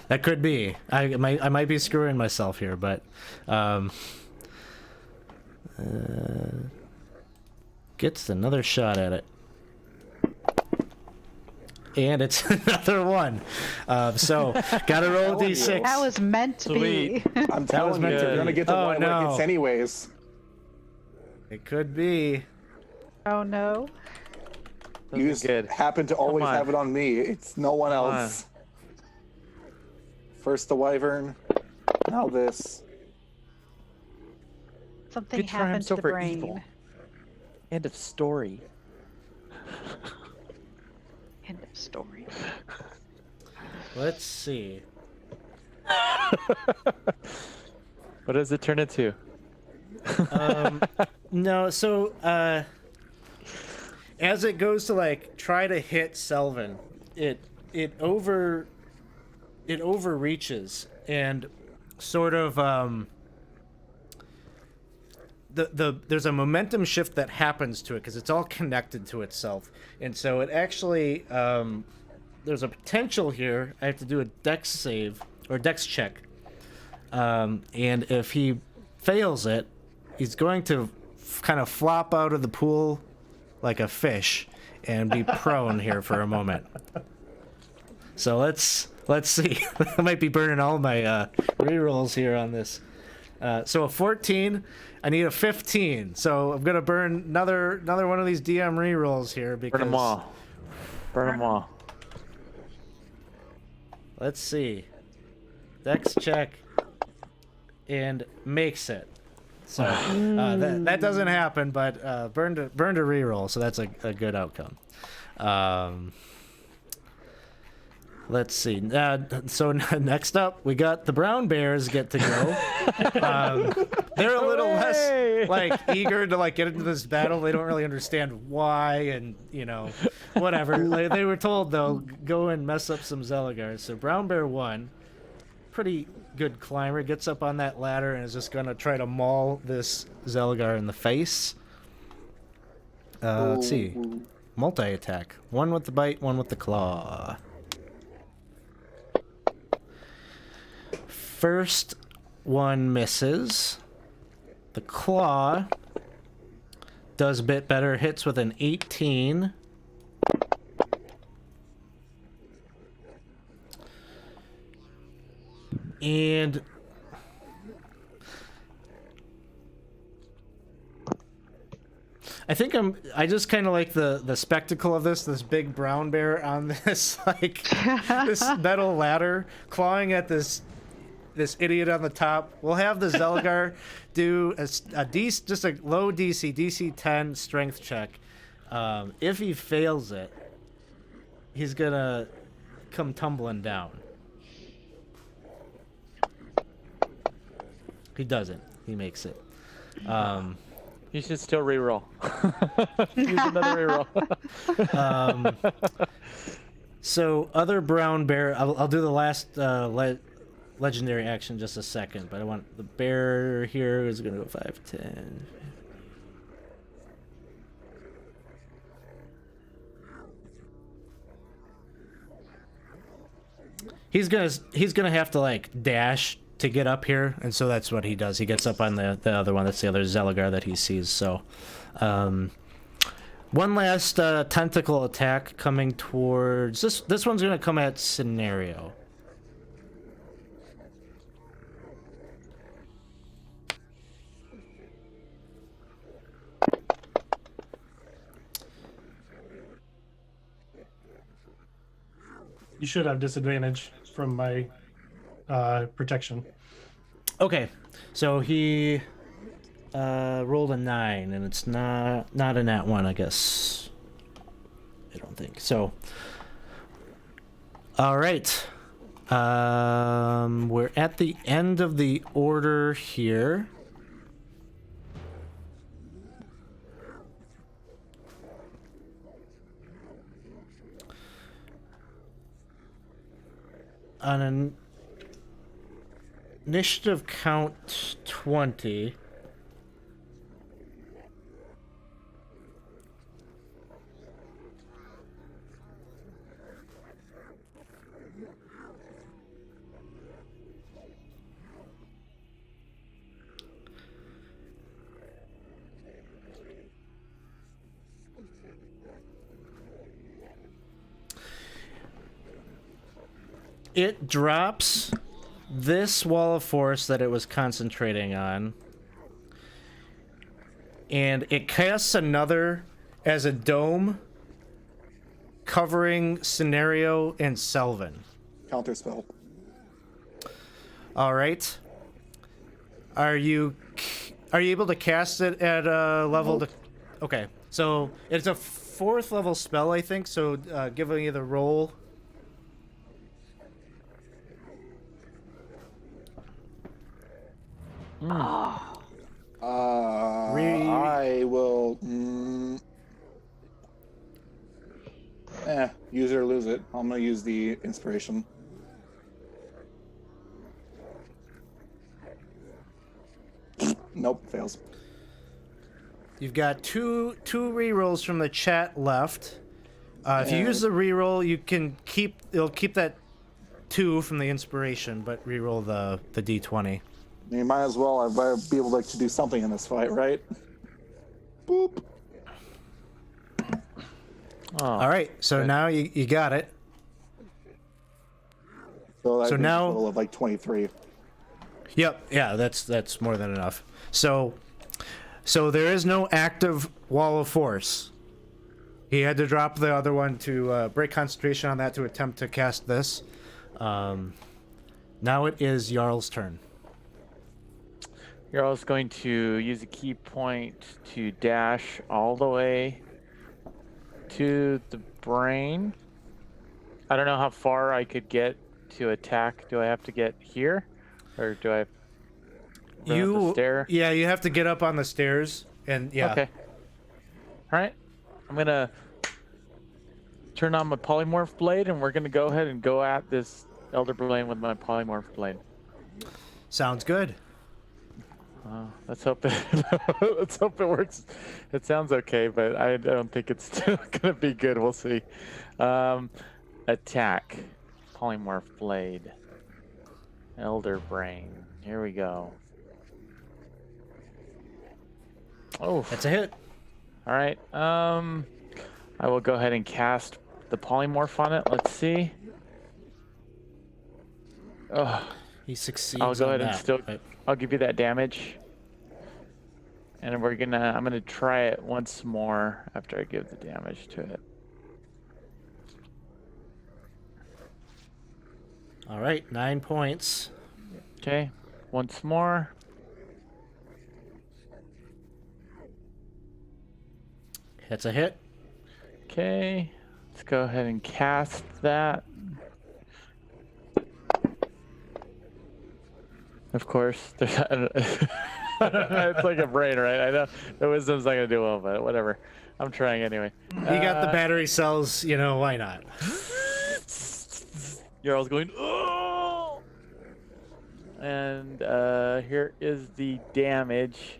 That could be. I might be screwing myself here, but gets another shot at it. And it's another one. So, gotta roll a d6. That was meant to be. I'm telling you, meant to you're be. gonna get the Oh, one that no. hits anyways. It could be. Oh no. You just good. happen to always on. have it on me. It's no one Come on. else. First the wyvern, now this. Something Good happened triumphs to the over brain. evil. End of story. End of story. Let's see. What does it turn into? No, so as it goes to like try to hit Selvin, it overreaches and sort of there's a momentum shift that happens to it because it's all connected to itself, and so it actually there's a potential here. I have to do a dex save or dex check, and if he fails it, he's going to kind of flop out of the pool like a fish and be prone here for a moment. So let's see. I might be burning all my rerolls here on this. So a 14. I need a 15. So I'm gonna burn another one of these DM rerolls here because Burn them all. Burn them all. let's see. Dex check and makes it. So that doesn't happen, but burn to reroll, so that's a good outcome. Let's see. So next up, we got the brown bears get to go. They're a little less like eager to like get into this battle. They don't really understand why, and whatever. Like, they were told they'll go and mess up some Zeligars. So brown bear 1, pretty good climber, gets up on that ladder and is just gonna try to maul this Zeligar in the face. Let's see. Multi-attack. 1 with the bite, 1 with the claw. First one misses. The claw does a bit better, hits with an 18. And I just kind of like the spectacle of this big brown bear on this this metal ladder clawing at this idiot on the top. We'll have the Zeligar do just a low DC 10 strength check. If he fails it, he's gonna come tumbling down. He doesn't. He makes it. You should still reroll. Use another reroll. So other brown bear. I'll do the last legendary action in just a second, but I want the bear here is gonna go 5, 10. he's gonna have to like dash to get up here, and so that's what he does. He gets up on the other one. That's the other Zeligar that he sees. So, one last tentacle attack coming towards this. This one's gonna come at Scenario. You should have disadvantage from my protection. Okay, so he rolled a 9, and it's not a nat 1, I guess. I don't think so. All right, we're at the end of the order here. On an initiative count 20. It drops this wall of force that it was concentrating on, and it casts another as a dome covering Scenario and Selvin. Counter spell. All right. Are you able to cast it at a level? Nope. Okay, so it's a 4th level spell, I think. So give me the roll. I will. Use it or lose it. I'm gonna use the inspiration. Nope, fails. You've got two rerolls from the chat left. If you use the reroll, you can it'll keep that 2 from the inspiration, but reroll the d20. You might as well. I better be able to do something in this fight, right? Boop. Oh, All right, so now you got it. So So that now- a total of like 23. Yep, yeah, that's more than enough. So there is no active wall of force. He had to drop the other one to break concentration on that to attempt to cast this. Now it is Jarl's turn. You're also going to use a key point to dash all the way to the brain. I don't know how far I could get to attack. Do I have to get here? Or do I run up the stair? Yeah, you have to get up on the stairs, and yeah. Okay. All right. I'm going to turn on my polymorph blade, and we're going to go ahead and go at this Elder Brain with my polymorph blade. Sounds good. Let's hope it works. It sounds okay, but I don't think it's gonna be good. We'll see. Attack. Polymorph blade. Elder Brain. Here we go. Oh, That's a hit. all right. I will go ahead and cast the polymorph on it. Let's see. Oh, He succeeds. I'll go on ahead and that, still. but- I'll give you that damage. And I'm gonna try it once more after I give the damage to it. All right, 9 points. Okay, once more. That's a hit. Okay, let's go ahead and cast that. Of course, there's, it's like a brain, right? I know the wisdom's not gonna do well, but whatever. I'm trying anyway. You got the battery cells, why not? Jarl's going, oh! And here is the damage.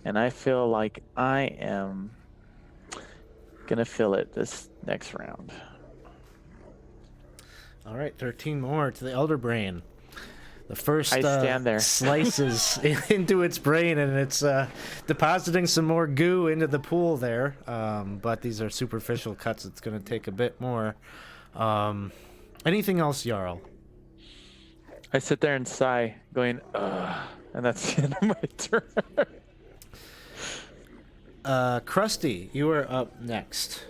And I feel like I am gonna fill it this next round. All right, 13 more to the Elder Brain. The first I stand there. slices into its brain, and it's depositing some more goo into the pool there. But these are superficial cuts. It's going to take a bit more. Anything else, Jarl? I sit there and sigh, going, ugh, and that's the end of my turn. Krusty, you are up next.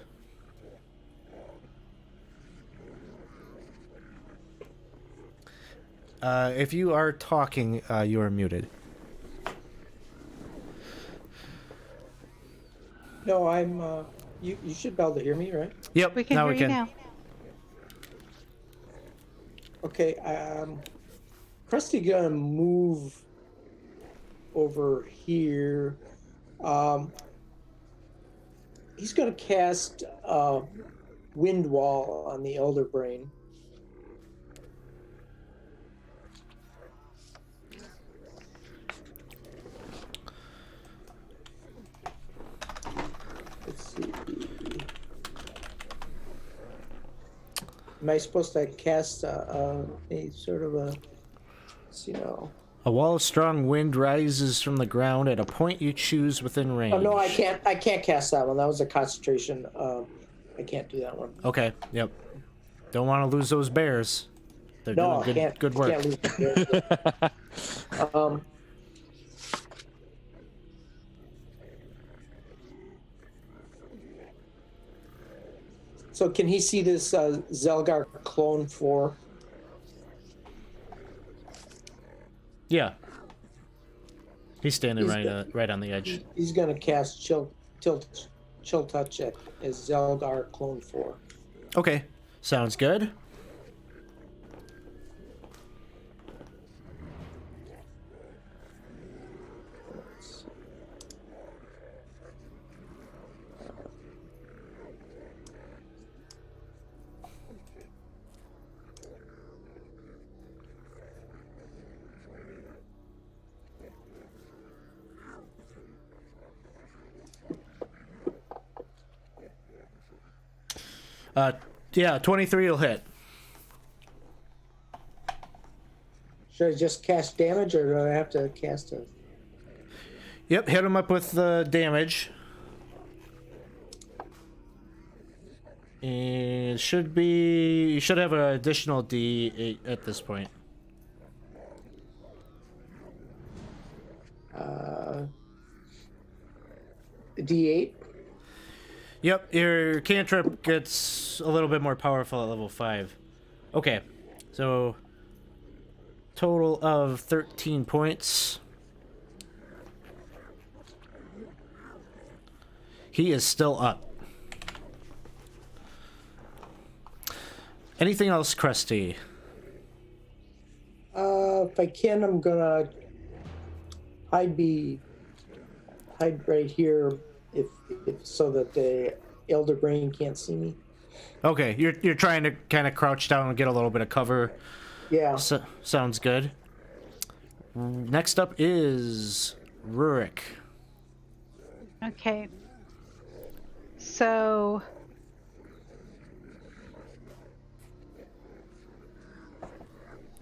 If you are talking, you are muted. No, I'm. You should be able to hear me, right? Yep, We can now hear we you can. now. Okay. Krusty gonna move over here. He's gonna cast Wind Wall on the Elder Brain. Let's see. Am I supposed to cast a sort of a, A wall of strong wind rises from the ground at a point you choose within range. Oh no, I can't. I can't cast that one. That was a concentration. I can't do that one. Okay, yep. Don't want to lose those bears. They're No, I doing can't. good work. Can't lose the So can he see this Zelgar clone 4? Yeah. He's standing He's right good. right on the edge. He's gonna cast chill touch at as Zelgar clone 4. Okay, sounds good. Yeah, 23 will hit. Should I just cast damage, or do I have to cast a? Yep, hit him up with the damage. And should be, you should have an additional D8 at this point. D8. Yep, your cantrip gets a little bit more powerful at level 5. Okay, so total of 13 points. He is still up. Anything else, Krusty? If I can, I'm gonna hide right here, if so that the Elder Brain can't see me. Okay, you're trying to kind of crouch down and get a little bit of cover. Yeah. Sounds good. Next up is Rurik. Okay. So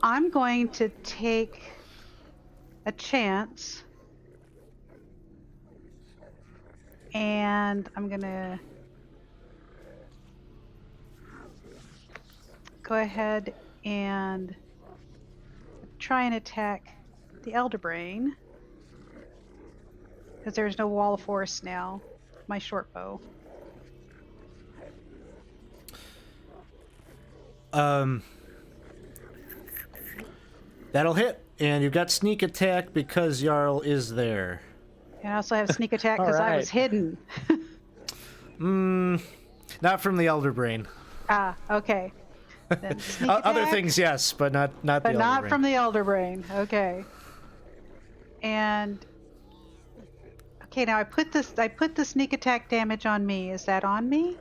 I'm going to take a chance, and I'm gonna go ahead and try and attack the Elder Brain, because there's no wall of force now. My short bow. That'll hit, and you've got sneak attack because Jarl is there. And I also have sneak attack because I was hidden. Not from the Elder Brain. Ah, okay. Then sneak Other attack, things, yes, but not the but Elder not Brain. from the Elder Brain. Okay. And okay, now I put the sneak attack damage on me. Is that on me?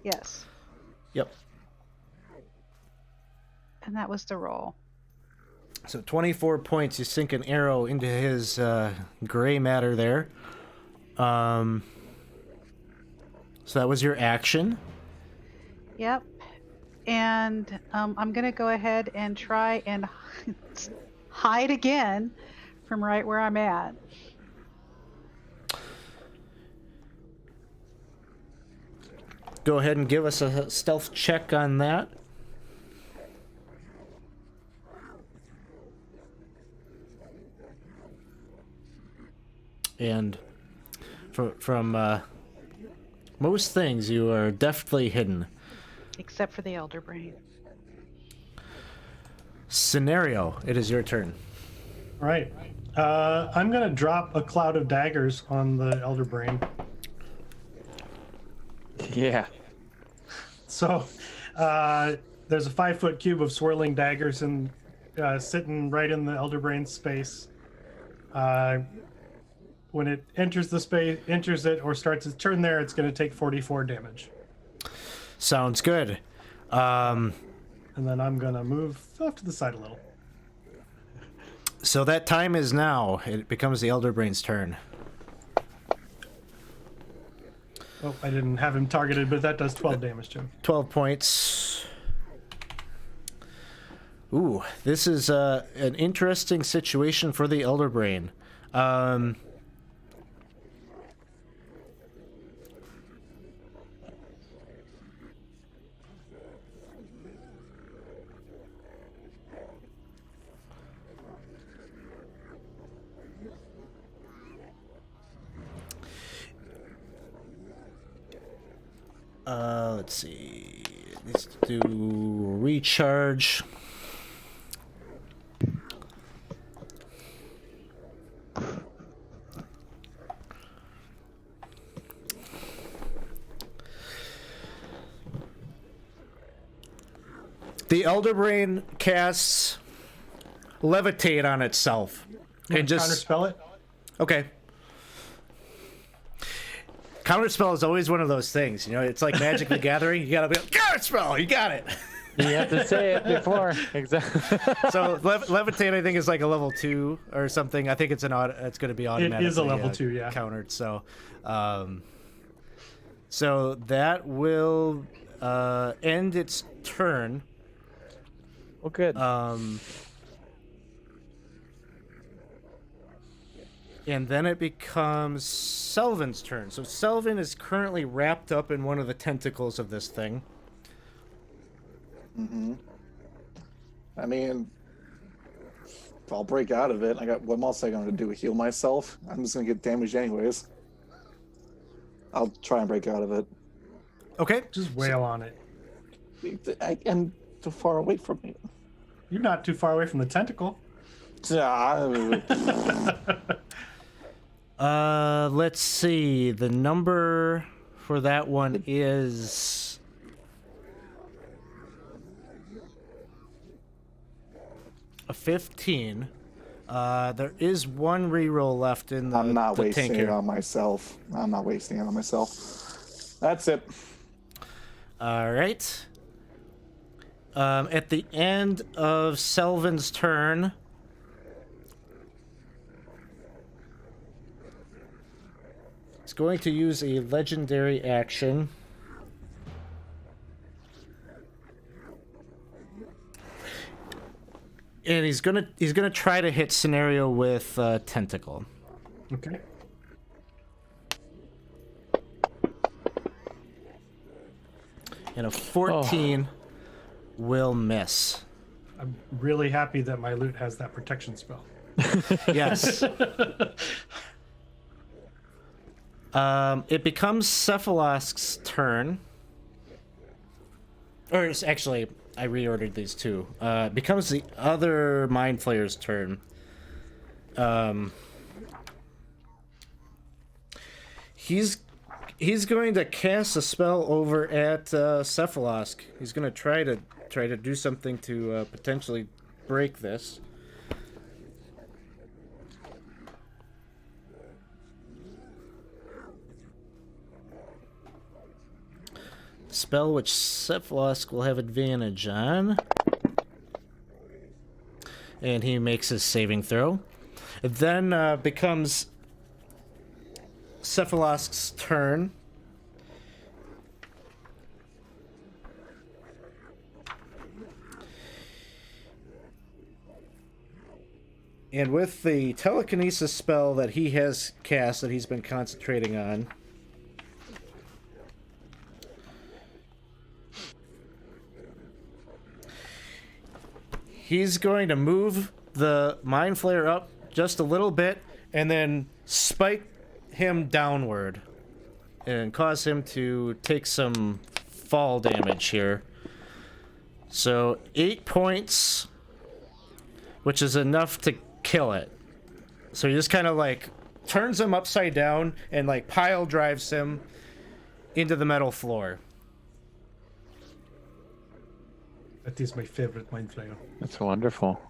Yes. Yep. And that was the roll. So 24 points. You sink an arrow into his gray matter there. So that was your action. Yep. and I'm going to go ahead and try and hide again from right where I'm at. Go ahead and give us a stealth check on that. And from most things, you are deftly hidden. Except for the Elder Brain. Scenario, it is your turn. All right. I'm going to drop a cloud of daggers on the Elder Brain. Yeah. So there's a 5-foot cube of swirling daggers and sitting right in the Elder Brain's space. When it enters the space, enters it, or starts its turn there, it's going to take 44 damage. Sounds good. And then I'm going to move off to the side a little. So that time is now. It becomes the Elder Brain's turn. Oh, I didn't have him targeted, but that does 12 damage to him. 12 points. Ooh, this is an interesting situation for the Elder Brain. Let's see. It needs to do recharge. The Elder Brain casts Levitate on itself. And just counterspell it? Okay. Counterspell is always one of those things, you know. It's like Magic the Gathering. You gotta be like, counterspell. You got it. You have to say it before. Exactly. So levitate, I think, is like a level 2 or something. I think it's it's going to be automatically. It is a level 2, yeah. Countered. So, so that will end its turn. Well, good. And then it becomes Selvin's turn. So Selvin is currently wrapped up in one of the tentacles of this thing. Mm-hmm. I mean, if I'll break out of it. What else am I going to do? Heal myself? I'm just going to get damaged anyways. I'll try and break out of it. Okay. Just wail on it. I am too far away from it. You're not too far away from the tentacle. Let's see. The number for that one is a 15. There is one reroll left in the I'm not the wasting tanker. it on myself. I'm not wasting it on myself. That's it. All right. At the end of Selvin's turn, he's going to use a legendary action. And he's gonna try to hit Scenario with Tentacle. Okay. And a 14 will miss. I'm really happy that my loot has that protection spell. Yes. It becomes Cephalosk's turn. Or it's actually, I reordered these two. It becomes the other Mind Flayer's turn. He's going to cast a spell over at Cephalosk. He's going to try to do something to potentially break this. Spell which Cephalosk will have advantage on. And he makes his saving throw. It then becomes Cephalosk's turn. And with the telekinesis spell that he has cast, that he's been concentrating on, he's going to move the Mind Flayer up just a little bit and then spike him downward and cause him to take some fall damage here. So 8 points, which is enough to kill it. So he just kind of like turns him upside down and like pile drives him into the metal floor. That is my favorite Mind Flayer. That's wonderful.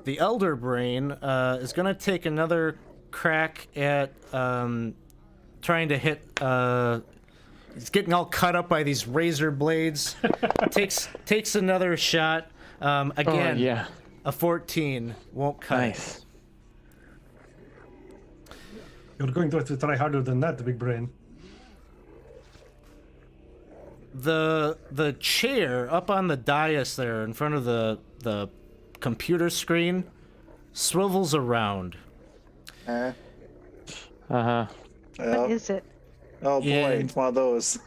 The Elder Brain is going to take another crack at trying to hit. He's getting all cut up by these razor blades. takes another shot. Again, yeah. A 14 won't cut. Nice. You're going to have to try harder than that, Big Brain. The chair up on the dais there in front of the computer screen swivels around. Uh huh. What is it? Oh boy, Yeah. it's one of those.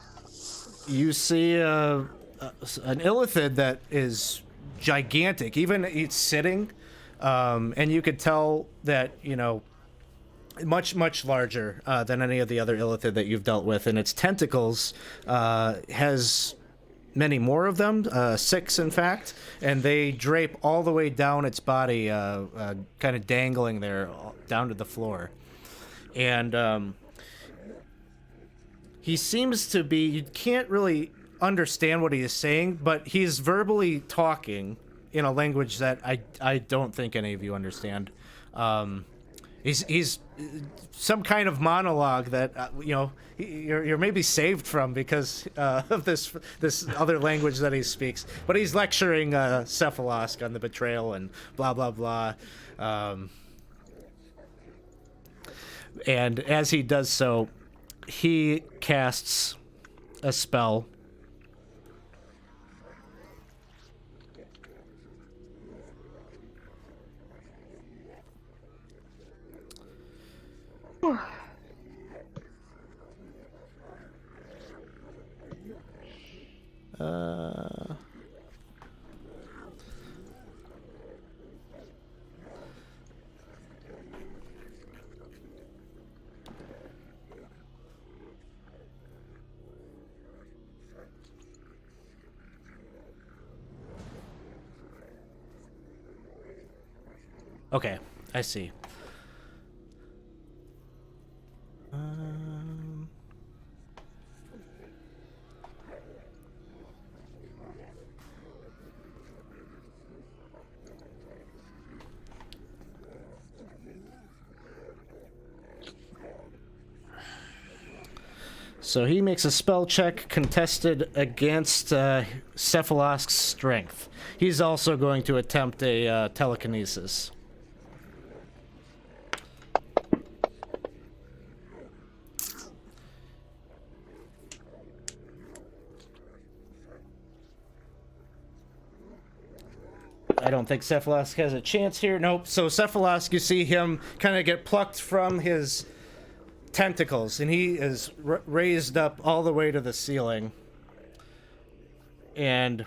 You see an illithid that is gigantic. Even it's sitting, and you could tell that, you know, much larger than any of the other illithid that you've dealt with, and its tentacles has many more of them, 6 in fact, and they drape all the way down its body, kind of dangling there down to the floor. And he seems to be, you can't really understand what he is saying, but he's verbally talking in a language that I don't think any of you understand. He's some kind of monologue that you know you're maybe saved from because of this other language that he speaks. But he's lecturing Cephalosk on the betrayal and blah blah blah. And as he does so, he casts a spell. Okay, I see. So he makes a spell check contested against Cephalosk's strength. He's also going to attempt a telekinesis. I don't think Cephalosk has a chance here. Nope. So Cephalosk, you see him kind of get plucked from his tentacles, and he is raised up all the way to the ceiling and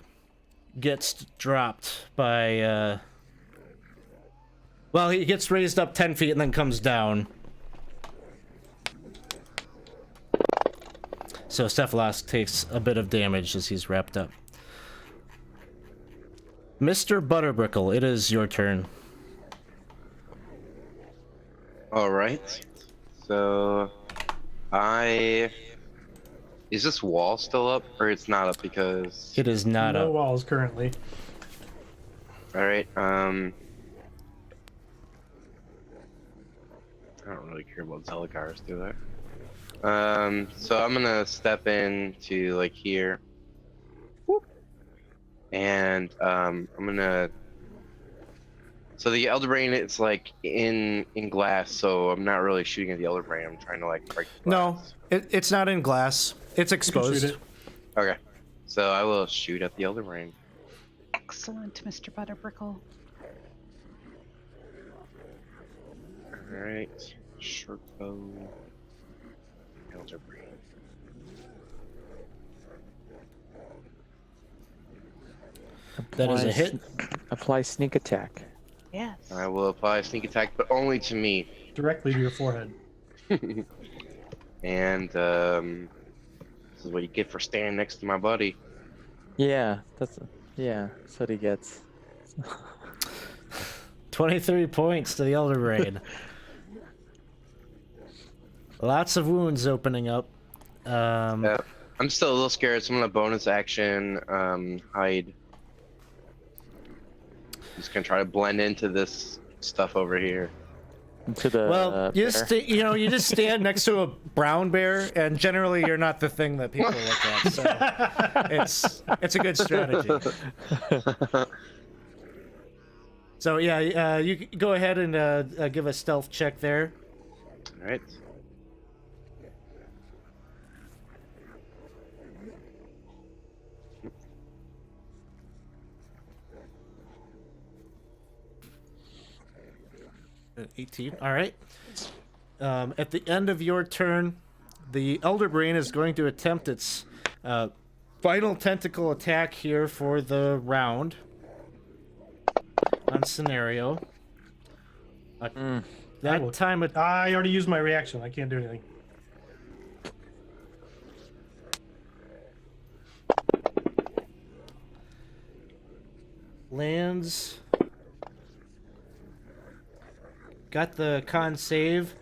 gets dropped by well, he gets raised up 10 feet and then comes down. So Cephalosk takes a bit of damage as he's wrapped up. Mr. Butterbrickle, it is your turn. All right. So, is this wall still up, or it's not up because? It is not No up. walls currently. All right. I don't really care about Zeligars, do I? So I'm gonna step in to like here. Whoop. And I'm gonna. So the Elder Brain, it's like in glass, so I'm not really shooting at the Elder Brain. I'm trying to like break the No, glass. it's not in glass. It's You can shoot exposed. it. Okay. So I will shoot at the Elder Brain. Excellent, Mr. Butterbrickle. Alright. Shurko. Elder Brain. That is a Apply hit. Apply sneak attack. Yes. I will apply sneak attack, but only to me. Directly to your forehead. And this is what you get for standing next to my buddy. Yeah, that's what he gets. 23 points to the Elder Brain. Lots of wounds opening up. I'm still a little scared, so I'm gonna bonus action hide. Just gonna try to blend into this stuff over here. To the Well, you bear. you just stand next to a brown bear, and generally you're not the thing that people look at. So it's a good strategy. So yeah, you go ahead and give a stealth check there. All right. An 18. All right. At the end of your turn, the Elder Brain is going to attempt its final tentacle attack here for the round on scenario. That time it I already used my reaction. I can't do anything. lands. Got the con save,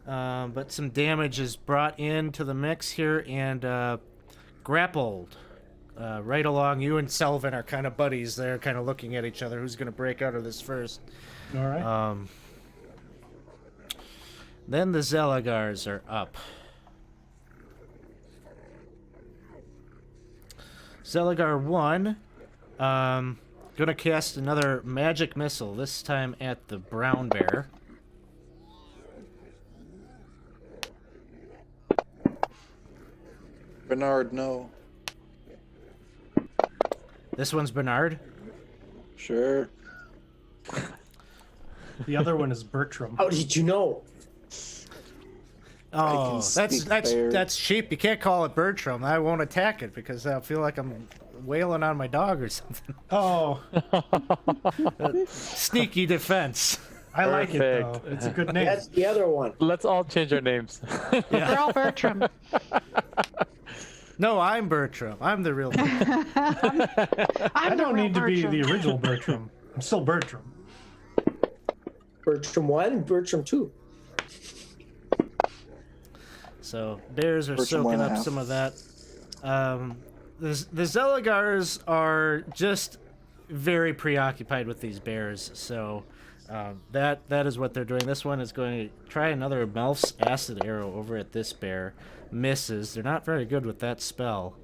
but some damage is brought into the mix here and grappled. Right along, you and Selvin are kind of buddies there, kind of looking at each other. Who's going to break out of this first? All right. Then the Zelagars are up. Zelagar 1, gonna cast another magic missile, this time at the brown bear. Bernard, no. This one's Bernard. Sure. The other one is Bertram. How did you know? Oh, speak bear. that's cheap. You can't call it Bertram. I won't attack it because I feel like I'm wailing on my dog or something. Oh, Sneaky defense. I like it though. Perfect. It's a good name. That's the other one. Let's all change our names. They're all Bertram. No, I'm Bertram. I'm the real Bertram. I don't need to be the original Bertram. I'm still Bertram. Bertram 1, Bertram 2. So bears are Bertram soaking 1.5. up some of that. The Zelagars are just very preoccupied with these bears, so that is what they're doing. This one is going to try another Melf's acid arrow over at this bear. Misses. They're not very good with that spell.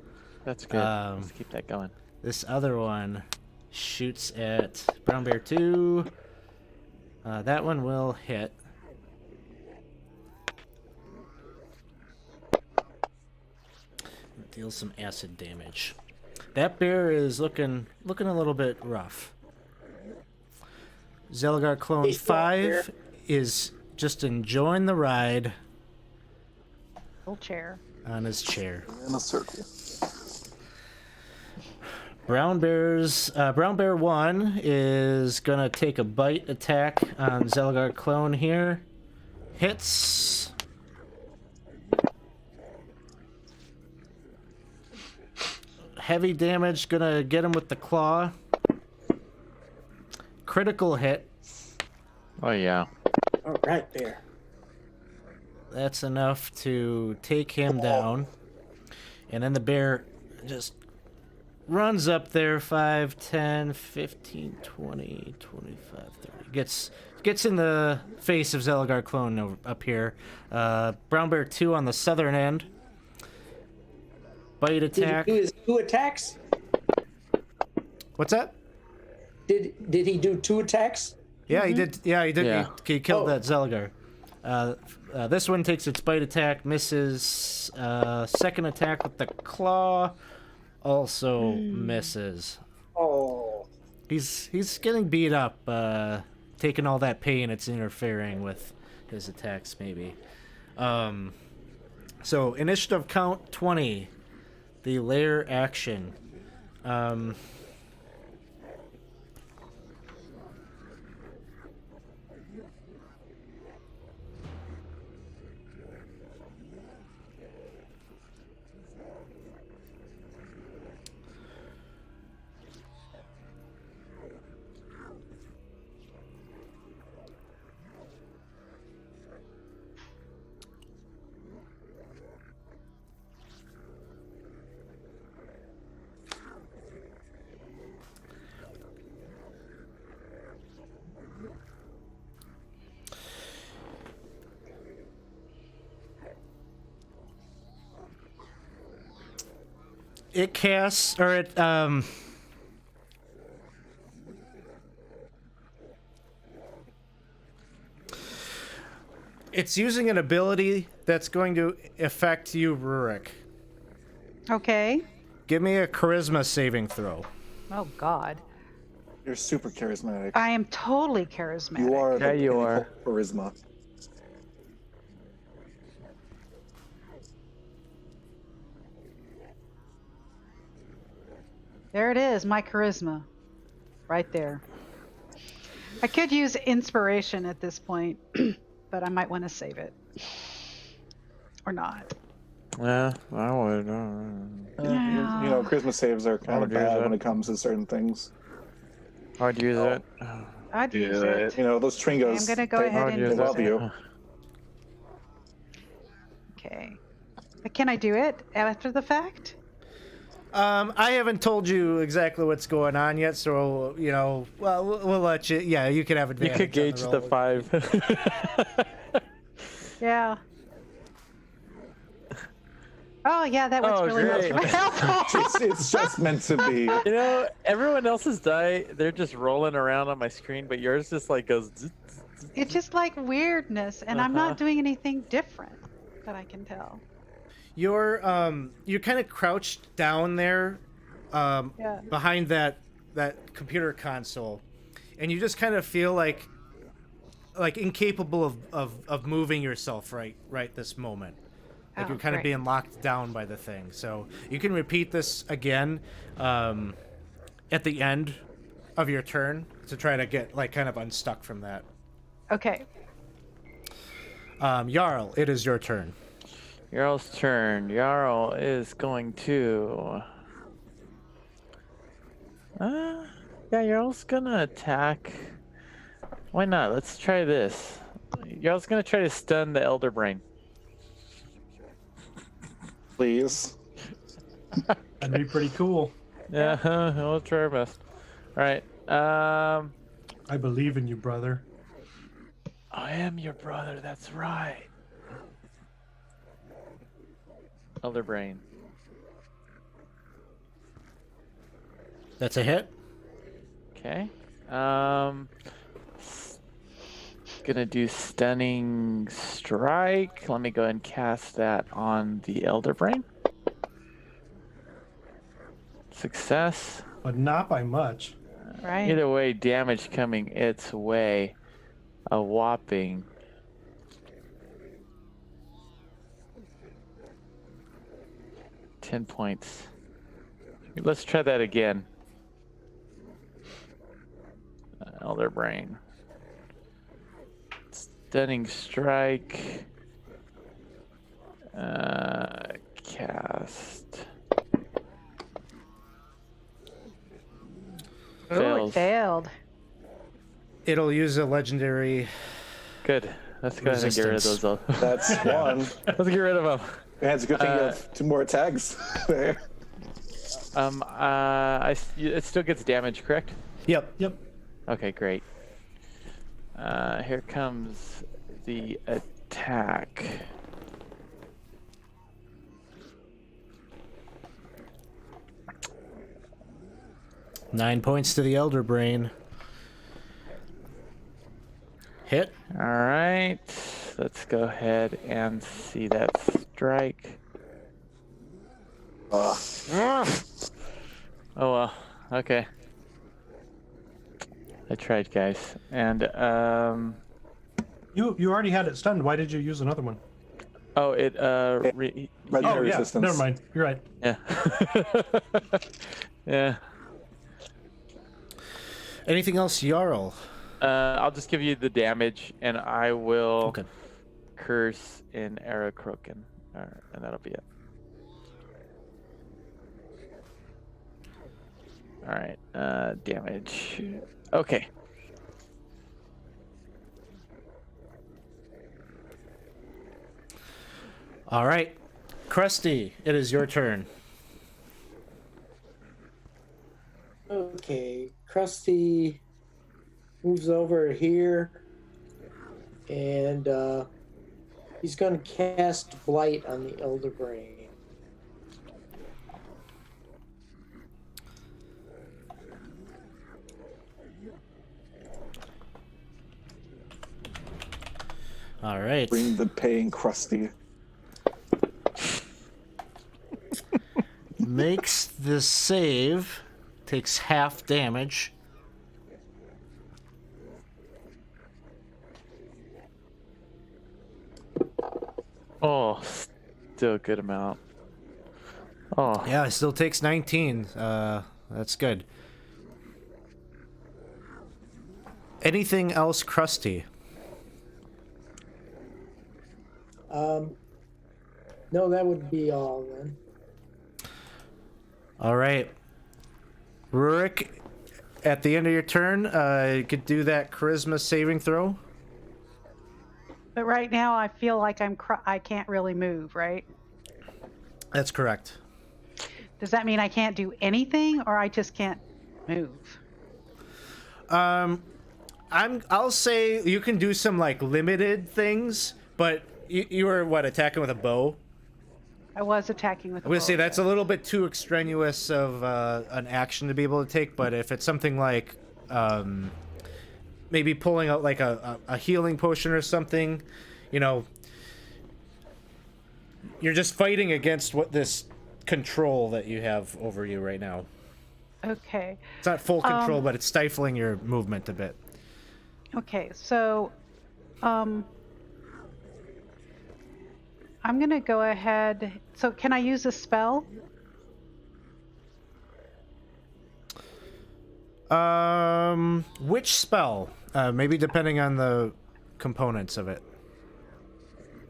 That's good. Let's keep that going. This other one shoots at brown bear 2. That one will hit. Deals some acid damage. That bear is looking a little bit rough. Zelagar Clone Hey, stop, bear. 5 is just enjoying the ride Full chair. on his chair. In a circle. Brown Bear 1 is gonna take a bite attack on Zelagar Clone here. Hits. Heavy damage, gonna get him with the claw. Critical hit. Oh yeah. All right, there. That's enough to take him down. And then the bear just runs up there 5, 10, 15, 20, 25, 30. Gets in the face of Zelagar Clone up here. Brown Bear 2 on the southern end. Bite Did he attack. do his 2 attacks? What's that? Did he do 2 attacks? Yeah, he did. Yeah, he did. Yeah. He killed Oh. that Zelagar. This one takes its bite attack, misses. Second attack with the claw also misses. Oh, He's getting beat up, taking all that pain. It's interfering with his attacks, maybe. So initiative count 20, the lair action. It casts, or it, it's using an ability that's going to affect you, Rurik. Okay. Give me a charisma saving throw. Oh, God. You're super charismatic. I am totally charismatic. You are. Yeah, the you pinnacle are. of charisma. There it is, my charisma. Right there. I could use inspiration at this point, but I might want to save it. Or not. Yeah, I would. Yeah. You know, charisma saves are kind of would use bad it. when it comes to certain things. I'd use it. I'd use it. You know, those Tringos. I'm gonna go ahead I'd and use They use love it. you. Okay. Can I do it after the fact? I haven't told you exactly what's going on yet, so, you know, well, we'll let you, yeah, you can have You advantage. could gauge on the roll. 5. Yeah. Oh, yeah, that was Oh, really great. helpful. It's just meant to be. You know, everyone else's die, they're just rolling around on my screen, but yours just like goes. zzz, zzz, zzz. It's just like weirdness, and I'm Uh-huh. not doing anything different that I can tell. You're kind of crouched down there, Yeah. behind that computer console, and you just kind of feel like incapable of moving yourself right this moment. Like Oh, you're kind of great. being locked down by the thing. So you can repeat this again at the end of your turn to try to get like kind of unstuck from that. Okay. Jarl, it is your turn. Jarl's turn. Jarl is going to. Yeah, Jarl's gonna attack. Why not? Let's try this. Jarl's gonna try to stun the Elder Brain. Please. That'd be pretty cool. Yeah, we'll try our best. All right. I believe in you, brother. I am your brother. That's right. Elder Brain. That's a hit. Okay. Gonna do stunning strike. Let me go ahead and cast that on the Elder Brain. Success. But not by much. Right. Either way, damage coming its way. A whopping 10 points. Let's try that again. Elder Brain. Stunning strike. Cast. Oh, it Fails. failed. It'll use a legendary. Good. Let's go ahead and get rid of Resistance. those. That's one. Let's get rid of them. Yeah, it's a good thing you have 2 more tags there. It still gets damage, correct? Yep. Yep. Okay, great. Here comes the attack. 9 points to the Elder Brain. Hit. All right, let's go ahead and see that strike. Ugh. Oh well, okay. I tried, guys. And You already had it stunned. Why did you use another one? oh, it Legendary Oh yeah, resistance. never mind. You're right. yeah. Yeah. Anything else, Jarl? I'll just give you the damage, and I will Okay. curse in Arakroken, and that'll be it. All right, damage. Okay. All right. Krusty, it is your turn. Okay, Krusty moves over here, and he's going to cast Blight on the Elder Brain. All right. Bring the pain, Krusty. Makes the save. Takes half damage. Oh, still a good amount. Oh, Yeah, it still takes 19. That's good. Anything else, Krusty? No, that would be all then. All right. Rurik, at the end of your turn, you could do that charisma saving throw. But right now, I feel like I can't really move, right? That's correct. Does that mean I can't do anything, or I just can't move? I'll say you can do some like limited things, but you were what, attacking with a bow? I was attacking with. I'm gonna say that's a little bit too extraneous of an action to be able to take, but if it's something like maybe pulling out like a healing potion or something, you know, you're just fighting against what this control that you have over you right now. Okay. It's not full control, but it's stifling your movement a bit. Okay, so I'm gonna go ahead. So can I use a spell? Which spell? Maybe depending on the components of it.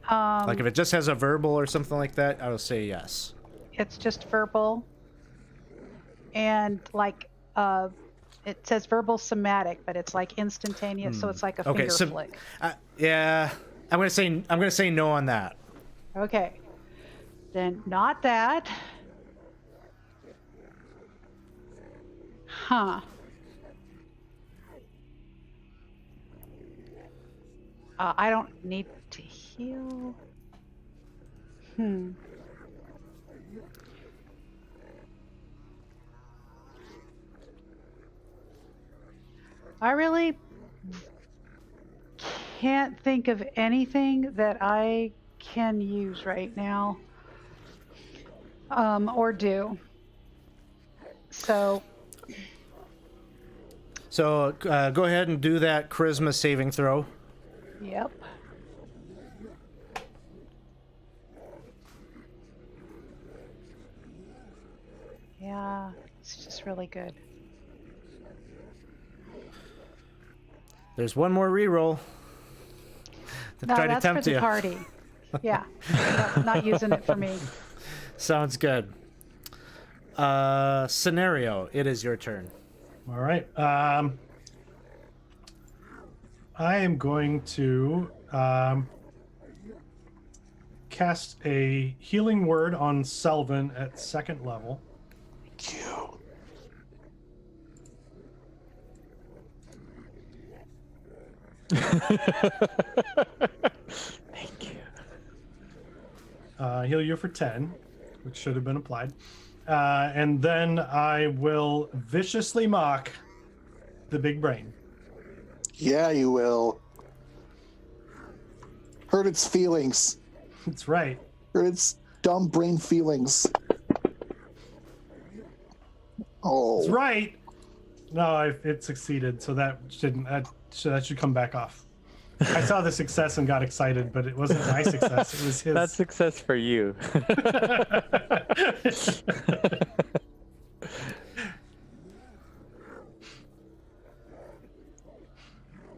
Like if it just has a verbal or something like that, I will say yes. It's just verbal. And like it says verbal somatic, but it's like instantaneous, so it's like a finger flick. Yeah, I'm gonna say no on that. Okay. Then not that. Huh. I don't need to heal. I really can't think of anything that I can use right now. Or do. So go ahead and do that charisma saving throw. yep. Yeah, it's just really good. There's one more reroll. To No, try to that's tempt for the you. party. Yeah, no, not using it for me. Sounds good. Scenario, it is your turn. All right. I am going to cast a healing word on Selvin at 2nd level. Thank you. thank you. Heal you for 10, which should have been applied. And then I will viciously mock the big brain. Yeah, you will. Hurt its feelings. That's right. Hurt its dumb brain feelings. Oh. That's right. No, it succeeded, so that should come back off. I saw the success and got excited, but it wasn't my success. It was his. That's success for you.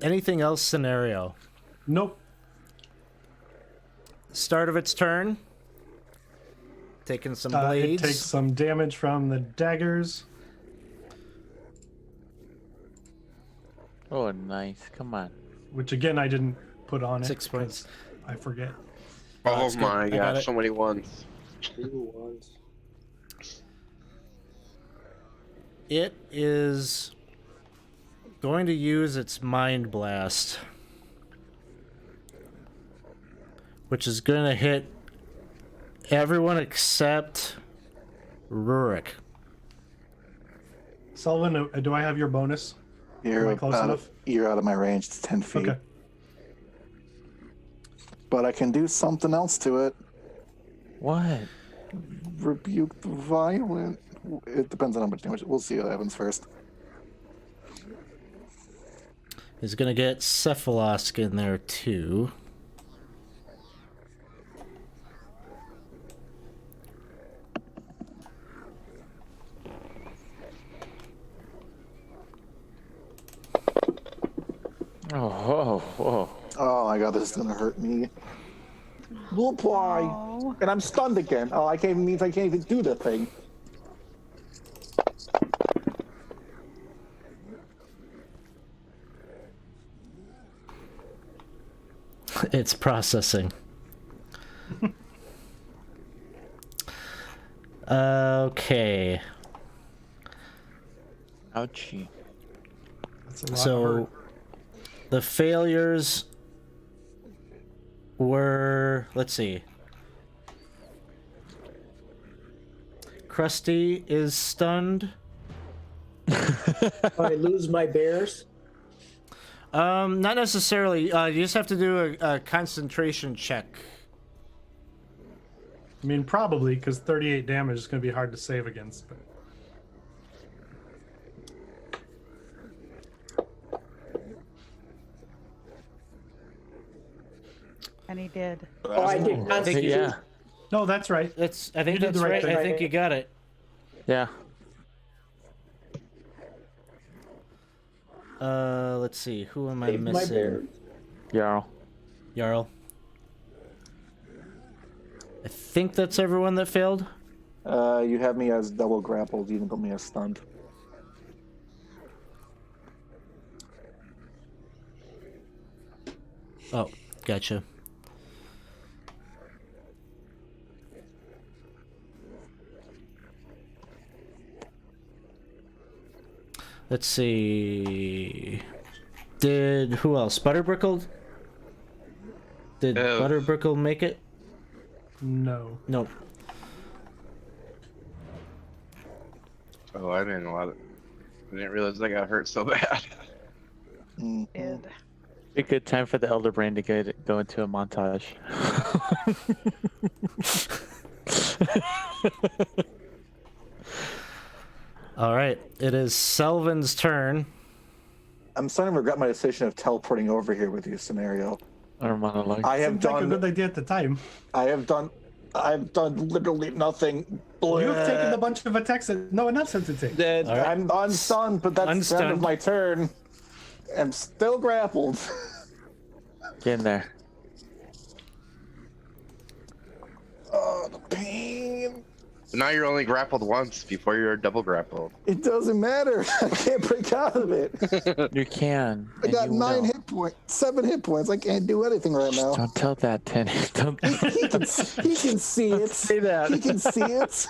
Anything else scenario? Nope. Start of its turn. Taking some It blades. takes some damage from the daggers. Oh, nice. Come on. Which again I didn't put on it. 6 points. I forget. Oh that's good. my I got gosh, it. so many ones. 2 ones. It is going to use its Mind Blast, which is going to hit everyone except Rurik. Sullivan, do I have your bonus? You're Am I close enough? You're out of my range. It's 10 feet. Okay. But I can do something else to it. What? Rebuke the violent. It depends on how much damage. We'll see what happens first. He's going to get Cephalosk in there too. Oh, whoa, whoa. Oh my god, this is gonna hurt me. We'll apply. Oh. And I'm stunned again. Oh, I can't even do the thing. It's processing. Okay. Ouchie. That's a lot of So hurt. the failures were, let's see. Krusty is stunned. I lose my bears. Not necessarily. You just have to do a concentration check. I mean, probably, because 38 damage is going to be hard to save against. But... And he did. Oh, I did I think constitution. Yeah. No, that's right. That's. I think You did that's the right right. thing. I think you got it. Yeah. Let's see. Who am I Save my missing? bears. Jarl. Jarl. I think that's everyone that failed. You have me as double grappled. You didn't put me as stunned. Oh, gotcha. Let's see. Did who else? Butterbrickle? Did Butterbrickle make it? No. Nope. Oh, I didn't realize I got hurt so bad. Did. Be a good time for the Elder Brain to go into a montage. All right. It is Selvin's turn. I'm starting to regret my decision of teleporting over here with you, scenario. Or monologue. I have Seemed like a good done. idea at the time. I've done literally nothing. You've taken a bunch of attacks that no one else had to take. All right. I'm unstunned, but that's the end of Unstunned. my turn. I'm still grappled. Get in there. Oh, the pain. Now you're only grappled once. Before you're double grappled. It doesn't matter. I can't break out of it. You can. I and got you 9 will. hit points, 7 hit points. I can't do anything right now. Don't tell that, Tenny. Don't. He can see it. Say that. He can see it.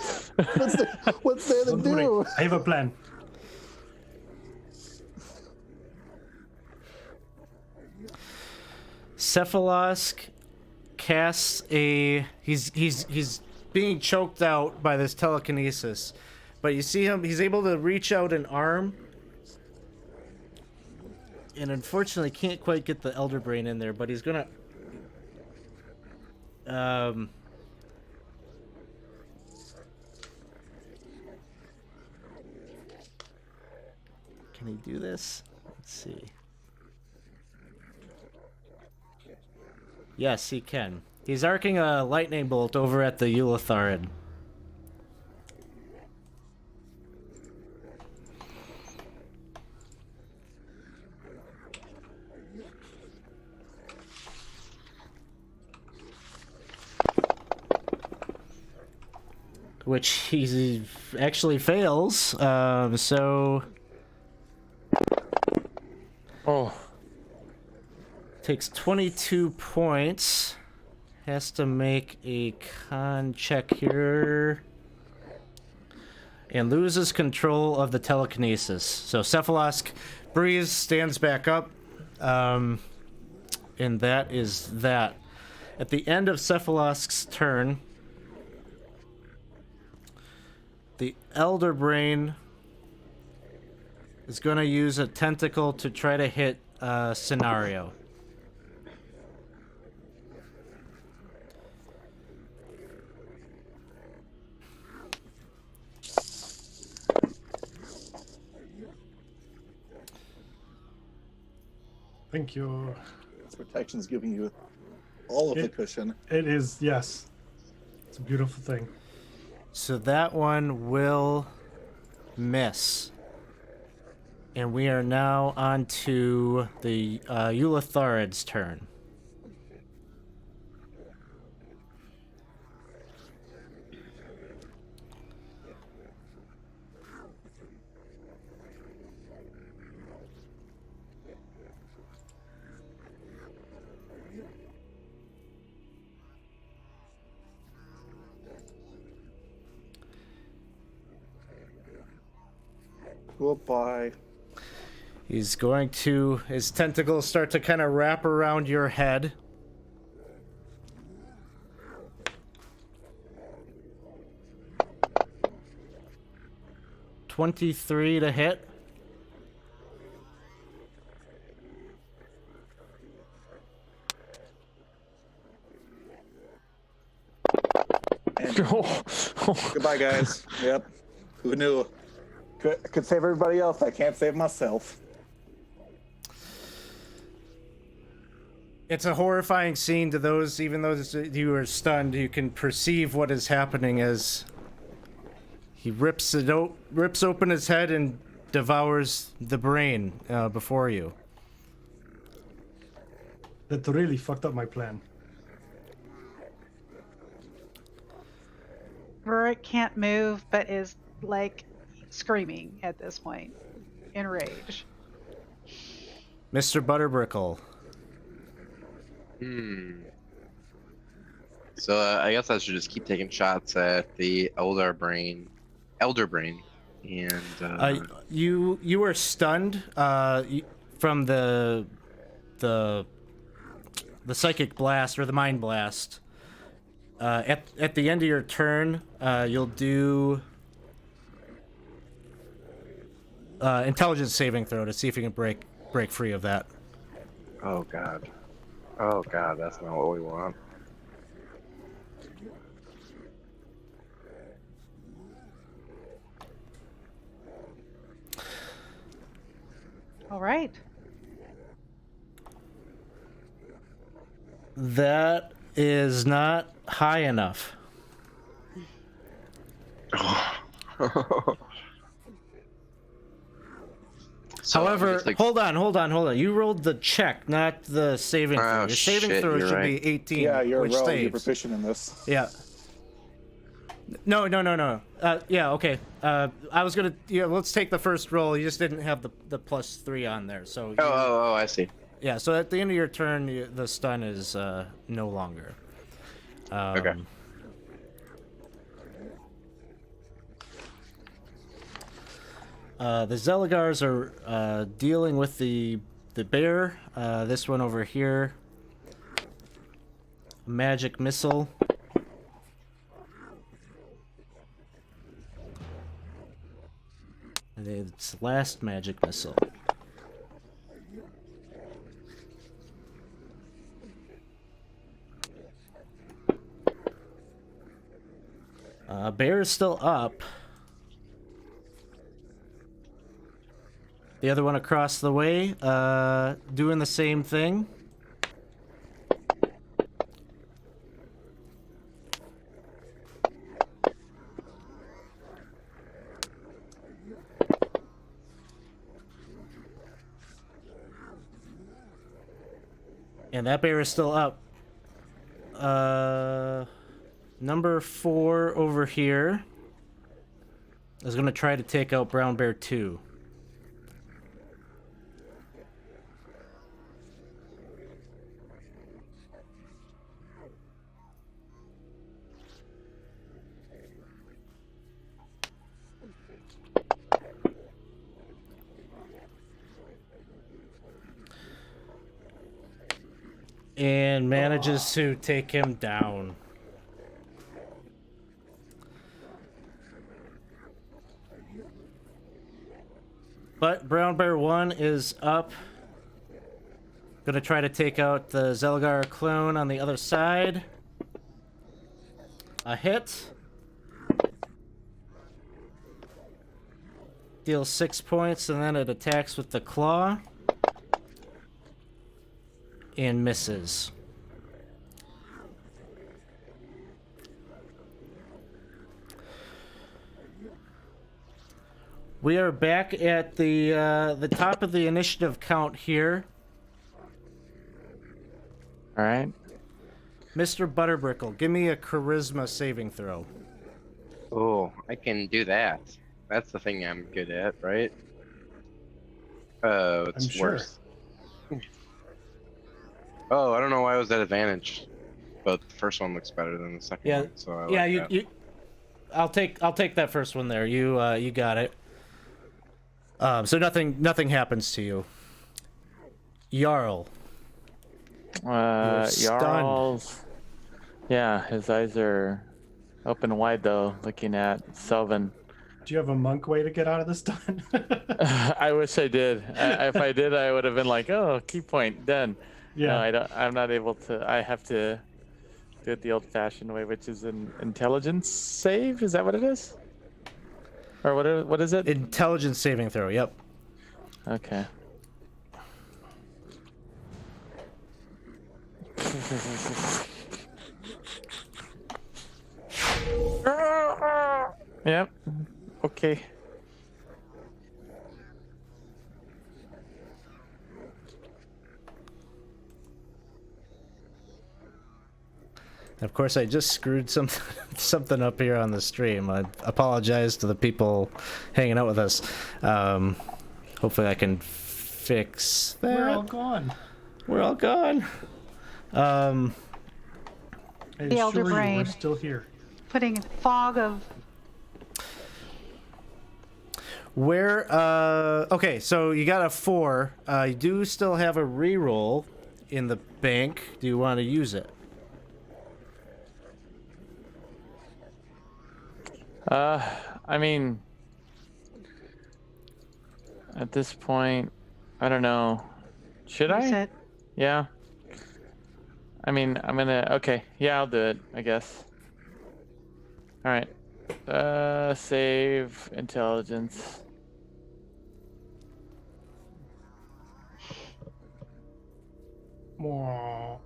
What's there to Don't worry. do? I have a plan. Cephalosk casts a. He's being choked out by this telekinesis, but you see him. He's able to reach out an arm, and unfortunately can't quite get the Elder Brain in there. But he's gonna. Can he do this? Let's see. Yes, he can. He's arcing a lightning bolt over at the Eulotharid. Which he actually fails, so... Oh. Takes 22 points. Has to make a con check here. And loses control of the telekinesis. So Cephalosk breathes, stands back up. And that is that. At the end of Cephalosk's turn, the Elder Brain is going to use a tentacle to try to hit Scenario. Thank you. This protection's giving you all of the cushion. It is, yes. It's a beautiful thing. So that one will miss. And we are now on to the Eulotharid's turn. Goodbye. He's going to, his tentacles start to kind of wrap around your head. $23 to hit. And goodbye, guys. Yep. Who knew? Could save everybody else. I can't save myself. It's a horrifying scene to those, even though you are stunned, you can perceive what is happening as he rips open his head and devours the brain before you. That really fucked up my plan. Rurik can't move, but is like screaming at this point in rage. Mr. Butterbrickle. So I guess I should just keep taking shots at the Elder Brain, and you were stunned from the psychic blast or the mind blast. At the end of your turn, you'll do intelligence saving throw to see if you can break free of that. Oh god, that's not what we want. All right. That is not high enough. So however, hold on. You rolled the check, not the saving throw. Your saving throw should be 18. Yeah, you're which a rogue. saves. You're proficient in this. Yeah. No. Yeah, okay. I was gonna. Yeah, let's take the first roll. You just didn't have the +3 on there, so. Oh, I see. Yeah. So at the end of your turn, the stun is no longer. Okay. The Zeligars are dealing with the bear. This one over here. Magic missile. And its last magic missile. Bear is still up. The other one across the way, doing the same thing. And that bear is still up. Number 4 over here is going to try to take out Brown Bear 2. And manages to take him down. But Brown Bear 1 is up. Gonna try to take out the Zelgar clone on the other side. A hit. Deals 6 points, and then it attacks with the claw. And misses. We are back at the top of the initiative count here. All right. Mr. Butterbrickle, give me a charisma saving throw. Oh, I can do that. That's the thing I'm good at, right? Oh, it's I'm sure. worse. Oh, I don't know why I was at advantage, but the first one looks better than the second Yeah, one. So I yeah. like that. You. I'll take that first one there. You got it. So nothing happens to you. Jarl. Jarl's. Stunned. Yeah, his eyes are open wide though, looking at Selvin. Do you have a monk way to get out of this stun? I wish I did. If I did, I would have been like, "Oh, key point done." Yeah. No, I don't. I'm not able to. I have to do it the old-fashioned way, which is an intelligence save. Is that what it is? Or what is it? Intelligence saving throw. Yep. Okay. Yep. Okay. Of course, I just screwed something up here on the stream. I apologize to the people hanging out with us. Hopefully, I can fix that. We're all gone. We're all gone. I The elder assure you, brain. we're still here. Putting a fog of Where? Okay, so you got a 4. You do still have a reroll in the bank. Do you want to use it? I mean, at this point, I don't know. Should I? set. Yeah. I mean, I'm gonna. Okay. Yeah, I'll do it, I guess. All right. Save intelligence. Mwah.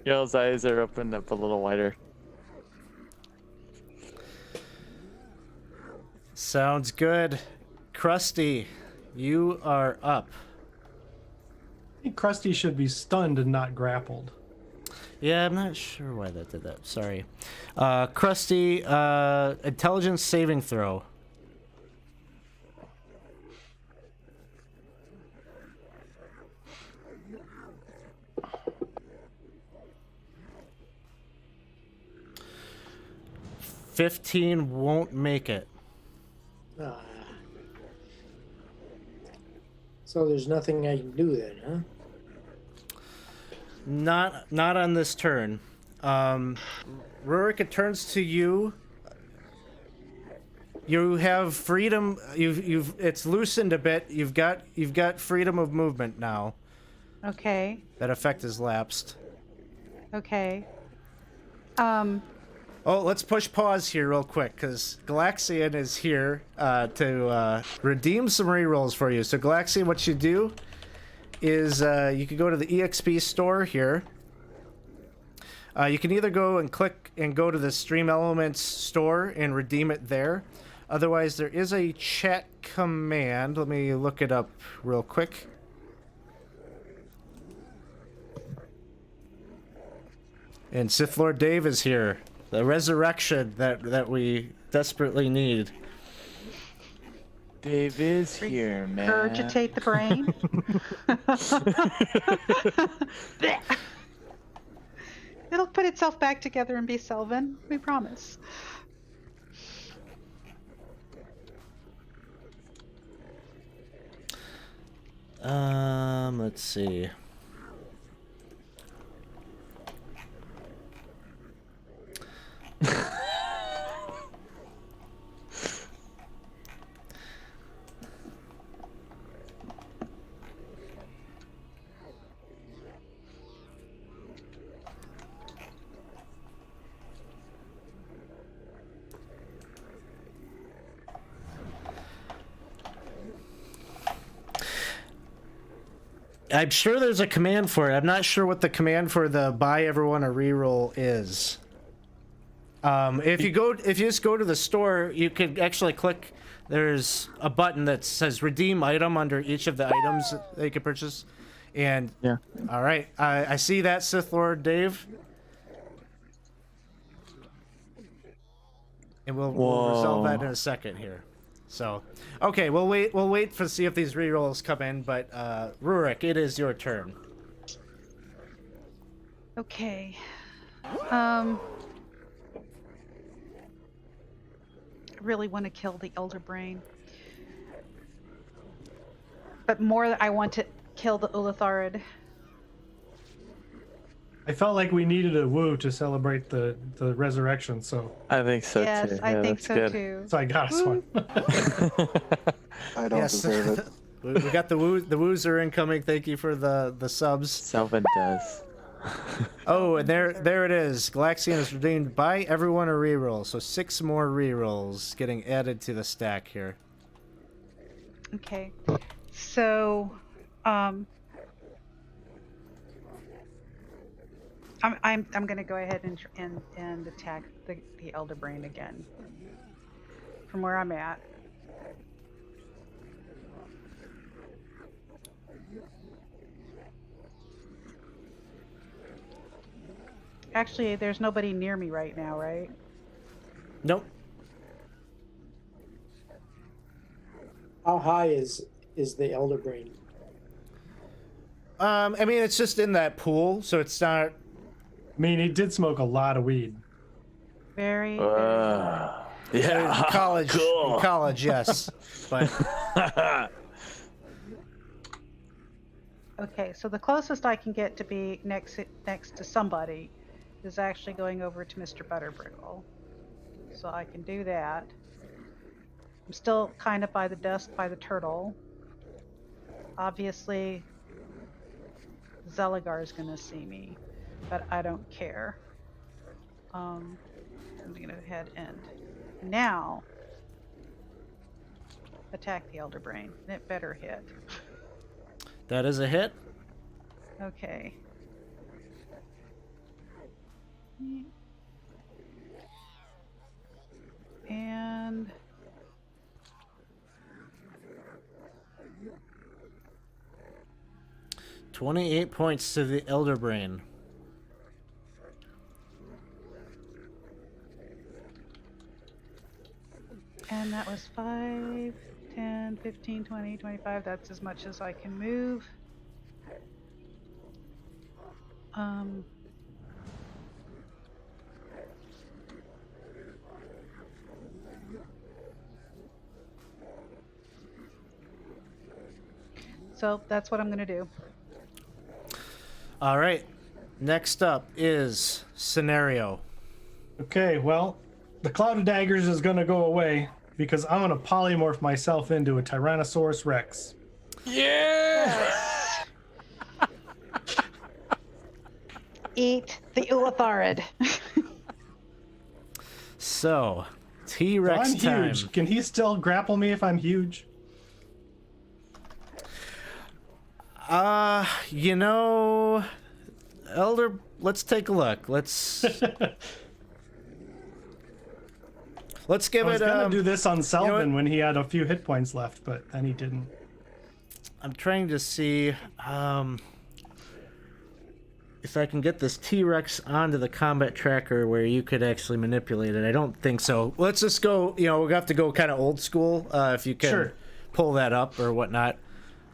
Yo's eyes are opened up a little wider. Sounds good. Krusty, you are up. I think Krusty should be stunned and not grappled. Yeah, I'm not sure why that did that. Sorry. Krusty, intelligence saving throw. $15 won't make it. So there's nothing I can do then, huh? Not on this turn. Rurik, it turns to you. You have freedom. It's loosened a bit. You've got freedom of movement now. Okay. That effect is lapsed. Okay. Oh, let's push pause here real quick, because Galaxian is here to redeem some rerolls for you. So, Galaxian, what you do is you can go to the EXP store here. You can either go and click and go to the Stream Elements store and redeem it there. Otherwise, there is a chat command. Let me look it up real quick. And Sith Lord Dave is here. The resurrection that we desperately need. Dave is here, man. Regurgitate the brain. It'll put itself back together and be Selvin. We promise. Let's see. I'm sure there's a command for it. I'm not sure what the command for the buy everyone a reroll is. If you just go to the store, you can actually click. There's a button that says redeem item under each of the items that you can purchase. And yeah. All right, I see that, Sith Lord Dave. And we'll resolve that in a second here. So, okay, we'll wait to see if these rerolls come in, but Rurik, it is your turn. Okay. I really want to kill the Elder Brain. But more, I want to kill the Ulatharid. I felt like we needed a woo to celebrate the resurrection, so I think so too. Yes, I think that's so good. too. so I got us one. I don't deserve it. We got the woos are incoming. Thank you for the subs. Selvin does. Oh, and there it is. Galaxian is redeemed. Buy everyone a reroll. So 6 more rerolls getting added to the stack here. Okay. So, I'm gonna go ahead and attack the Elder Brain again from where I'm at. Actually, there's nobody near me right now, right? Nope. How high is the Elder Brain? I mean, it's just in that pool, so it's not. I mean, he did smoke a lot of weed. Very. Yeah. College. Cool. College, yes. But Okay, so the closest I can get to be next to somebody is actually going over to Mr. Butterbrickle. So I can do that. I'm still kind of by the dust by the turtle. Obviously, Zeligar is going to see me, but I don't care. I'm going to head and now attack the Elder Brain. It better hit. that is a hit. Okay. And 28 points to the Elder Brain. And that was 5, 10, 15, 20, 25. That's as much as I can move. So that's what I'm going to do. All right. Next up is Scenario. Okay, well, the Cloud of Daggers is going to go away because I'm going to polymorph myself into a Tyrannosaurus Rex. Yeah. Eat the Ulatharid. So, T-Rex I'm time. huge. Can he still grapple me if I'm huge? You know, Elder, let's take a look. Let's give I was it gonna do this on Selvin what? when he had a few hit points left, but then he didn't. I'm trying to see if I can get this T-Rex onto the combat tracker where you could actually manipulate it. I don't think so. Let's just go, we'll have to go kind of old school, if you can Sure. pull that up or whatnot.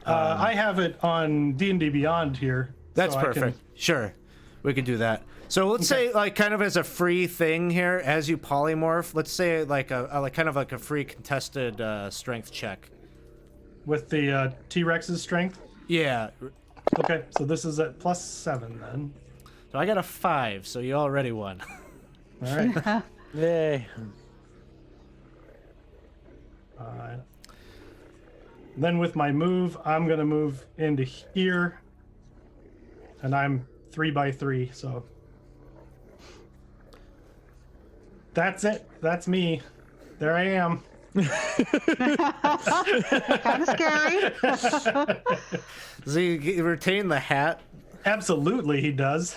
I have it on D&D Beyond here. That's so I can- perfect. Sure. We could do that. So let's say, like, kind of as a free thing here, as you polymorph, let's say like a kind of like a free contested strength check. With the T-Rex's strength? Yeah. Okay, so this is at +7 then. So I got a 5, so you already won. All right. Yay. Then with my move, I'm gonna move into here, and I'm 3x3, so that's it. That's me. There I am. Kind of scary. Does he retain the hat? Absolutely, he does.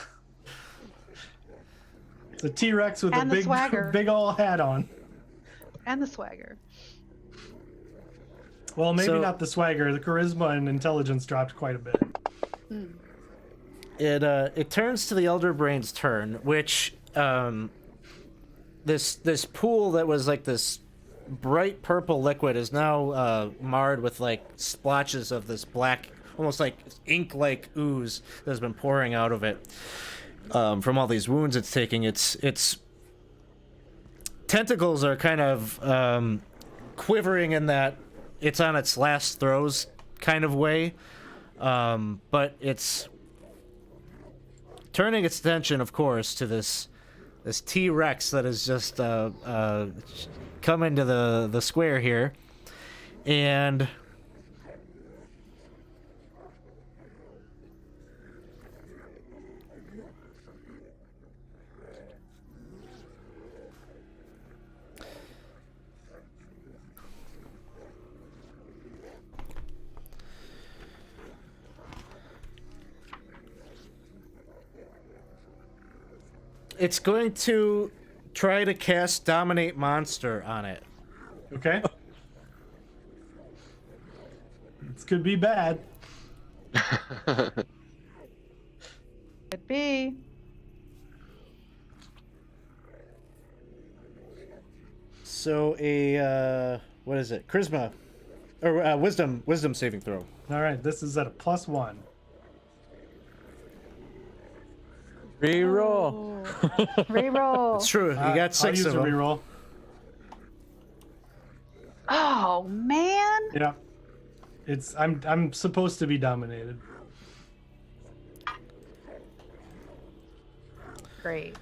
It's a T-Rex with And a the swagger. big ol' hat on. And the swagger. Well, maybe So- not the swagger. The charisma and intelligence dropped quite a bit. It turns to the Elder Brain's turn, which this pool that was like this bright purple liquid is now marred with like splotches of this black, almost like ink-like ooze that has been pouring out of it from all these wounds it's taking. Its tentacles are kind of quivering in that it's on its last throes kind of way, but it's turning its attention, of course, to this T-Rex that has just come into the square here, and it's going to try to cast Dominate Monster on it. Okay. This could be bad. Could be. So what is it? Charisma or wisdom saving throw. All right, this is at a +1. Reroll. Reroll. It's true. You got I'll 6 use of a them. reroll. Oh man. Yeah. I'm supposed to be dominated. Great.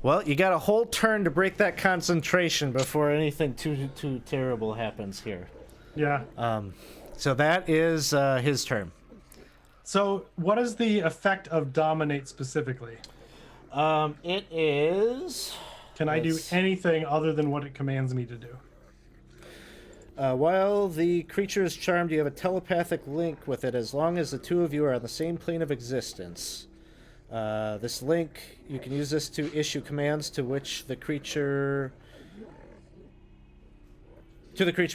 Well, you got a whole turn to break that concentration before anything too terrible happens here. Yeah. So that is his turn. So, what is the effect of dominate specifically? It is. Can I do Let's- anything other than what it commands me to do? While the creature is charmed, you have a telepathic link with it as long as the two of you are on the same plane of existence. This link, you can use this to issue commands to the creature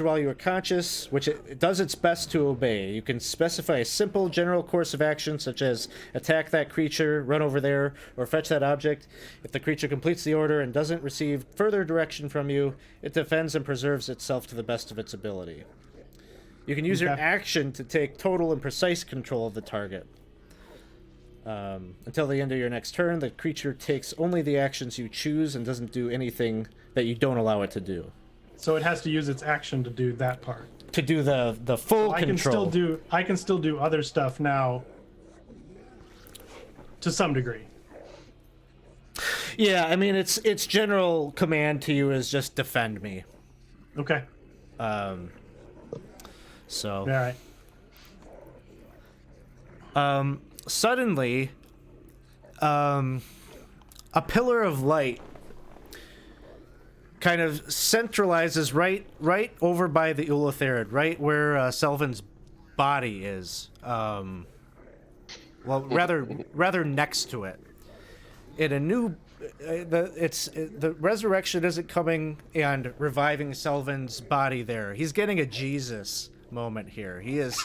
while you are conscious, which it does its best to obey. You can specify a simple general course of action, such as attack that creature, run over there, or fetch that object. If the creature completes the order and doesn't receive further direction from you, it defends and preserves itself to the best of its ability. You can use your Okay. action to take total and precise control of the target. Until the end of your next turn, the creature takes only the actions you choose and doesn't do anything that you don't allow it to do. So it has to use its action to do that part. To do the full I control. can still do other stuff now to some degree. Yeah, I mean its general command to you is just defend me. Okay. So All right. suddenly, a pillar of light kind of centralizes right over by the Ulatharid, right where Selvin's body is. Well, rather next to it. In a new, the resurrection isn't coming and reviving Selvin's body there. He's getting a Jesus moment here. He is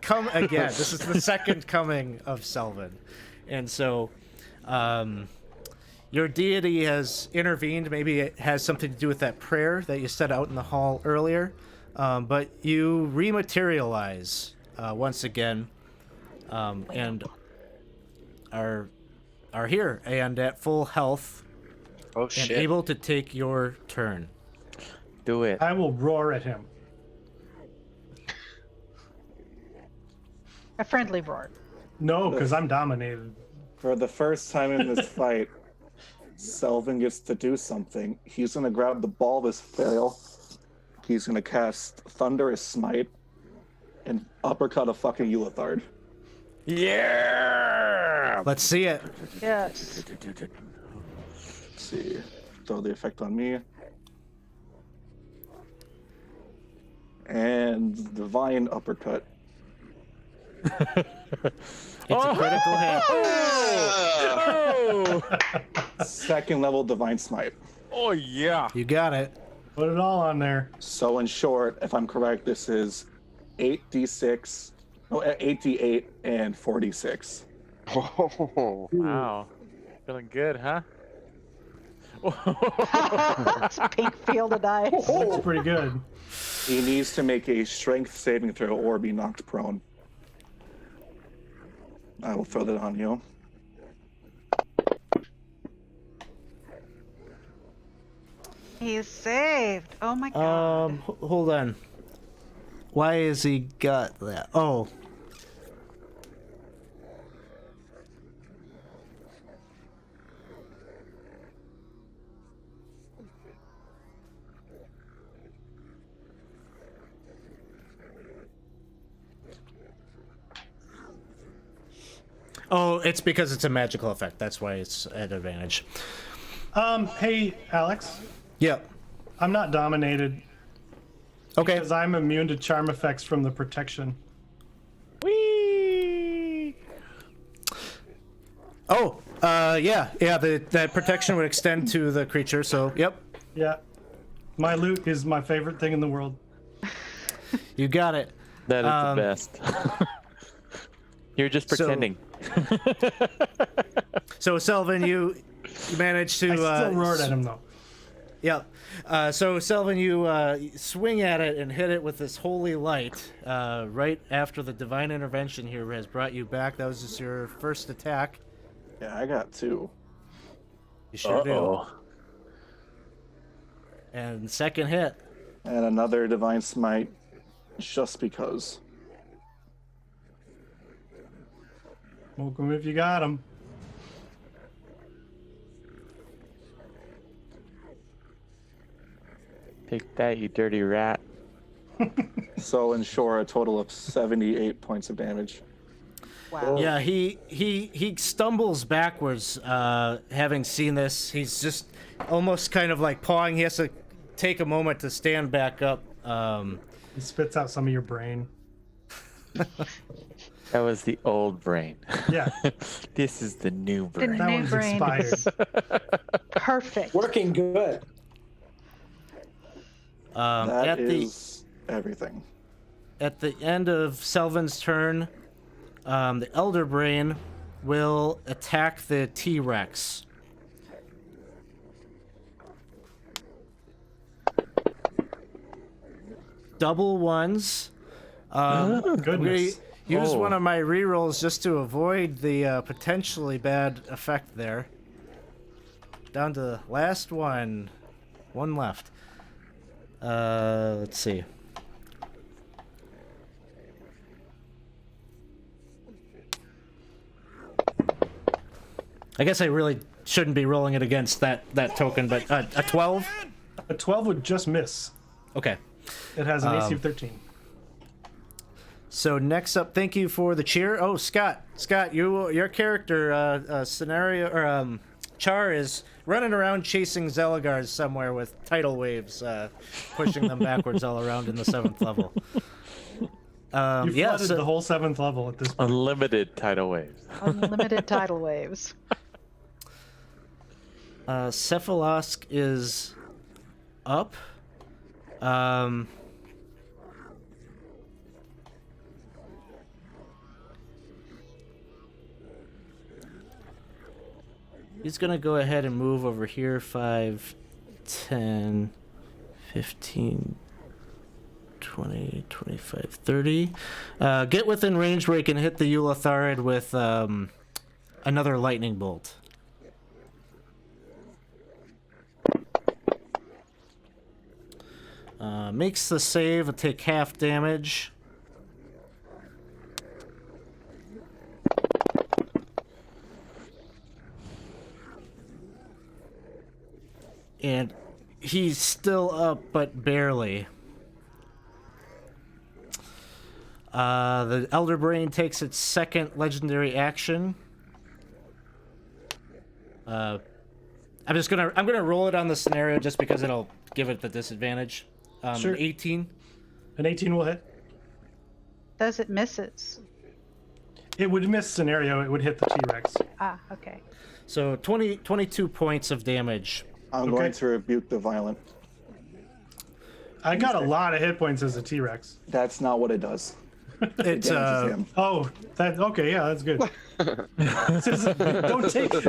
come again. This is the second coming of Selvin, and so. Your deity has intervened. Maybe it has something to do with that prayer that you said out in the hall earlier. But you rematerialize once again, and are here and at full health. Oh shit! And able to take your turn. Do it. I will roar at him. A friendly roar. No, because I'm dominated. For the first time in this fight, Selvin gets to do something. He's gonna grab the ball of his flail. He's gonna cast Thunderous Smite and uppercut a fucking Ulatharid. Yeah. Let's see it. Yes. Let's see. Throw the effect on me. And Divine Uppercut. It's a critical hit. Oh. Second level Divine Smite. Oh yeah. You got it. Put it all on there. So in short, if I'm correct, this is 8d6, 8d8 and 4d6. Oh, Wow. Feeling good, huh? It's a pink field of dice. Looks pretty good. He needs to make a strength saving throw or be knocked prone. I will throw that on you. He's saved. Oh my god. Hold on. Why has he got that? Oh. Oh, it's because it's a magical effect. That's why it's at advantage. Hey, Alex. Yep. I'm not dominated Okay. because I'm immune to charm effects from the protection. Whee! Oh, yeah. That protection would extend to the creature. So, yep. Yeah. My loot is my favorite thing in the world. You got it. That is the best. You're just pretending. So, Selvin, you managed to. I still roared at him though. Yep. So, Selvin, you swing at it and hit it with this holy light right after the divine intervention here has brought you back. That was just your first attack. Yeah, I got 2. You sure Uh-oh. do. And second hit. And another Divine Smite just because. Smoke him if you got him. Take that, you dirty rat. So in short, a total of 78 points of damage. Wow. Yeah, he stumbles backwards, having seen this. He's just almost kind of like pawing. He has to take a moment to stand back up. He spits out some of your brain. That was the old brain. Yeah. This is the new The brain. That new one's brain expired. is perfect. Working good. That is everything. At the end of Selvin's turn, the Elder Brain will attack the T-Rex. Double ones. I'm gonna Goodness. use Oh. one of my rerolls just to avoid the potentially bad effect there. Down to the last one. One left. Let's see. I guess I really shouldn't be rolling it against that token, but a 12? A 12 would just miss. Okay. It has an AC of 13. So next up, thank you for the cheer. Oh, Scott, your character scenario or Char is running around chasing Zelagars somewhere with tidal waves, pushing them backwards all around in the 7th level. You've flooded the whole 7th level at this point. Unlimited tidal waves. Unlimited tidal waves. Cephalosk is up. He's going to go ahead and move over here 5, 10, 15, 20, 25, 30. Get within range where he can hit the Eulotharid with another lightning bolt. Makes the save, take half damage. And he's still up, but barely. The Elder Brain takes its second legendary action. I'm gonna roll it on the scenario just because it'll give it the disadvantage. Sure. 18. An 18 will hit. Does it misses? It would miss scenario. It would hit the T-Rex. Ah, okay. So 22 points of damage. I'm going to rebuke the violent. I got a lot of hit points as a T-Rex. That's not what it does. It's Oh, that okay? Yeah, that's good.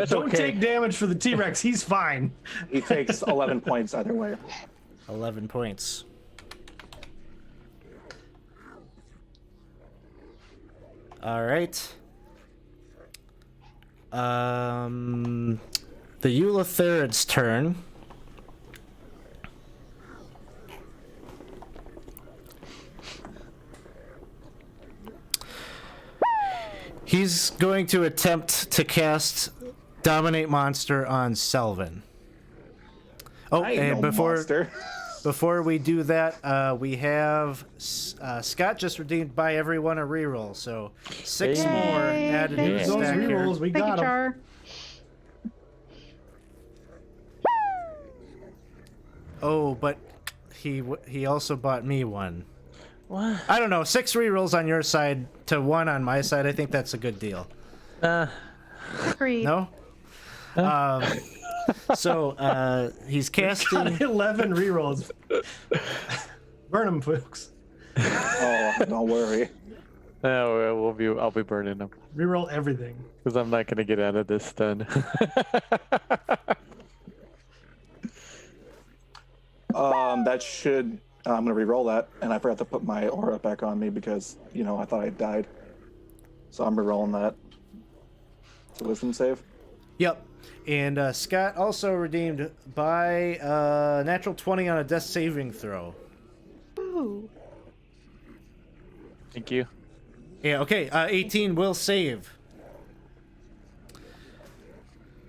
Don't take damage for the T-Rex. He's fine. He takes 11 points either way. 11 points. All right. The Eulotharid's turn. He's going to attempt to cast Dominate Monster on Selvin. Oh, and before we do that, we have Scott just redeemed by everyone a reroll, so 6 more added to the Those stack here. rerolls, we Thank you, got 'em. Char. Oh, but he also bought me one. What? I don't know. 6 rerolls on your side to 1 on my side. I think that's a good deal. Agreed. No. So he's casting. Got 11 rerolls. Burn them, folks. Oh, don't worry. No, I'll be burning them Reroll everything. because I'm not gonna get out of this stun. That should. I'm gonna re-roll that, and I forgot to put my aura back on me because I thought I died. So I'm re-rolling that. It's a wisdom save. Yep. And Scott also redeemed by natural 20 on a death saving throw. Ooh. Thank you. Yeah, okay. 18 will save.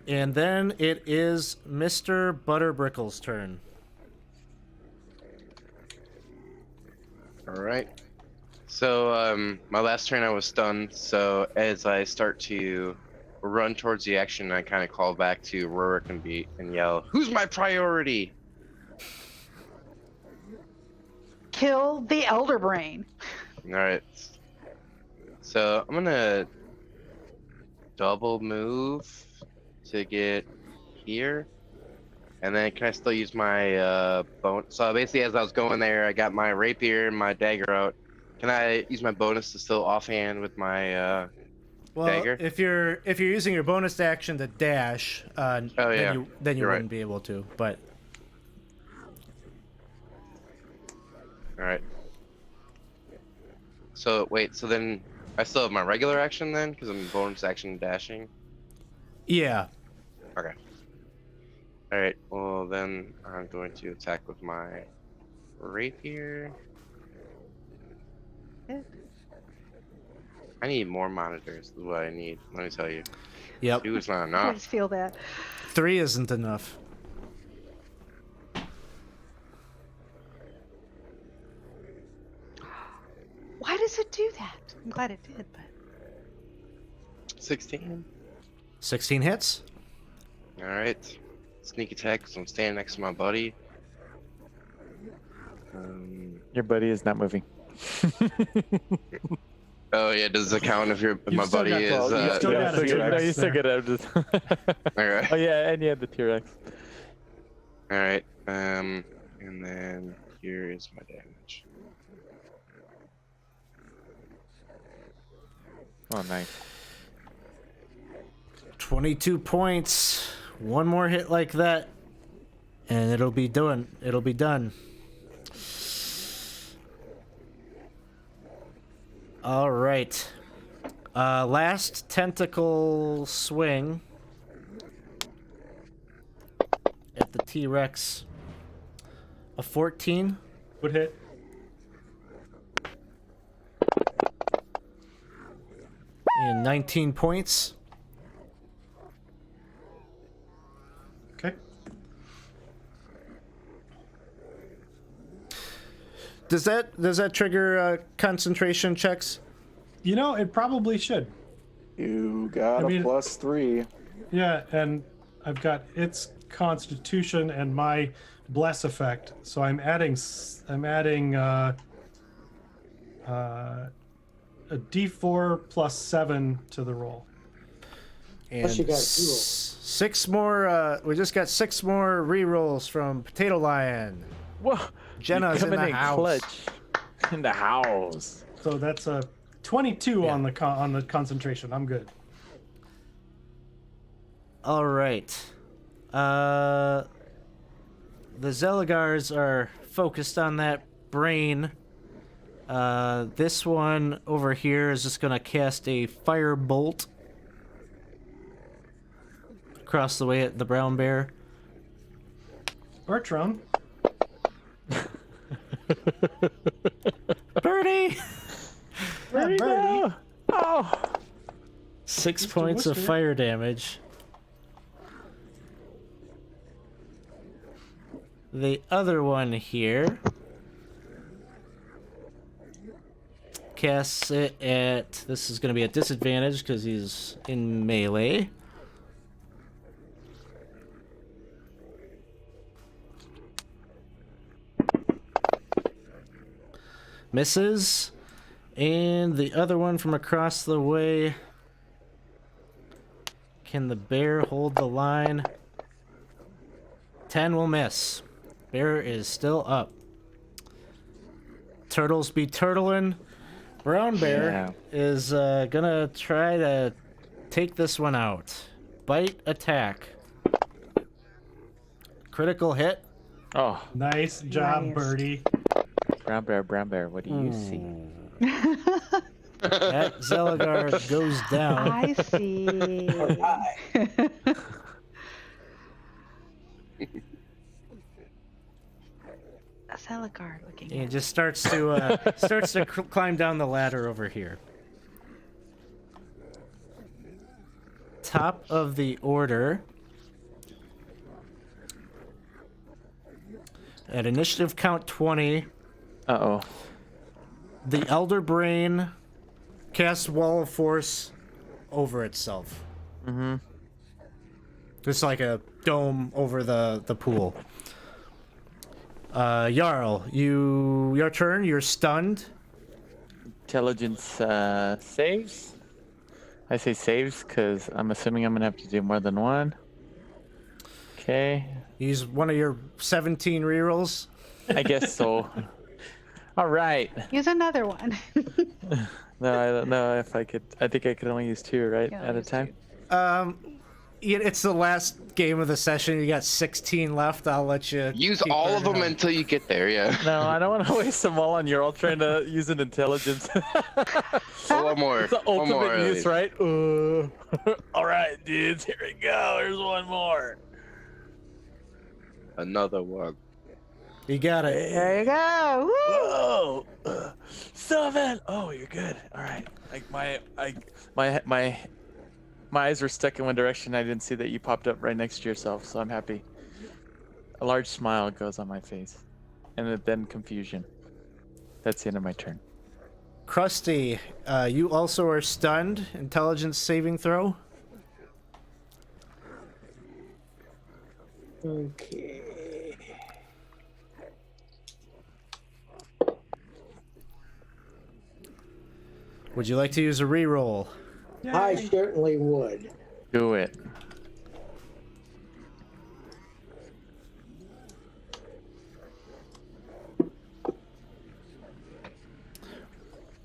And then it is Mr. Butterbrickle's turn. All right. So my last turn I was stunned. So as I start to run towards the action, I kind of call back to Rurik and yell, "Who's my priority?" Kill the Elder Brain. All right. So I'm gonna double move to get here, and then can I still use my bonus? So basically, as I was going there, I got my rapier and my dagger out. Can I use my bonus to still offhand with my dagger? If you're using your bonus action to dash, then you You're wouldn't right. be able to. But All right. So wait, so then I still have my regular action then, because I'm bonus action dashing. yeah, Okay. All right. Well, then I'm going to attack with my rapier. Good. I need more monitors. Is what I need. Let me tell you. yep. 2 is not I enough. always feel that. 3 isn't enough. Why does it do that? I'm glad it did, but 16. 16 hits. All right. sneak attack because I'm standing next to my buddy. Your buddy is not moving. Oh yeah, does it count if my still buddy got- is? well, you still got a No, you still there. get it. I'm just... All right. Oh yeah, and you had the T-Rex. All right. And then here is my damage. Oh, nice. 22 points. One more hit like that, and it'll be done. It'll be done. All right. Last tentacle swing at the T-Rex. A 14. Would hit. And 19 points. Okay. Does that trigger concentration checks? You know, it probably should. You got I mean- a +3. Yeah, and I've got its Constitution and my Bless effect, so I'm adding a D4 plus 7 to the roll. And Plus you got 0. six more. We just got 6 more re-rolls from Potato Lion. Whoa! Jenna's in coming the house. clutch. In the house. So that's a 22 on the concentration. I'm good. All right. The Zeligars are focused on that brain. This one over here is just gonna cast a fire bolt across the way at the brown bear. Bertram. Birdie! Birdie. Oh! 6 Mr. points of Worcester. fire damage. The other one here casts it at. This is going to be a disadvantage because he's in melee. Misses. And the other one from across the way. Can the bear hold the line? 10 will miss. Bear is still up. Turtles be turtling. Brown bear Yeah. is gonna try to take this one out. Bite attack. Critical hit. Oh, Nice job, Nice. Birdie. brown bear, what do you see? That Zeligar goes down. I see. A Zeligard looking. He just starts to climb down the ladder over here. Top of the order. At initiative count 20, Uh-oh. the Elder Brain casts Wall of Force over itself. Mm-hmm. Just like a dome over the pool. Jarl, your turn. You're stunned. Intelligence saves. I say saves because I'm assuming I'm going to have to do more than one. Okay. Use one of your 17 rerolls. I guess so. All right. Use another one. No, I don't know if I could. I think I could only use 2, right, Yeah, at a use time? It's the last game of the session. You got 16 left. I'll let you Use keep all of burning them on. until you get there. Yeah. No, I don't want to waste them all on you. All trying to use an intelligence. One more. It's the One ultimate more. use, right? All right, dudes. Here we go. Here's one more. Another one. You got it. There you go. Woo! Whoa. 7. Oh, you're good. All right. Like my eyes were stuck in one direction. I didn't see that you popped up right next to yourself, so I'm happy. A large smile goes on my face, and then confusion. That's the end of my turn. Krusty, you also are stunned. Intelligence saving throw. Okay. Would you like to use a reroll? I certainly would. Do it.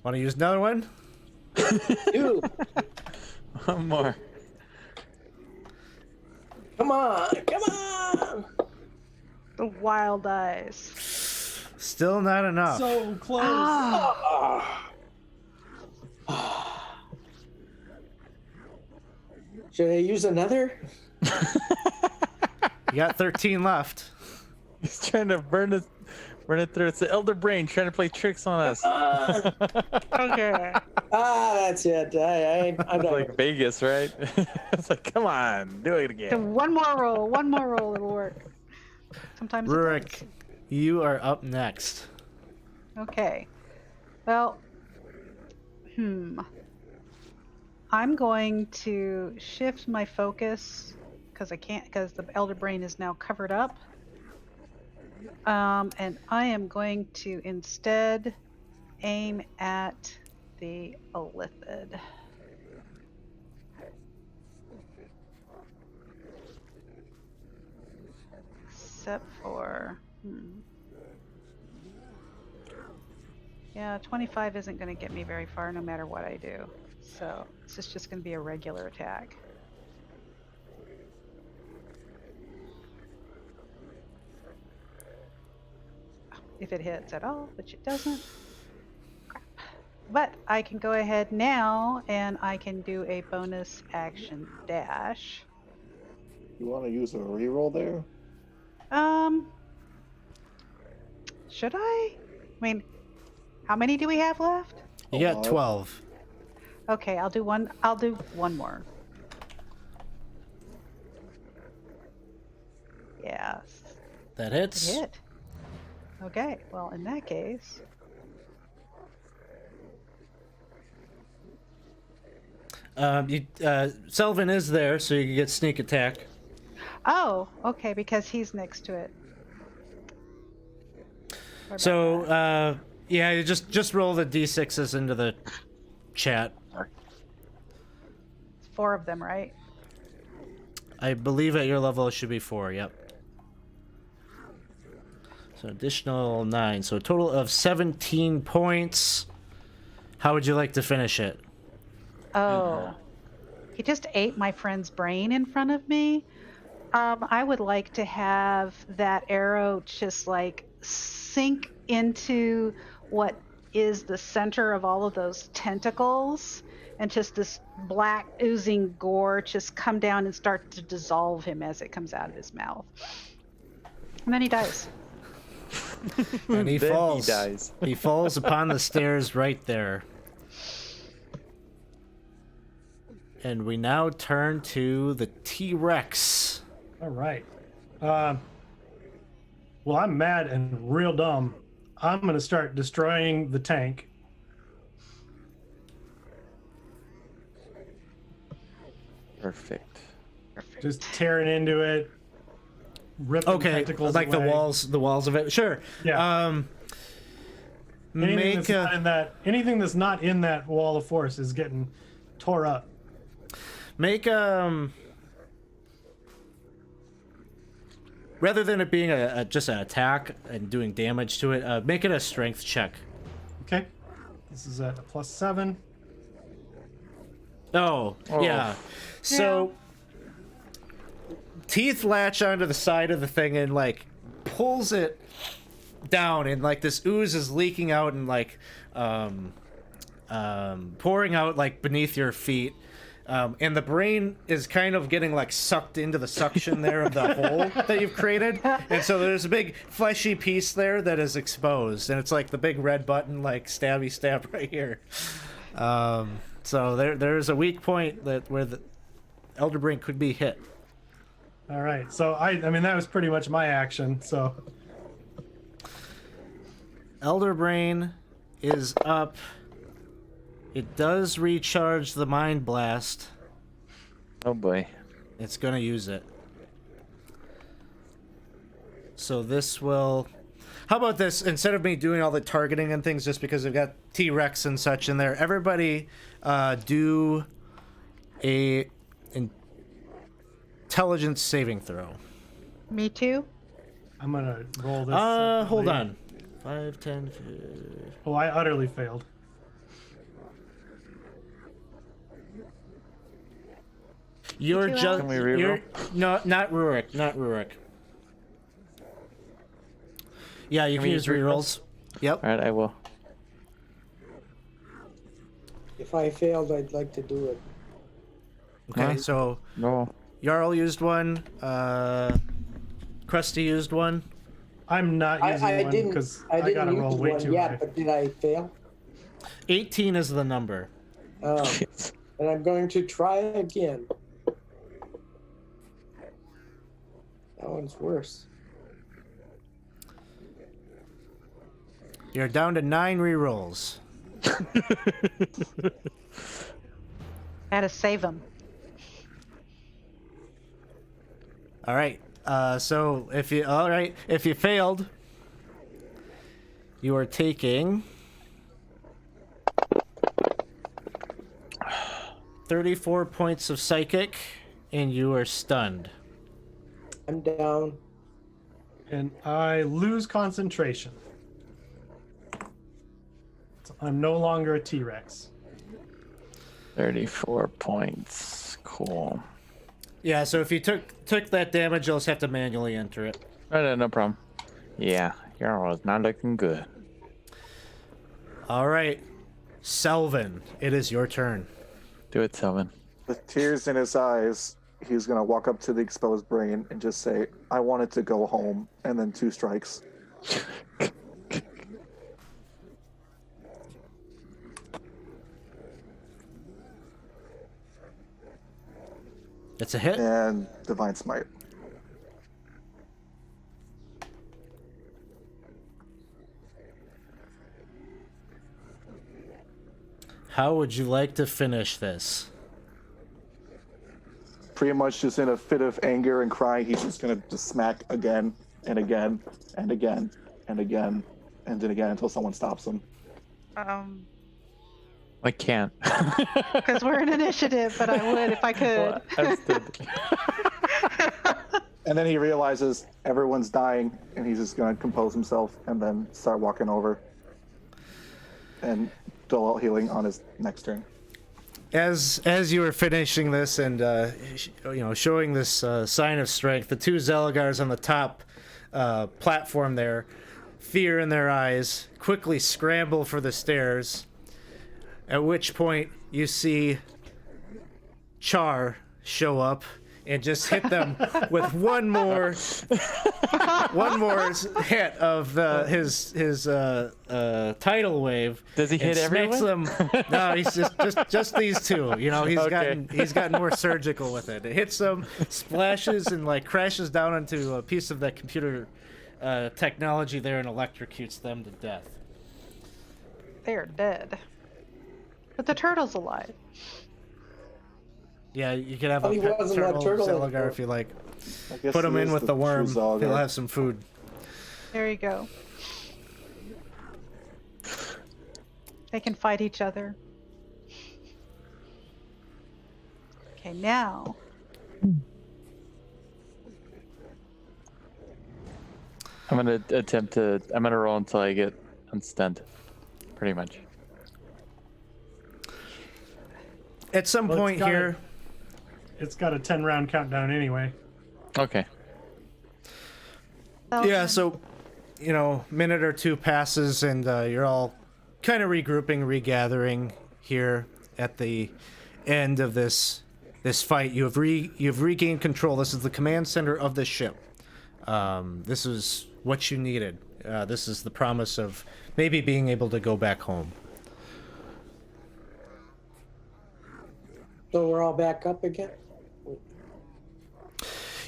Want to use another one? Dude, One more. come on, come on. The wild eyes. Still not enough. So close. Ah. Should I use another? You got 13 left. He's trying to burn it through. It's the elder brain trying to play tricks on us. Okay. That's it. I'm It's not. like Vegas, right? It's like, come on, do it So again. one more roll, it'll work. Sometimes it Rurik, does. you are up next. Okay. Well, I'm going to shift my focus because I can't, because the elder brain is now covered up. And I am going to instead aim at the Illithid. Except for, yeah, 25 isn't going to get me very far no matter what I do. So this is just going to be a regular attack. If it hits at all, which it doesn't. Crap. But I can go ahead now and I can do a bonus action dash. You want to use a reroll there? Should I? I mean, how many do we have left? You got 12. Okay, I'll do one. I'll do one more. Yes. That It hits. hit. Okay, well, in that case, Selvin is there, so you can get sneak attack. oh, okay, because he's next to it. Sorry about So, that. yeah, you just roll the d6s into the chat. It's 4 of them, right? I believe at your level it should be 4, yep. So additional 9, so a total of 17 points. How would you like to finish it? Oh, he just ate my friend's brain in front of me. I would like to have that arrow just like sink into what is the center of all of those tentacles, and just this black oozing gore just come down and start to dissolve him as it comes out of his mouth. And then he dies. And he Then falls. he dies. He falls upon the stairs right there. And we now turn to the T-Rex. All right. Well, I'm mad and real dumb. I'm going to start destroying the tank. Perfect. Just tearing into it. Ripping Okay, tentacles like away. the walls of it. Sure. Yeah. Anything Make that's not in that, anything that's not in that wall of force is getting tore up. make rather than it being just an attack and doing damage to it, make it a strength check. Okay. This is at a +7. Oh, yeah. So teeth latch onto the side of the thing and like pulls it down, and like this ooze is leaking out and like pouring out like beneath your feet. And the brain is kind of getting like sucked into the suction there of the hole that you've created. And so there's a big fleshy piece there that is exposed. And it's like the big red button, like stabby stab right here. So there's a weak point where the Elder Brain could be hit. All right. So I mean, that was pretty much my action. So Elder Brain is up. It does recharge the Mind Blast. Oh boy. It's gonna use it. So this will. How about this? Instead of me doing all the targeting and things, just because I've got T-Rex and such in there, everybody do a intelligence saving throw. Me too. I'm gonna roll this. Hold separately. on. 5, 10, 15. Oh, I utterly failed. You're too, just. Alex? Can we reroll? You're no, not Rurik. Not Rurik. Yeah, you Can can we use use rerolls. Yep. All right, I will. If I failed, I'd like to do it. Okay, so No. Jarl used one. Krusty used one. I'm not using I one didn't. because I I didn't gotta roll use way one too yet, high. but did I fail? 18 is the number. And I'm going to try again. That one's worse. You're down to 9 rerolls. Gotta save them. All right. So if you failed, you are taking 34 points of psychic, and you are stunned. I'm down. And I lose concentration. So I'm no longer a T-Rex. 34 points. Cool. Yeah. So if you took that damage, you'll just have to manually enter it. No problem. Yeah, Jarl is not looking good. All right, Selvin, it is your turn. Do it, Selvin. With tears in his eyes, he's gonna walk up to the exposed brain and just say, "I wanted to go home," and then 2 strikes. It's a hit. And Divine Smite. How would you like to finish this? Pretty much just in a fit of anger and crying, he's just gonna just smack again and again and again and again and then again until someone stops him. I can't. Because we're in initiative, but I would if I could. And then he realizes everyone's dying, and he's just gonna compose himself and then start walking over and dole out healing on his next turn. As you were finishing this and showing this sign of strength, the 2 Zelagars on the top platform there, fear in their eyes, quickly scramble for the stairs. At which point you see Char show up and just hit them with one more hit of his tidal wave. Does he hit smacks everyone? them. No, he's just these 2. You know, he's gotten more surgical with it. It hits them, splashes, and like crashes down onto a piece of that computer technology there and electrocutes them to death. They're dead. But the turtle's alive. Yeah, you could have Oh, a he pet wasn't a turtle turtle Zelagar anymore. if you like. I guess Put him he in is with the worm. true Zalagar. He'll have some food. There you go. They can fight each other. Okay, now. I'm gonna roll until I get unstunned. Pretty much. At some Well, it's point got here, It's got a 10-round countdown anyway. Okay. yeah, so, minute or 2 passes and you're all kind of regrouping, regathering here at the end of this fight. You've regained control. This is the command center of the ship. This is what you needed. This is the promise of maybe being able to go back home. So we're all back up again?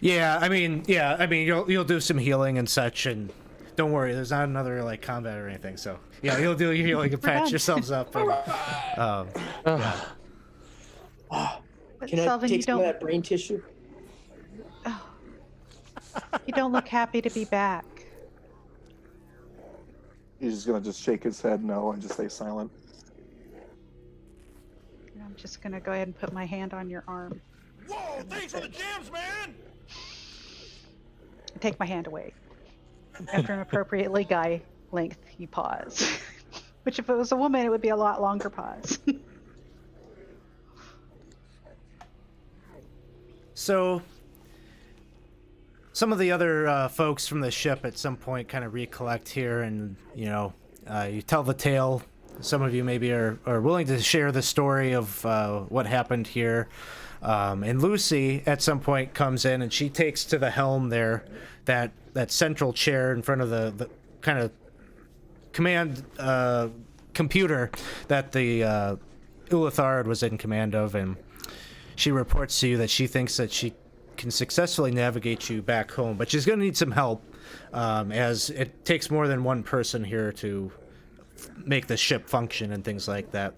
Yeah, I mean, you'll do some healing and such, and don't worry, there's not another like combat or anything. So yeah, you'll do your healing and patch yourselves up. And, But Can I Selvin, you take some of don't. that brain tissue? You don't look happy to be back. He's just gonna just shake his head no and just stay silent. I'm just gonna go ahead and put my hand on your arm. Whoa, thanks for the jams, man! And take my hand away. After an appropriately guy length, you pause. Which, if it was a woman, it would be a lot longer pause. So, some of the other folks from the ship at some point kind of recollect here, and you tell the tale. Some of you maybe are willing to share the story of what happened here. And Lucy at some point comes in and she takes to the helm there, that central chair in front of the kind of command computer that the Ulatharad was in command of, and she reports to you that she thinks that she can successfully navigate you back home, but she's going to need some help, as it takes more than one person here to make the ship function and things like that.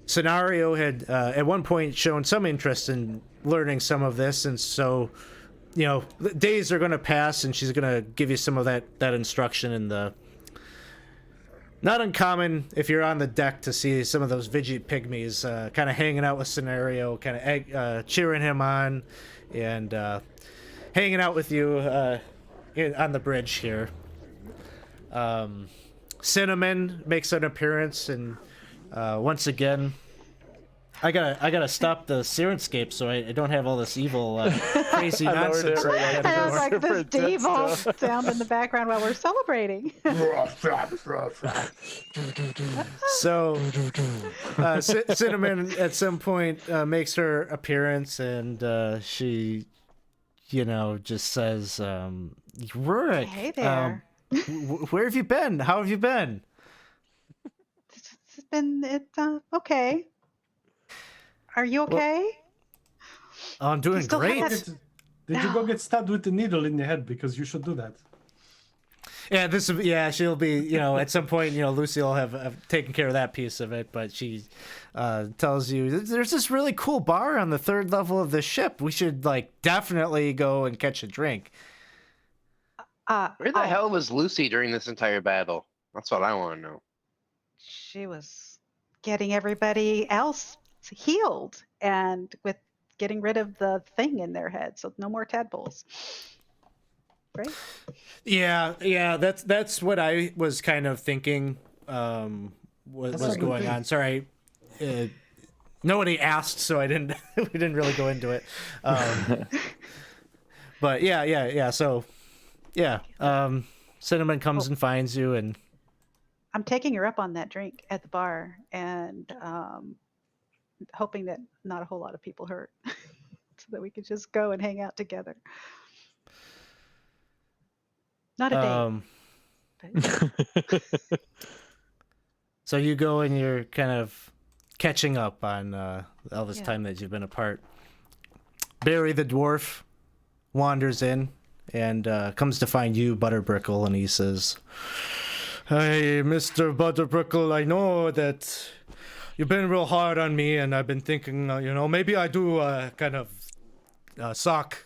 Scenario had at one point shown some interest in learning some of this, and so days are going to pass and she's going to give you some of that instruction. And not uncommon if you're on the deck to see some of those Vigi pygmies kind of hanging out with Scenario, kind of cheering him on, and hanging out with you on the bridge here. Cinnamon makes an appearance, and once again, I gotta stop the Sirenscape so I don't have all this evil crazy nonsense. I was like this devil sound in the background while we're celebrating. So Cinnamon at some point makes her appearance, and she just says, Rurik, Hey there. Where have you been? How have you been? It's been okay. Are you okay? Oh, I'm doing still great. have Did you go get stabbed with a needle in the head? Because you should do that. Yeah, she'll be, at some point, Lucy will have taken care of that piece of it, but she tells you, there's this really cool bar on the 3rd level of the ship. We should, definitely go and catch a drink. Where the hell was Lucy during this entire battle? That's what I want to know. She was getting everybody else healed and with getting rid of the thing in their head, so no more tadpoles. Right? Yeah, that's what I was kind of thinking was going on. Sorry, nobody asked, so I didn't. We didn't really go into it. But yeah. So yeah, Cinnamon comes and finds you, and I'm taking her up on that drink at the bar, and hoping that not a whole lot of people hurt, so that we could just go and hang out together. Not a date. So you go and you're kind of catching up on all this time that you've been apart. Barry the dwarf wanders in and comes to find you, Butterbrickle, and he says, "Hey, Mr. Butterbrickle, I know that you've been real hard on me, and I've been thinking, maybe I do kind of suck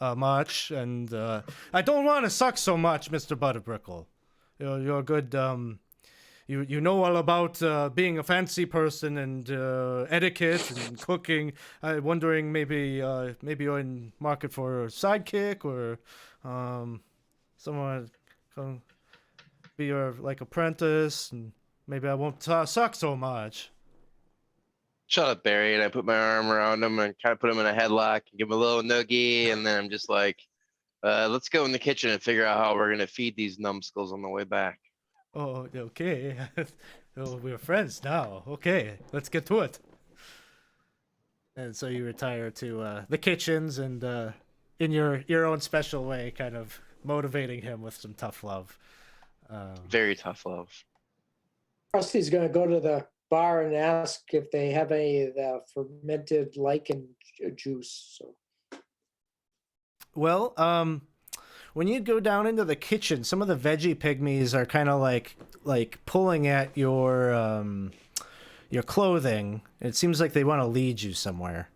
much, and I don't want to suck so much, Mr. Butterbrickle. You're a good, you know all about being a fancy person and etiquette and cooking. I'm wondering maybe you're in market for a sidekick or someone can be your apprentice, and maybe I won't suck so much." Shut up, Barry, and I put my arm around him and kind of put him in a headlock and give him a little noogie, and then I'm just like, let's go in the kitchen and figure out how we're going to feed these numbskulls on the way back. Oh, okay. Oh, we're friends now. Okay, let's get to it. And so you retire to the kitchens, and in your own special way, kind of motivating him with some tough love. Very tough love. Krusty's going to go to the bar and ask if they have any of the fermented lichen juice. So. Well, when you go down into the kitchen, some of the veggie pygmies are kind of like pulling at your clothing. It seems like they want to lead you somewhere.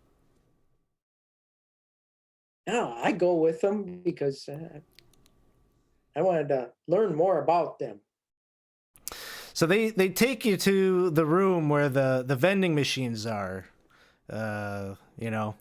No, I go with them because I wanted to learn more about them. So they take you to the room where the vending machines are. You know,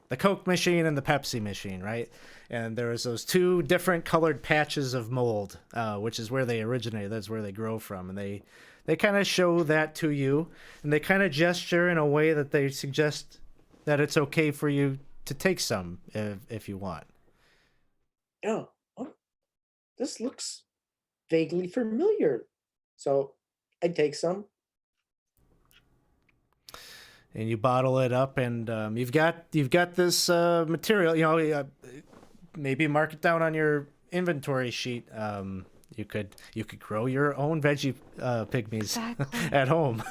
the Coke machine and the Pepsi machine, right? And there's those two different colored patches of mold, which is where they originate. That's where they grow from. And they kind of show that to you, and they kind of gesture in a way that they suggest that it's okay for you to take some if you want. Oh, this looks vaguely familiar. So I take some. And you bottle it up, and you've got this material. You know, maybe mark it down on your inventory sheet. You could grow your own veggie pygmies Exactly. at home.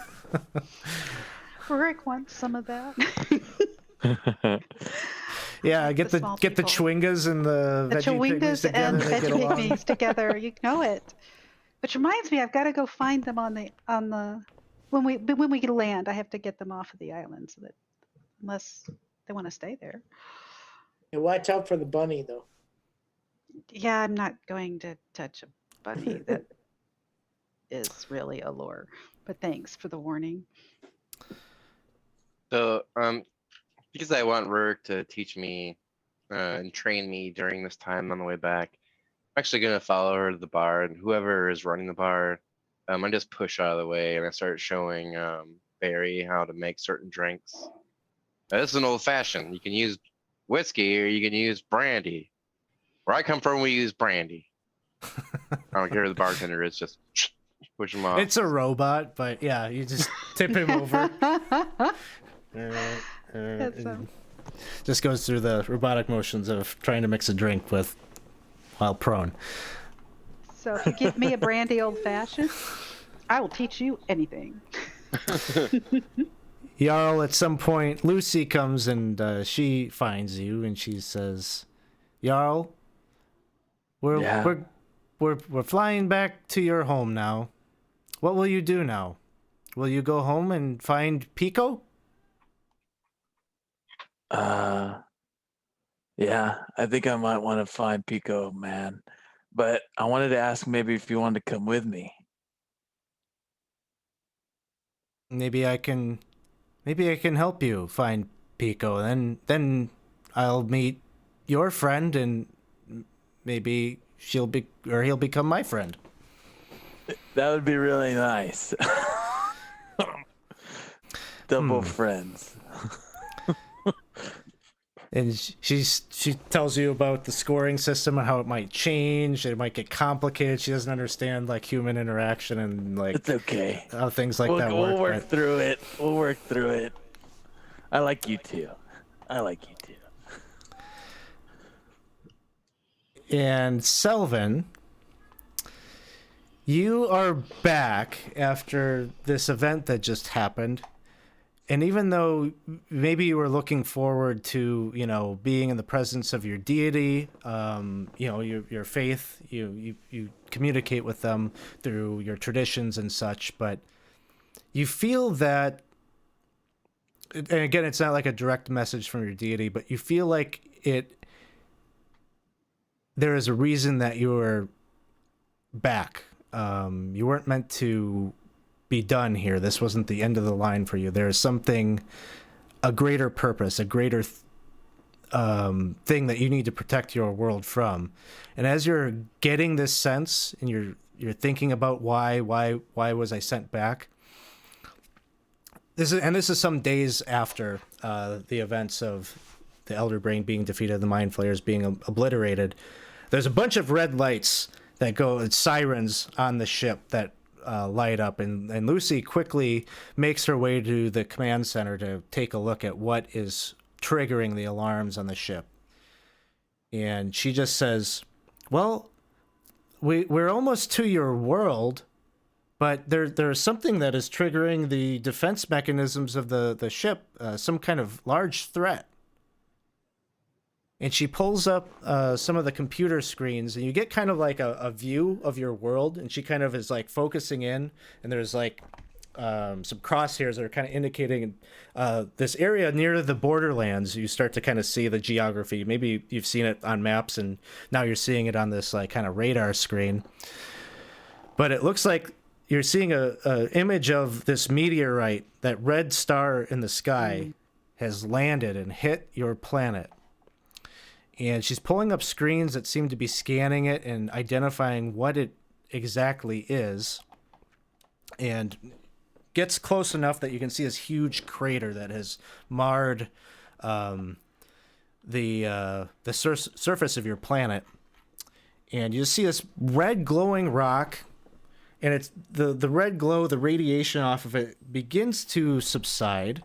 Rick wants some of that. Yeah, get the small people. chewingas and the veggie pygmies Chewingas together. and they get veggie along. pygmies together. You know it. Which reminds me, I've got to go find them on the when we land. I have to get them off of the island so that unless they want to stay there. And watch out for the bunny, though. Yeah, I'm not going to touch a bunny that is really a lure. But thanks for the warning. So, because I want Rurk to teach me and train me during this time on the way back, I'm actually gonna follow her to the bar, and whoever is running the bar, I just push out of the way, and I start showing Barry how to make certain drinks. This is an old fashioned. You can use whiskey or you can use brandy. Where I come from, we use brandy. I don't care who the bartender is, just push him off. It's a robot, but yeah, you just tip him over. Just goes through the robotic motions of trying to mix a drink while prone. So if you give me a brandy old fashioned, I will teach you anything. Jarl, at some point, Lucy comes and she finds you and she says, "Jarl, we're flying back to your home now. What will you do now? Will you go home and find Pico?" Yeah, I think I might want to find Pico, man. But I wanted to ask maybe if you wanted to come with me. Maybe I can help you find Pico. Then I'll meet your friend, and maybe he'll become my friend. That would be really nice. Double friends. And she tells you about the scoring system and how it might change. It might get complicated. She doesn't understand like human interaction and like It's okay. how things like that We'll work. work but- through it. We'll work through it. I like you too. And Selvin, you are back after this event that just happened. And even though maybe you were looking forward to, being in the presence of your deity, your faith, you communicate with them through your traditions and such, but you feel that, and again, it's not like a direct message from your deity, but you feel like there is a reason that you're back. You weren't meant to be done here. This wasn't the end of the line for you. There is something, a greater purpose, a greater thing that you need to protect your world from. And as you're getting this sense and you're thinking about why was I sent back? This is some days after the events of the Elder Brain being defeated, the Mind Flayers being obliterated. There's a bunch of red lights that go, sirens on the ship that light up, and Lucy quickly makes her way to the command center to take a look at what is triggering the alarms on the ship. And she just says, "Well, we're almost to your world, but there's something that is triggering the defense mechanisms of the ship, some kind of large threat." And she pulls up some of the computer screens, and you get kind of like a view of your world, and she kind of is like focusing in, and there's like some crosshairs that are kind of indicating this area near the borderlands. You start to kind of see the geography. Maybe you've seen it on maps, and now you're seeing it on this like kind of radar screen. But it looks like you're seeing a image of this meteorite. That red star in the sky has landed and hit your planet. And she's pulling up screens that seem to be scanning it and identifying what it exactly is. And gets close enough that you can see this huge crater that has marred the surface of your planet. And you see this red glowing rock, and it's the red glow, the radiation off of it begins to subside.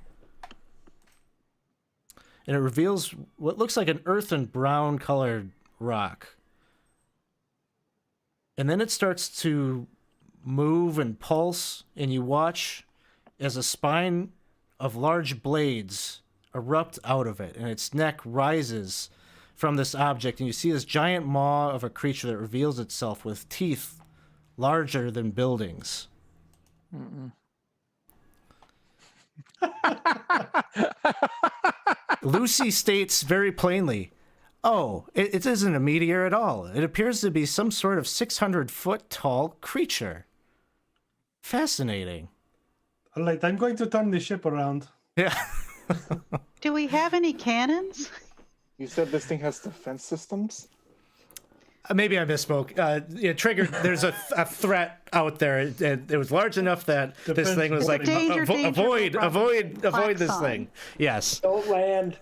And it reveals what looks like an earthen brown colored rock. And then it starts to move and pulse, and you watch as a spine of large blades erupt out of it, and its neck rises from this object, and you see this giant maw of a creature that reveals itself with teeth larger than buildings. Lucy states very plainly, "Oh, it isn't a meteor at all. It appears to be some sort of 600-foot tall creature." Fascinating. All right, I'm going to turn the ship around. Yeah. Do we have any cannons? You said this thing has defense systems? Maybe I misspoke. Yeah, Trigger, there's a threat out there. It was large enough that this thing was like, Danger, avoid this thing. Yes. Don't land.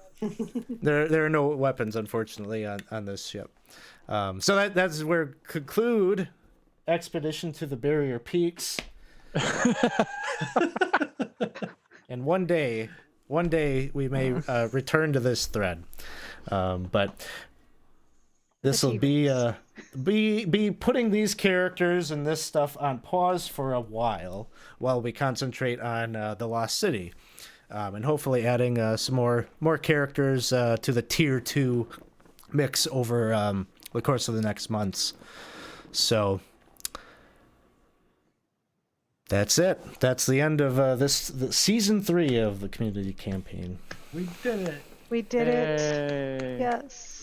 There are no weapons, unfortunately, on this ship. So that's where we conclude Expedition to the Barrier Peaks. And one day we may return to this thread. But this will be putting these characters and this stuff on pause for a while we concentrate on the Lost City, and hopefully adding some more characters to the tier 2 mix over the course of the next months. So that's it. That's the end of the season 3 of the community campaign. We did it. We did it. Yes.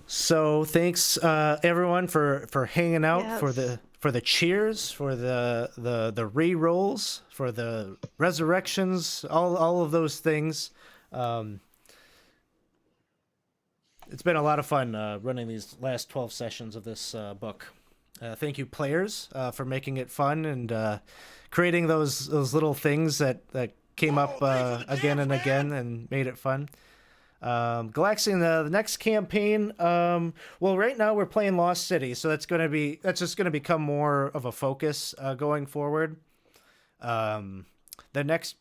So thanks everyone for hanging out, for the cheers, for the re-rolls, for the resurrections, all of those things. It's been a lot of fun running these last 12 sessions of this book. Thank you, players, for making it fun and creating those little things that came up again and again and made it fun. Galaxian, the next campaign, well, right now we're playing Lost City, so that's just gonna become more of a focus going forward. The next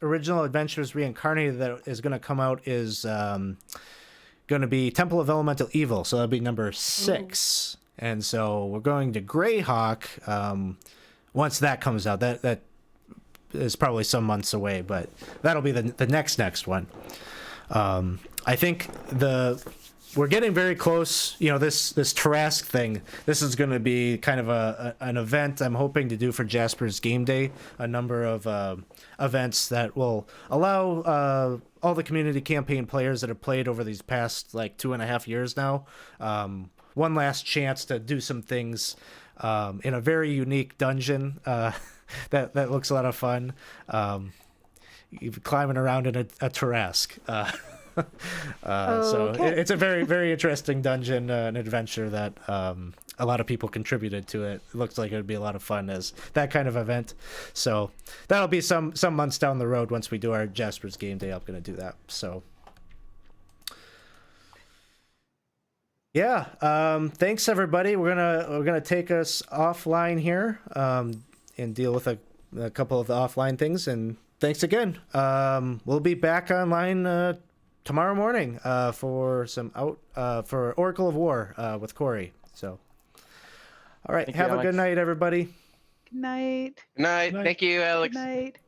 original Adventures Reincarnated that is gonna come out is gonna be Temple of Elemental Evil, so that'll be number 6. And so we're going to Greyhawk once that comes out. That is probably some months away, but that'll be the next one. I think we're getting very close. You know, this Tarrasque thing, this is going to be kind of an event I'm hoping to do for Jasper's Game Day, a number of events that will allow all the community campaign players that have played over these past like 2.5 years now one last chance to do some things in a very unique dungeon that looks a lot of fun. Climbing around in a Tarrasque. So it's a very, very interesting dungeon, an adventure that a lot of people contributed to it. It looks like it would be a lot of fun as that kind of event. So that'll be some months down the road once we do our Jasper's Game Day. I'm going to do that. So yeah, thanks everybody. We're gonna take us offline here and deal with a couple of the offline things. And thanks again. We'll be back online tomorrow morning for for Oracle of War with Corey. So, all right, have a good night, everybody. Good night. Good night. Thank you, Alex. Good night. Thank you.